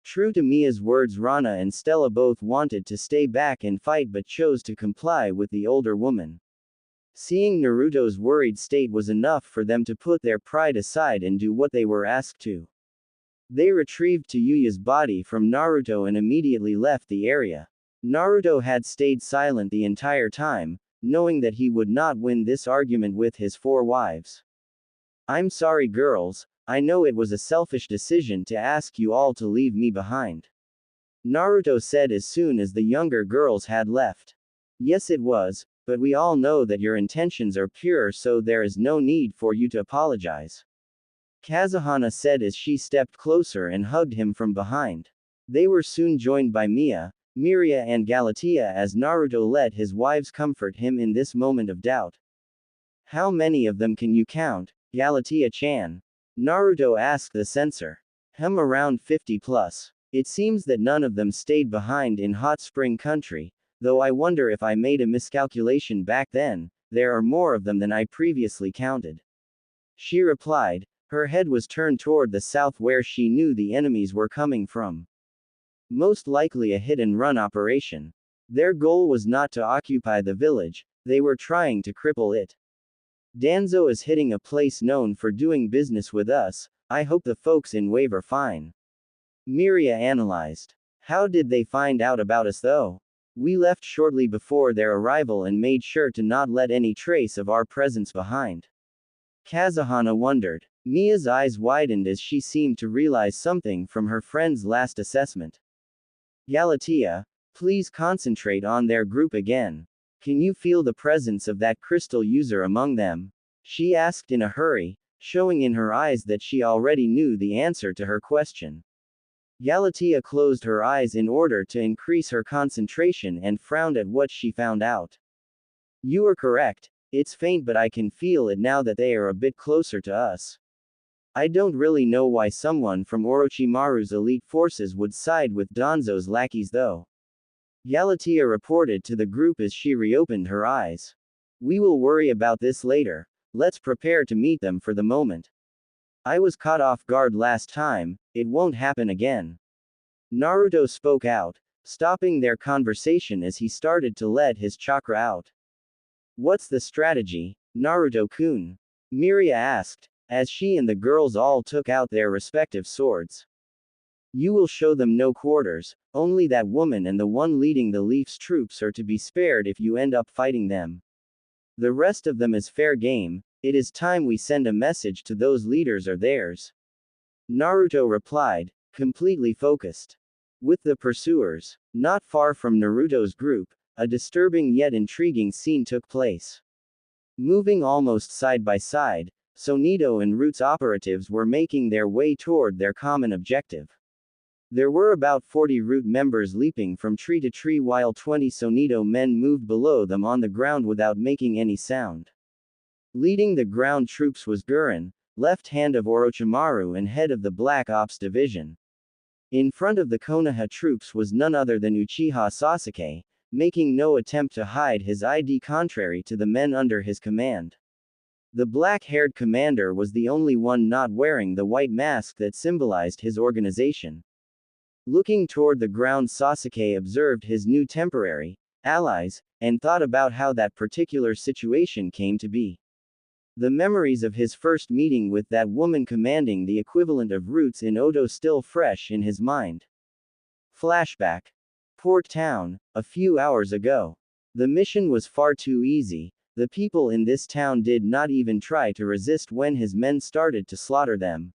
True to Mia's words, Rana and Stella both wanted to stay back and fight but chose to comply with the older woman. Seeing Naruto's worried state was enough for them to put their pride aside and do what they were asked to. They retrieved Tayuya's body from Naruto and immediately left the area. Naruto had stayed silent the entire time, knowing that he would not win this argument with his 4 wives. I'm sorry girls, I know it was a selfish decision to ask you all to leave me behind. Naruto said as soon as the younger girls had left. Yes it was, but we all know that your intentions are pure, so there is no need for you to apologize. Kazuhana said as she stepped closer and hugged him from behind. They were soon joined by Mia, Miria and Galatea as Naruto let his wives comfort him in this moment of doubt. How many of them can you count, Galatea-chan? Naruto asked the censor. Around 50 plus. It seems that none of them stayed behind in Hot Spring Country, though I wonder if I made a miscalculation back then, there are more of them than I previously counted. She replied. Her head was turned toward the south where she knew the enemies were coming from. Most likely a hit-and-run operation. Their goal was not to occupy the village, they were trying to cripple it. Danzo is hitting a place known for doing business with us, I hope the folks in Wave are fine. Miria analyzed. How did they find out about us though? We left shortly before their arrival and made sure to not let any trace of our presence behind. Kazuhana wondered. Mia's eyes widened as she seemed to realize something from her friend's last assessment. Galatea, please concentrate on their group again. Can you feel the presence of that crystal user among them? She asked in a hurry, showing in her eyes that she already knew the answer to her question. Galatea closed her eyes in order to increase her concentration and frowned at what she found out. You are correct, it's faint but I can feel it now that they are a bit closer to us. I don't really know why someone from Orochimaru's elite forces would side with Danzo's lackeys though. Galatea reported to the group as she reopened her eyes. We will worry about this later, let's prepare to meet them for the moment. I was caught off guard last time, it won't happen again. Naruto spoke out, stopping their conversation as he started to let his chakra out. What's the strategy, Naruto-kun? Miria asked, as she and the girls all took out their respective swords. You will show them no quarters, only that woman and the one leading the Leaf's troops are to be spared if you end up fighting them. The rest of them is fair game, it is time we send a message to those leaders or theirs. Naruto replied, completely focused. With the pursuers, not far from Naruto's group, a disturbing yet intriguing scene took place. Moving almost side by side, Sonito and Root's operatives were making their way toward their common objective. There were about 40 Root members leaping from tree to tree while 20 Sonito men moved below them on the ground without making any sound. Leading the ground troops was Gurren, left hand of Orochimaru and head of the Black Ops Division. In front of the Konoha troops was none other than Uchiha Sasuke, making no attempt to hide his ID contrary to the men under his command. The black-haired commander was the only one not wearing the white mask that symbolized his organization. Looking toward the ground, Sasuke observed his new temporary allies, and thought about how that particular situation came to be. The memories of his first meeting with that woman commanding the equivalent of Roots in Odo still fresh in his mind. Flashback. Port Town, a few hours ago. The mission was far too easy, the people in this town did not even try to resist when his men started to slaughter them.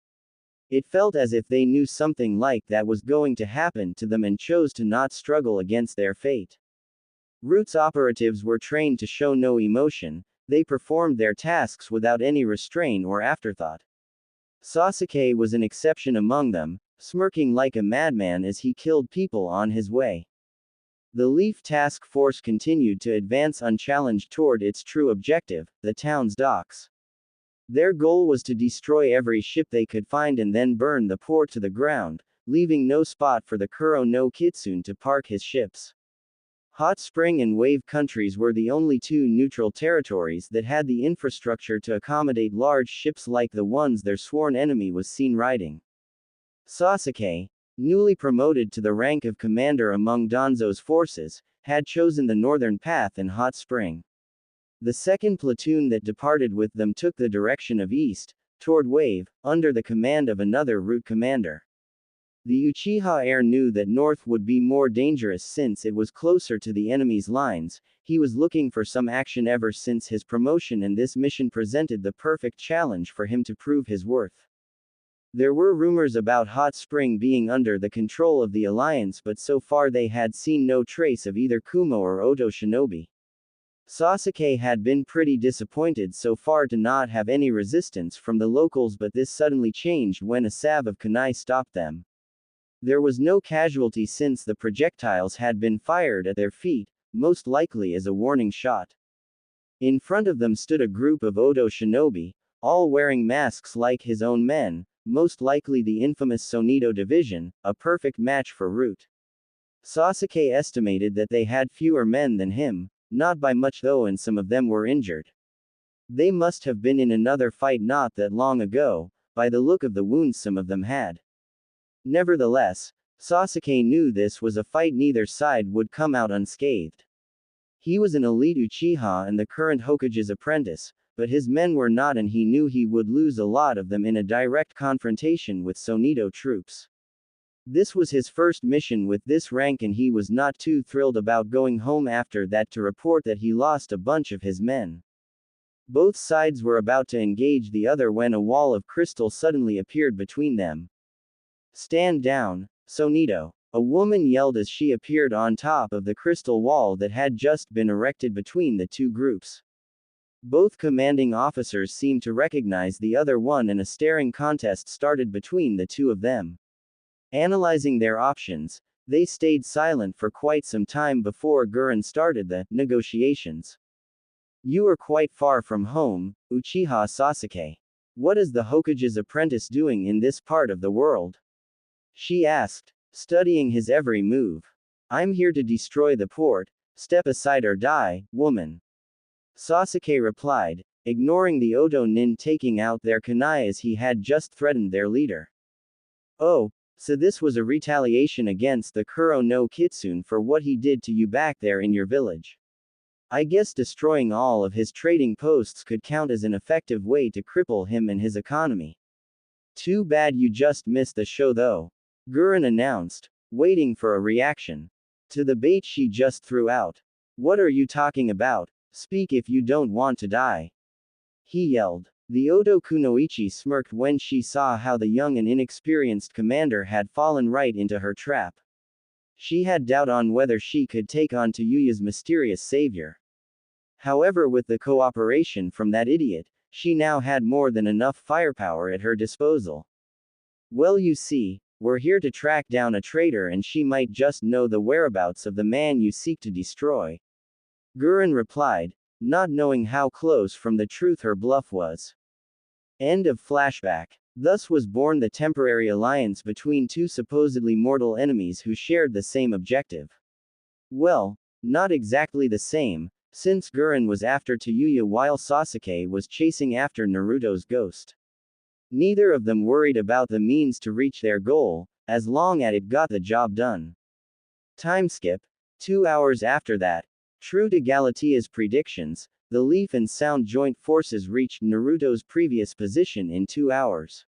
It felt as if they knew something like that was going to happen to them and chose to not struggle against their fate. Roots operatives were trained to show no emotion, they performed their tasks without any restraint or afterthought. Sasuke was an exception among them, smirking like a madman as he killed people on his way. The Leaf Task Force continued to advance unchallenged toward its true objective, the town's docks. Their goal was to destroy every ship they could find and then burn the port to the ground, leaving no spot for the Kuro no Kitsune to park his ships. Hot Spring and Wave countries were the only two neutral territories that had the infrastructure to accommodate large ships like the ones their sworn enemy was seen riding. Sasuke, newly promoted to the rank of commander among Danzo's forces, had chosen the northern path in Hot Spring. The second platoon that departed with them took the direction of east, toward Wave, under the command of another Root commander. The Uchiha heir knew that north would be more dangerous since it was closer to the enemy's lines, he was looking for some action ever since his promotion and this mission presented the perfect challenge for him to prove his worth. There were rumors about Hot Spring being under the control of the Alliance but so far they had seen no trace of either Kumo or Oto Shinobi. Sasuke had been pretty disappointed so far to not have any resistance from the locals but this suddenly changed when a salve of kunai stopped them. There was no casualty since the projectiles had been fired at their feet, most likely as a warning shot. In front of them stood a group of Odo shinobi, all wearing masks like his own men, most likely the infamous Sonido division, a perfect match for Root. Sasuke estimated that they had fewer men than him, not by much though, and some of them were injured. They must have been in another fight not that long ago, by the look of the wounds some of them had. Nevertheless, Sasuke knew this was a fight neither side would come out unscathed. He was an elite Uchiha and the current Hokage's apprentice, but his men were not, and he knew he would lose a lot of them in a direct confrontation with Sonido troops. This was his first mission with this rank, and he was not too thrilled about going home after that to report that he lost a bunch of his men. Both sides were about to engage the other when a wall of crystal suddenly appeared between them. "Stand down, Sonido," a woman yelled as she appeared on top of the crystal wall that had just been erected between the two groups. Both commanding officers seemed to recognize the other one, and a staring contest started between the two of them. Analyzing their options, they stayed silent for quite some time before Gurren started the negotiations. "You are quite far from home, Uchiha Sasuke. What is the Hokage's apprentice doing in this part of the world?" she asked, studying his every move. "I'm here to destroy the port. Step aside or die, woman," Sasuke replied, ignoring the Odo nin taking out their kunai as he had just threatened their leader. "Oh, so this was a retaliation against the Kuro no Kitsune for what he did to you back there in your village. I guess destroying all of his trading posts could count as an effective way to cripple him and his economy. Too bad you just missed the show though," Gurren announced, waiting for a reaction to the bait she just threw out. "What are you talking about? Speak if you don't want to die," he yelled. The Odo Kunoichi smirked when she saw how the young and inexperienced commander had fallen right into her trap. She had doubt on whether she could take on Yuya's mysterious savior. However, with the cooperation from that idiot, she now had more than enough firepower at her disposal. "Well, you see, we're here to track down a traitor, and she might just know the whereabouts of the man you seek to destroy," Gurren replied, not knowing how close from the truth her bluff was. End of flashback. Thus was born the temporary alliance between two supposedly mortal enemies who shared the same objective. Well, not exactly the same, since Gurren was after Yuya while Sasuke was chasing after Naruto's ghost. Neither of them worried about the means to reach their goal, as long as it got the job done. Timeskip. 2 hours after that. True to Galatea's predictions, the Leaf and Sound joint forces reached Naruto's previous position in 2 hours.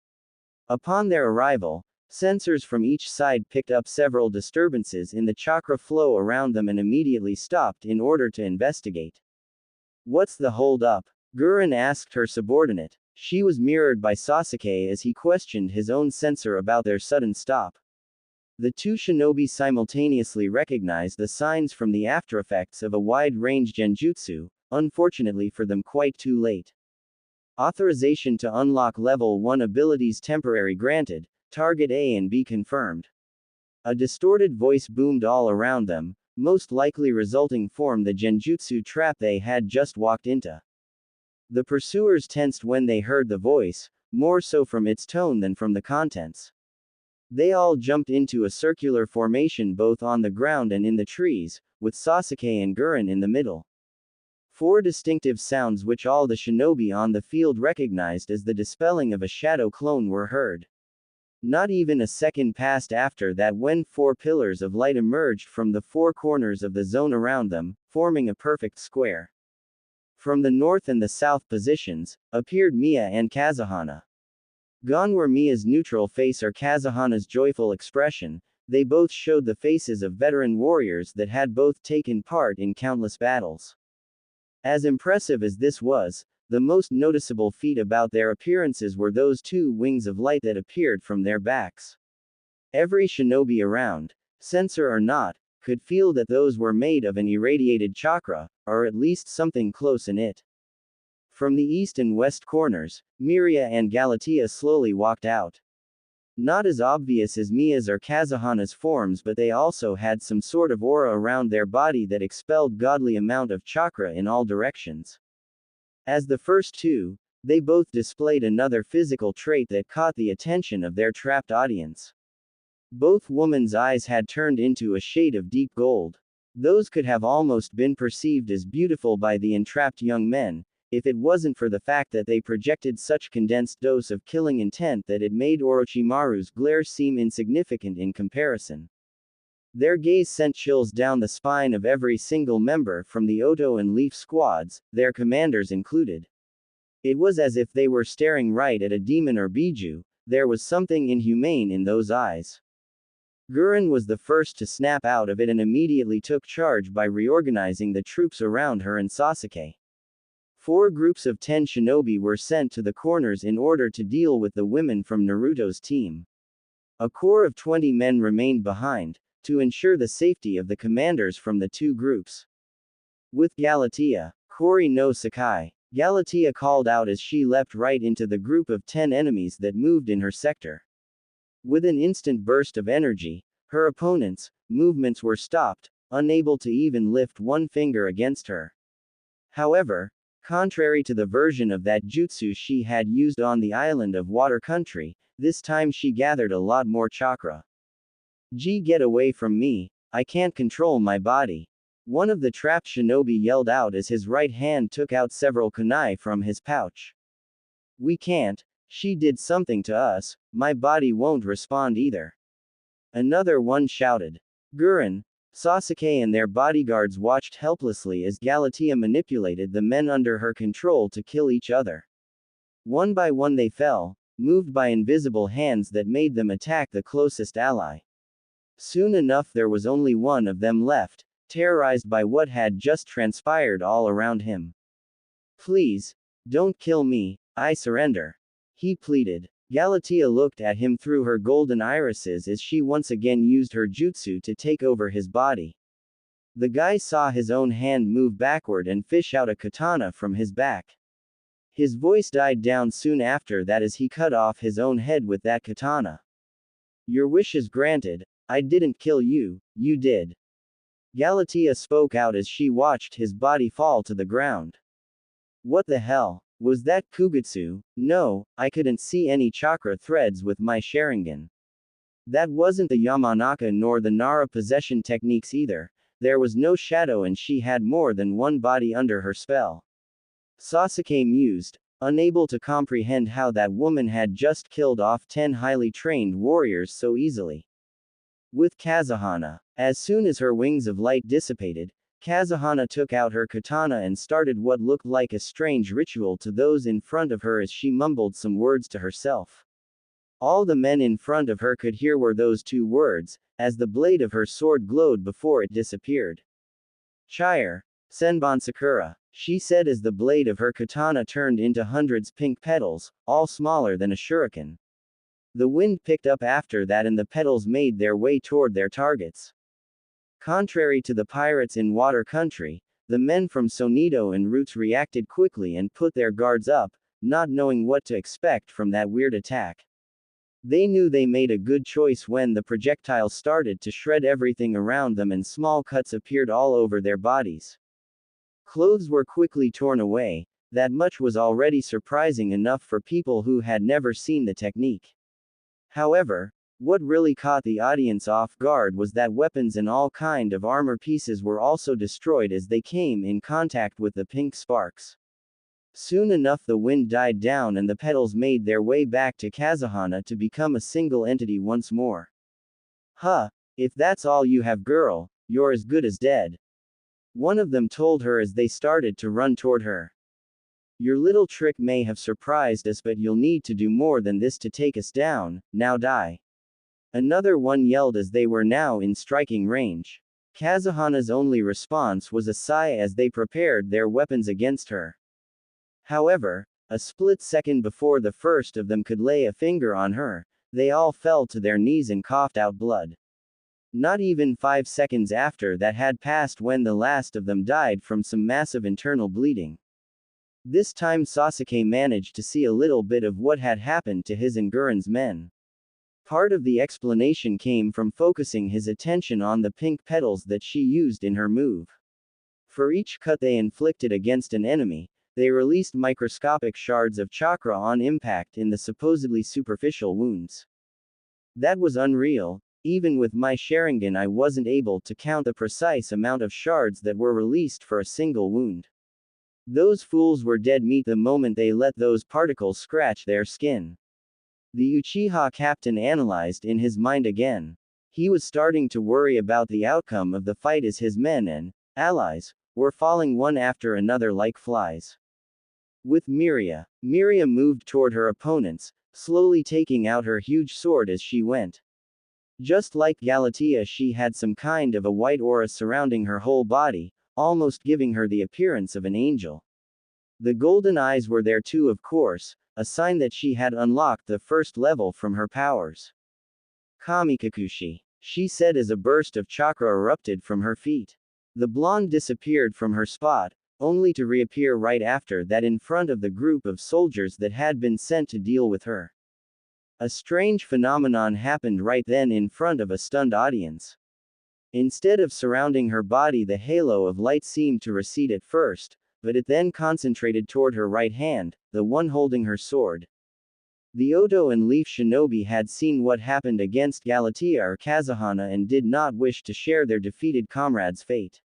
Upon their arrival, sensors from each side picked up several disturbances in the chakra flow around them and immediately stopped in order to investigate. "What's the hold up?" Gurren asked her subordinate. She was mirrored by Sasuke as he questioned his own sensor about their sudden stop. The two shinobi simultaneously recognized the signs from the aftereffects of a wide-range genjutsu, unfortunately for them quite too late. Authorization to unlock level 1 abilities temporary granted, target A and B confirmed. A distorted voice boomed all around them, most likely resulting from the genjutsu trap they had just walked into. The pursuers tensed when they heard the voice, more so from its tone than from the contents. They all jumped into a circular formation both on the ground and in the trees, with Sasuke and Gurren in the middle. 4 distinctive sounds which all the shinobi on the field recognized as the dispelling of a shadow clone were heard. Not even a second passed after that when 4 pillars of light emerged from the 4 corners of the zone around them, forming a perfect square. From the north and the south positions, appeared Mia and Kazuhana. Gone were Mia's neutral face or Kazuhana's joyful expression. They both showed the faces of veteran warriors that had both taken part in countless battles. As impressive as this was, the most noticeable feat about their appearances were those 2 wings of light that appeared from their backs. Every shinobi around, sensor or not, could feel that those were made of an irradiated chakra, or at least something close in it. From the east and west corners, Miria and Galatea slowly walked out. Not as obvious as Mia's or Kazuhana's forms, but they also had some sort of aura around their body that expelled godly amount of chakra in all directions. As the first two, they both displayed another physical trait that caught the attention of their trapped audience. Both women's eyes had turned into a shade of deep gold. Those could have almost been perceived as beautiful by the entrapped young men, if it wasn't for the fact that they projected such condensed dose of killing intent that it made Orochimaru's glare seem insignificant in comparison. Their gaze sent chills down the spine of every single member from the Oto and Leaf squads, their commanders included. It was as if they were staring right at a demon or Biju. There was something inhumane in those eyes. Gurren was the first to snap out of it and immediately took charge by reorganizing the troops around her and Sasuke. 4 groups of 10 shinobi were sent to the corners in order to deal with the women from Naruto's team. A corps of 20 men remained behind, to ensure the safety of the commanders from the 2 groups. With Galatea, Kori no Sakai, Galatea called out as she leapt right into the group of 10 enemies that moved in her sector. With an instant burst of energy, her opponents' movements were stopped, unable to even lift one finger against her. However, contrary to the version of that jutsu she had used on the island of Water Country, this time she gathered a lot more chakra. Get away from me, I can't control my body. One of the trapped shinobi yelled out as his right hand took out several kunai from his pouch. We can't, she did something to us, my body won't respond either. Another one shouted. Gurren, Sasuke and their bodyguards watched helplessly as Galatea manipulated the men under her control to kill each other. One by one they fell, moved by invisible hands that made them attack the closest ally. Soon enough there was only one of them left, terrorized by what had just transpired all around him. Please, don't kill me, I surrender. He pleaded. Galatea looked at him through her golden irises as she once again used her jutsu to take over his body. The guy saw his own hand move backward and fish out a katana from his back. His voice died down soon after that as he cut off his own head with that katana. Your wish is granted, I didn't kill you, you did. Galatea spoke out as she watched his body fall to the ground. What the hell? Was that Kugutsu? No, I couldn't see any chakra threads with my Sharingan. That wasn't the Yamanaka nor the Nara possession techniques either, there was no shadow and she had more than one body under her spell. Sasuke mused, unable to comprehend how that woman had just killed off 10 highly trained warriors so easily. With Kazuhana, as soon as her wings of light dissipated, Kazuhana took out her katana and started what looked like a strange ritual to those in front of her as she mumbled some words to herself. All the men in front of her could hear were those 2 words, as the blade of her sword glowed before it disappeared. Chire, Senbon Sakura, she said as the blade of her katana turned into hundreds pink petals, all smaller than a shuriken. The wind picked up after that and the petals made their way toward their targets. Contrary to the pirates in Water Country, the men from Sonido and Roots reacted quickly and put their guards up, not knowing what to expect from that weird attack. They knew they made a good choice when the projectiles started to shred everything around them and small cuts appeared all over their bodies. Clothes were quickly torn away, that much was already surprising enough for people who had never seen the technique. However, what really caught the audience off guard was that weapons and all kind of armor pieces were also destroyed as they came in contact with the pink sparks. Soon enough the wind died down and the petals made their way back to Kazuhana to become a single entity once more. Huh, if that's all you have girl, you're as good as dead. One of them told her as they started to run toward her. Your little trick may have surprised us but you'll need to do more than this to take us down, now die. Another one yelled as they were now in striking range. Kazuhana's only response was a sigh as they prepared their weapons against her. However, a split second before the first of them could lay a finger on her, they all fell to their knees and coughed out blood. Not even 5 seconds after that had passed when the last of them died from some massive internal bleeding. This time Sasuke managed to see a little bit of what had happened to his and Gurren's men. Part of the explanation came from focusing his attention on the pink petals that she used in her move. For each cut they inflicted against an enemy, they released microscopic shards of chakra on impact in the supposedly superficial wounds. That was unreal. Even with my Sharingan, I wasn't able to count the precise amount of shards that were released for a single wound. Those fools were dead meat the moment they let those particles scratch their skin. The Uchiha captain analyzed in his mind again. He was starting to worry about the outcome of the fight as his men and allies were falling one after another like flies. With Miria moved toward her opponents, slowly taking out her huge sword as she went. Just like Galatea, she had some kind of a white aura surrounding her whole body, almost giving her the appearance of an angel. The golden eyes were there too, of course, a sign that she had unlocked the first level from her powers. Kamikakushi, she said as a burst of chakra erupted from her feet. The blonde disappeared from her spot, only to reappear right after that in front of the group of soldiers that had been sent to deal with her. A strange phenomenon happened right then in front of a stunned audience. Instead of surrounding her body, the halo of light seemed to recede at first, but it then concentrated toward her right hand, the one holding her sword. The Oto and Leaf Shinobi had seen what happened against Galatea or Kazuhana and did not wish to share their defeated comrade's fate.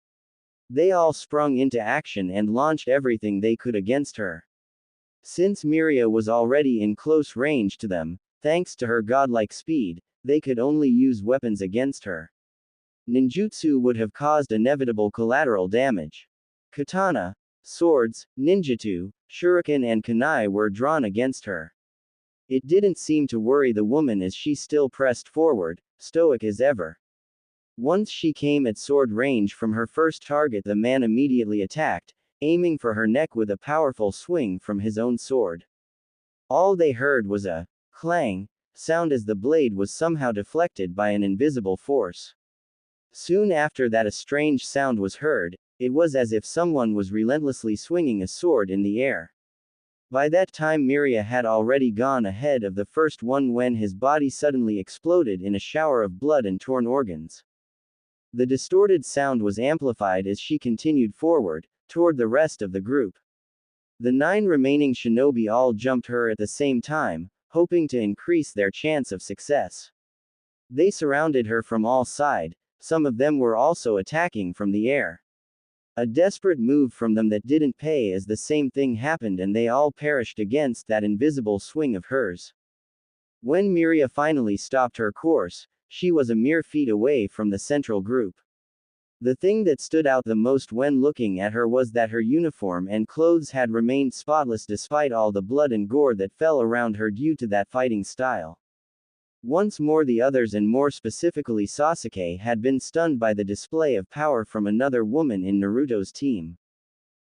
They all sprung into action and launched everything they could against her. Since Miria was already in close range to them, thanks to her godlike speed, they could only use weapons against her. Ninjutsu would have caused inevitable collateral damage. Katana, swords, ninjutsu, shuriken and kunai were drawn against her. It didn't seem to worry the woman as she still pressed forward, stoic as ever. Once she came at sword range from her first target, the man immediately attacked, aiming for her neck with a powerful swing from his own sword. All they heard was a clang sound as the blade was somehow deflected by an invisible force. Soon after that, a strange sound was heard. It was as if someone was relentlessly swinging a sword in the air. By that time, Miria had already gone ahead of the first one when his body suddenly exploded in a shower of blood and torn organs. The distorted sound was amplified as she continued forward, toward the rest of the group. The 9 remaining shinobi all jumped her at the same time, hoping to increase their chance of success. They surrounded her from all sides, some of them were also attacking from the air. A desperate move from them that didn't pay as the same thing happened and they all perished against that invisible swing of hers. When Miria finally stopped her course, she was a mere feet away from the central group. The thing that stood out the most when looking at her was that her uniform and clothes had remained spotless despite all the blood and gore that fell around her due to that fighting style. Once more, the others, and more specifically Sasuke, had been stunned by the display of power from another woman in Naruto's team.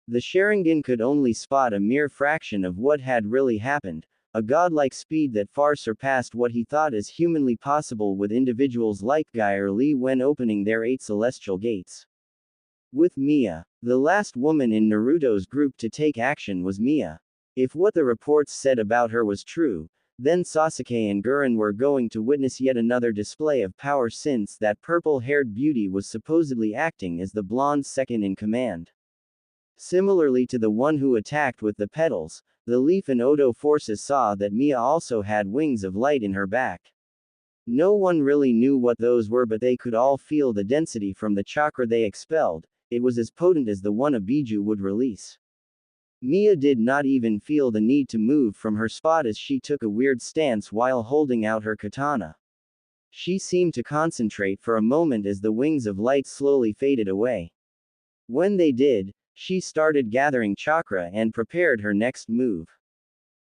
The Sharingan could only spot a mere fraction of what had really happened, a godlike speed that far surpassed what he thought as humanly possible with individuals like Guy or Lee when opening their 8 celestial gates. With Mia, the last woman in Naruto's group to take action was Mia. If what the reports said about her was true, then Sasuke and Gurren were going to witness yet another display of power, since that purple-haired beauty was supposedly acting as the blonde's second in command. Similarly to the one who attacked with the petals, the Leaf and Oto forces saw that Mia also had wings of light in her back. No one really knew what those were, but they could all feel the density from the chakra they expelled. It was as potent as the one a Biju would release. Mia did not even feel the need to move from her spot as she took a weird stance while holding out her katana. She seemed to concentrate for a moment as the wings of light slowly faded away. When they did, she started gathering chakra and prepared her next move.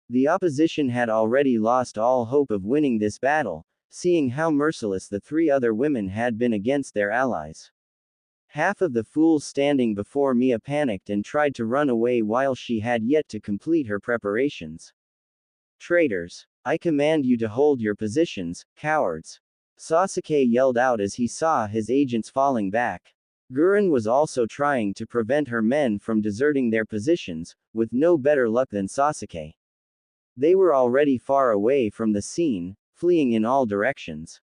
The opposition had already lost all hope of winning this battle, seeing how merciless the 3 other women had been against their allies. Half of the fools standing before Mia panicked and tried to run away while she had yet to complete her preparations. Traitors! I command you to hold your positions, cowards! Sasuke yelled out as he saw his agents falling back. Gurren was also trying to prevent her men from deserting their positions, with no better luck than Sasuke. They were already far away from the scene, fleeing in all directions.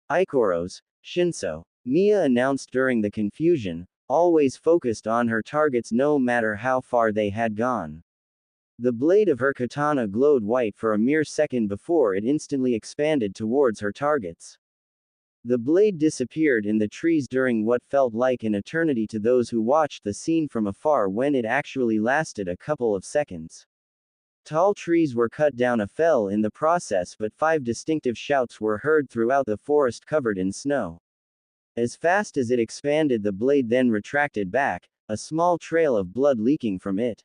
Ikoros, Shinso, Mia announced during the confusion, always focused on her targets no matter how far they had gone. The blade of her katana glowed white for a mere second before it instantly expanded towards her targets. The blade disappeared in the trees during what felt like an eternity to those who watched the scene from afar when it actually lasted a couple of seconds. Tall trees were cut down and fell in the process, but 5 distinctive shouts were heard throughout the forest covered in snow. As fast as it expanded, the blade then retracted back, a small trail of blood leaking from it.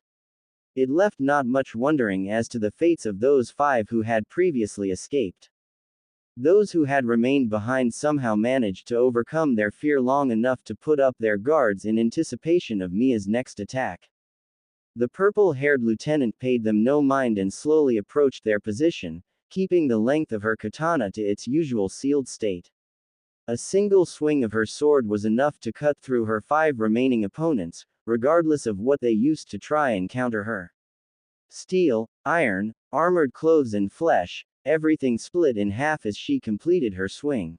It left not much wondering as to the fates of those 5 who had previously escaped. Those who had remained behind somehow managed to overcome their fear long enough to put up their guards in anticipation of Mia's next attack. The purple-haired lieutenant paid them no mind and slowly approached their position, keeping the length of her katana to its usual sealed state. A single swing of her sword was enough to cut through her 5 remaining opponents, regardless of what they used to try and counter her. Steel, iron, armored clothes and flesh, everything split in half as she completed her swing.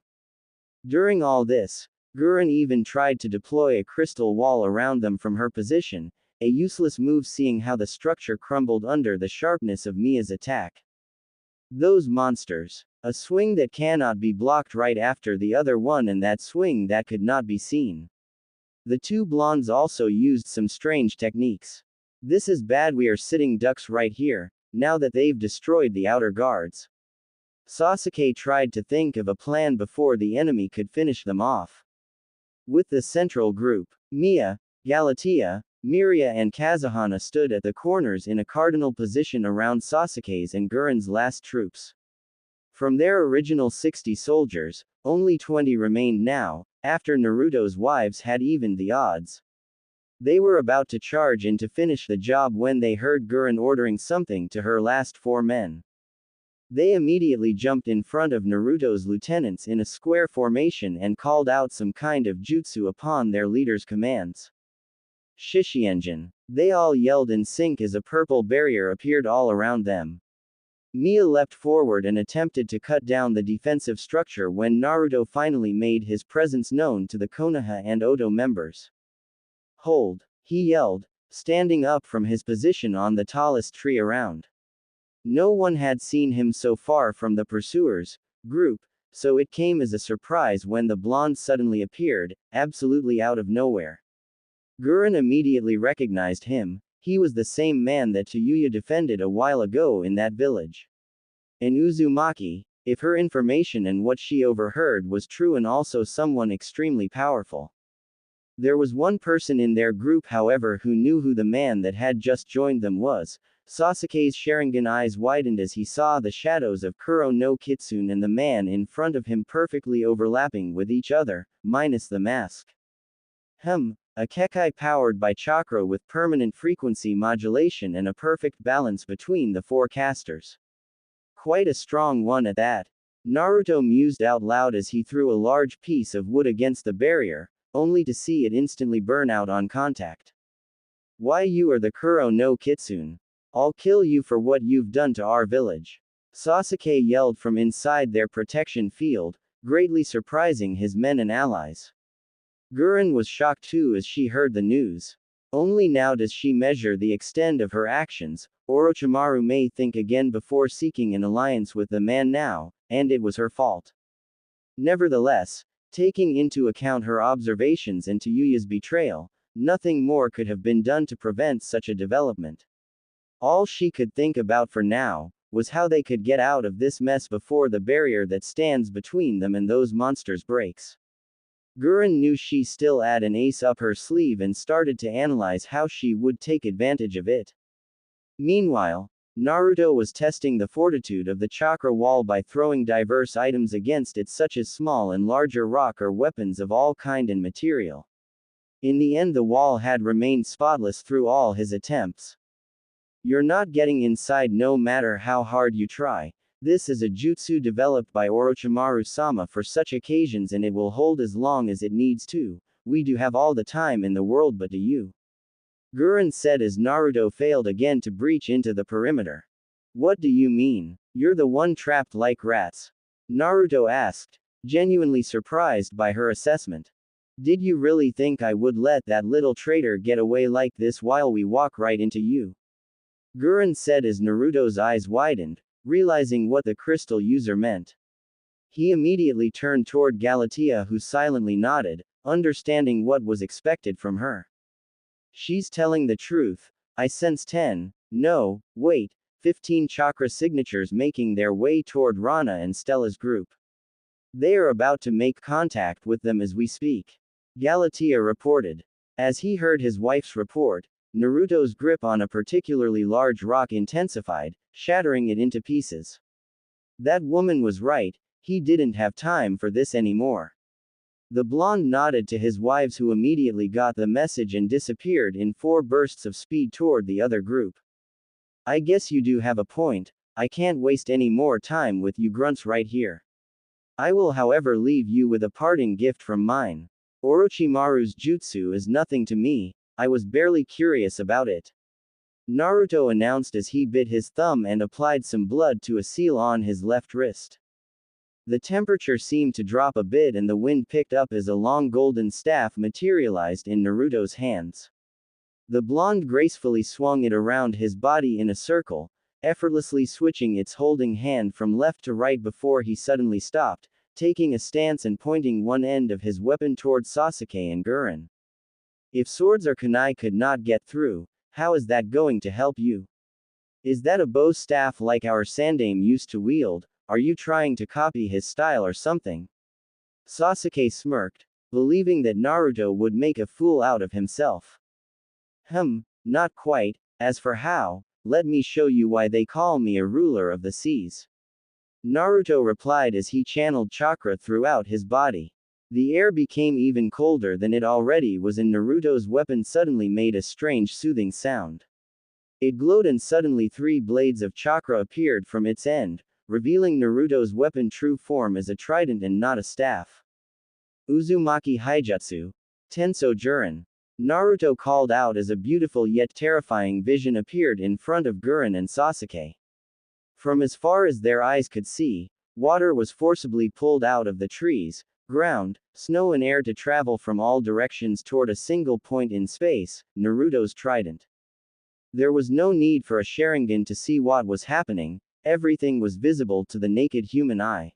During all this, Gurren even tried to deploy a crystal wall around them from her position, a useless move seeing how the structure crumbled under the sharpness of Mia's attack. Those monsters. A swing that cannot be blocked right after the other one, and that swing that could not be seen. The 2 blondes also used some strange techniques. This is bad, we are sitting ducks right here, now that they've destroyed the outer guards. Sasuke tried to think of a plan before the enemy could finish them off. With the central group, Mia, Galatea, Miria and Kazuhana stood at the corners in a cardinal position around Sasuke's and Gurren's last troops. From their original 60 soldiers, only 20 remained now, after Naruto's wives had evened the odds. They were about to charge in to finish the job when they heard Gurren ordering something to her last 4 men. They immediately jumped in front of Naruto's lieutenants in a square formation and called out some kind of jutsu upon their leader's commands. Shishienjin. They all yelled in sync as a purple barrier appeared all around them. Mia leapt forward and attempted to cut down the defensive structure when Naruto finally made his presence known to the Konoha and Oto members. Hold! He yelled, standing up from his position on the tallest tree around. No one had seen him so far from the pursuers' group, so it came as a surprise when the blonde suddenly appeared, absolutely out of nowhere. Gurren immediately recognized him. He was the same man that Tayuya defended a while ago in that village. And Uzumaki, if her information and what she overheard was true, and also someone extremely powerful. There was one person in their group, however, who knew who the man that had just joined them was. Sasuke's Sharingan eyes widened as he saw the shadows of Kuro no Kitsune and the man in front of him perfectly overlapping with each other, minus the mask. A Kekai powered by chakra with permanent frequency modulation and a perfect balance between the 4 casters. Quite a strong one at that. Naruto mused out loud as he threw a large piece of wood against the barrier, only to see it instantly burn out on contact. Why, you are the Kuro no Kitsune. I'll kill you for what you've done to our village. Sasuke yelled from inside their protection field, greatly surprising his men and allies. Gurren was shocked too as she heard the news. Only now does she measure the extent of her actions. Orochimaru may think again before seeking an alliance with the man now, and it was her fault. Nevertheless, taking into account her observations and Tayuya's betrayal, nothing more could have been done to prevent such a development. All she could think about for now was how they could get out of this mess before the barrier that stands between them and those monsters breaks. Gurren knew she still had an ace up her sleeve and started to analyze how she would take advantage of it. Meanwhile, Naruto was testing the fortitude of the chakra wall by throwing diverse items against it, such as small and larger rock or weapons of all kind and material. In the end, the wall had remained spotless through all his attempts. You're not getting inside no matter how hard you try. This is a jutsu developed by Orochimaru-sama for such occasions, and it will hold as long as it needs to. We do have all the time in the world, but do you? Gurren said as Naruto failed again to breach into the perimeter. What do you mean? You're the one trapped like rats? Naruto asked, genuinely surprised by her assessment. Did you really think I would let that little traitor get away like this while we walk right into you? Gurren said as Naruto's eyes widened, realizing what the crystal user meant. He immediately turned toward Galatea, who silently nodded, understanding what was expected from her. She's telling the truth. I sense 10, no, wait, 15 chakra signatures making their way toward Rana and Stella's group. They are about to make contact with them as we speak. Galatea reported. As he heard his wife's report, Naruto's grip on a particularly large rock intensified, shattering it into pieces. That woman was right, he didn't have time for this anymore. The blonde nodded to his wives, who immediately got the message and disappeared in 4 bursts of speed toward the other group. I guess you do have a point, I can't waste any more time with you grunts right here. I will however leave you with a parting gift from mine. Orochimaru's jutsu is nothing to me, I was barely curious about it. Naruto announced as he bit his thumb and applied some blood to a seal on his left wrist. The temperature seemed to drop a bit and the wind picked up as a long golden staff materialized in Naruto's hands. The blonde gracefully swung it around his body in a circle, effortlessly switching its holding hand from left to right before he suddenly stopped, taking a stance and pointing one end of his weapon toward Sasuke and Gurren. If swords or kunai could not get through, how is that going to help you? Is that a bow staff like our Sandaime used to wield? Are you trying to copy his style or something? Sasuke smirked, believing that Naruto would make a fool out of himself. Not quite. As for how, let me show you why they call me a ruler of the seas. Naruto replied as he channeled chakra throughout his body. The air became even colder than it already was, and Naruto's weapon suddenly made a strange soothing sound. It glowed and suddenly 3 blades of chakra appeared from its end, revealing Naruto's weapon true form as a trident and not a staff. Uzumaki Haijutsu. Tenso Jurin. Naruto called out as a beautiful yet terrifying vision appeared in front of Gurren and Sasuke. From as far as their eyes could see, water was forcibly pulled out of the trees, ground, snow and air to travel from all directions toward a single point in space, Naruto's trident. There was no need for a Sharingan to see what was happening, everything was visible to the naked human eye.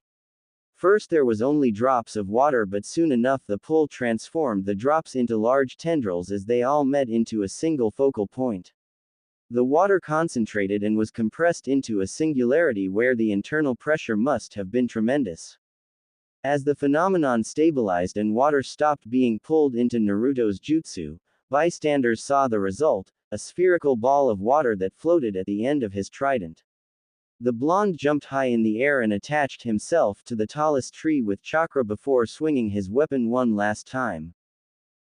First there was only drops of water, but soon enough the pull transformed the drops into large tendrils as they all met into a single focal point. The water concentrated and was compressed into a singularity where the internal pressure must have been tremendous. As the phenomenon stabilized and water stopped being pulled into Naruto's jutsu, bystanders saw the result, a spherical ball of water that floated at the end of his trident. The blonde jumped high in the air and attached himself to the tallest tree with chakra before swinging his weapon one last time.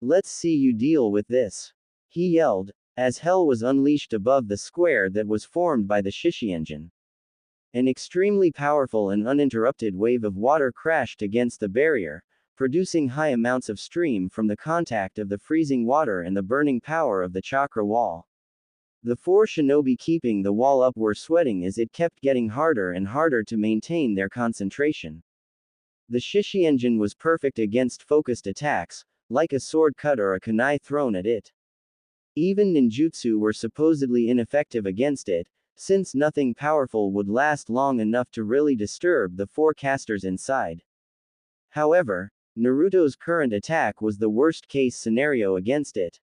Let's see you deal with this, he yelled, as hell was unleashed above the square that was formed by the Shishienjin. An extremely powerful and uninterrupted wave of water crashed against the barrier, producing high amounts of steam from the contact of the freezing water and the burning power of the chakra wall. The 4 shinobi keeping the wall up were sweating as it kept getting harder and harder to maintain their concentration. The Shishienjin was perfect against focused attacks, like a sword cut or a kunai thrown at it. Even ninjutsu were supposedly ineffective against it, since nothing powerful would last long enough to really disturb the 4 casters inside. However, Naruto's current attack was the worst-case scenario against it.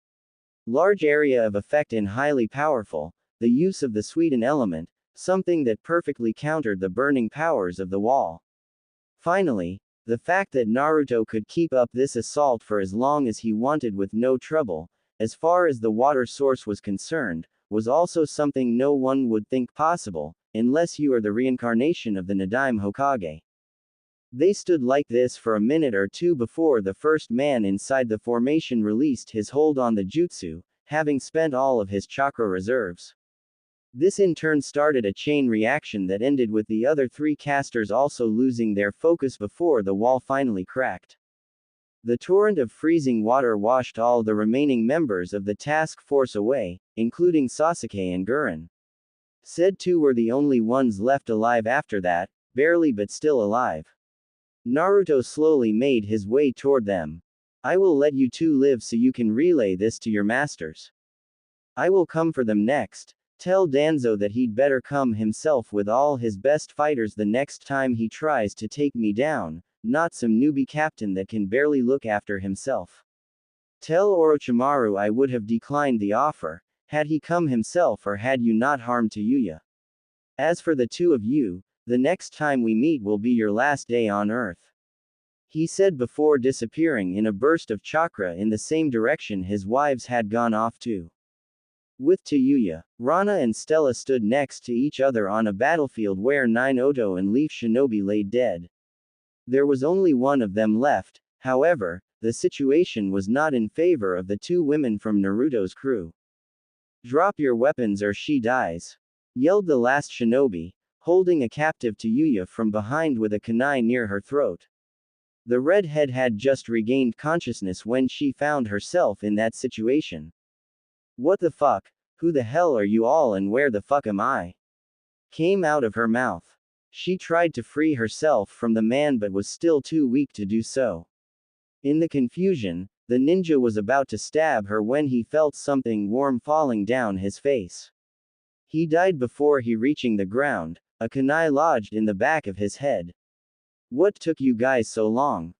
Large area of effect and highly powerful, the use of the Suiten element, something that perfectly countered the burning powers of the wall. Finally, the fact that Naruto could keep up this assault for as long as he wanted with no trouble, as far as the water source was concerned, was also something no one would think possible, unless you are the reincarnation of the Nadaime Hokage. They stood like this for a minute or two before the first man inside the formation released his hold on the jutsu, having spent all of his chakra reserves. This in turn started a chain reaction that ended with the other 3 casters also losing their focus before the wall finally cracked. The torrent of freezing water washed all the remaining members of the task force away, including Sasuke and Gurren. Said 2 were the only ones left alive after that, barely but still alive. Naruto slowly made his way toward them. I will let you two live so you can relay this to your masters. I will come for them next. Tell Danzo that he'd better come himself with all his best fighters the next time he tries to take me down, not some newbie captain that can barely look after himself. Tell Orochimaru I would have declined the offer, had he come himself or had you not harmed to Yuya. As for the two of you, the next time we meet will be your last day on Earth. He said before disappearing in a burst of chakra in the same direction his wives had gone off to. With Yuya, Rana and Stella stood next to each other on a battlefield where 9 Oto and Leaf Shinobi lay dead. There was only one of them left, however, the situation was not in favor of the two women from Naruto's crew. Drop your weapons or she dies, yelled the last shinobi, holding a captive Yuya from behind with a kunai near her throat. The redhead had just regained consciousness when she found herself in that situation. What the fuck? Who the hell are you all and where the fuck am I? Came out of her mouth. She tried to free herself from the man but was still too weak to do so. In the confusion, the ninja was about to stab her when he felt something warm falling down his face. He died before he reaching the ground, a kunai lodged in the back of his head. What took you guys so long?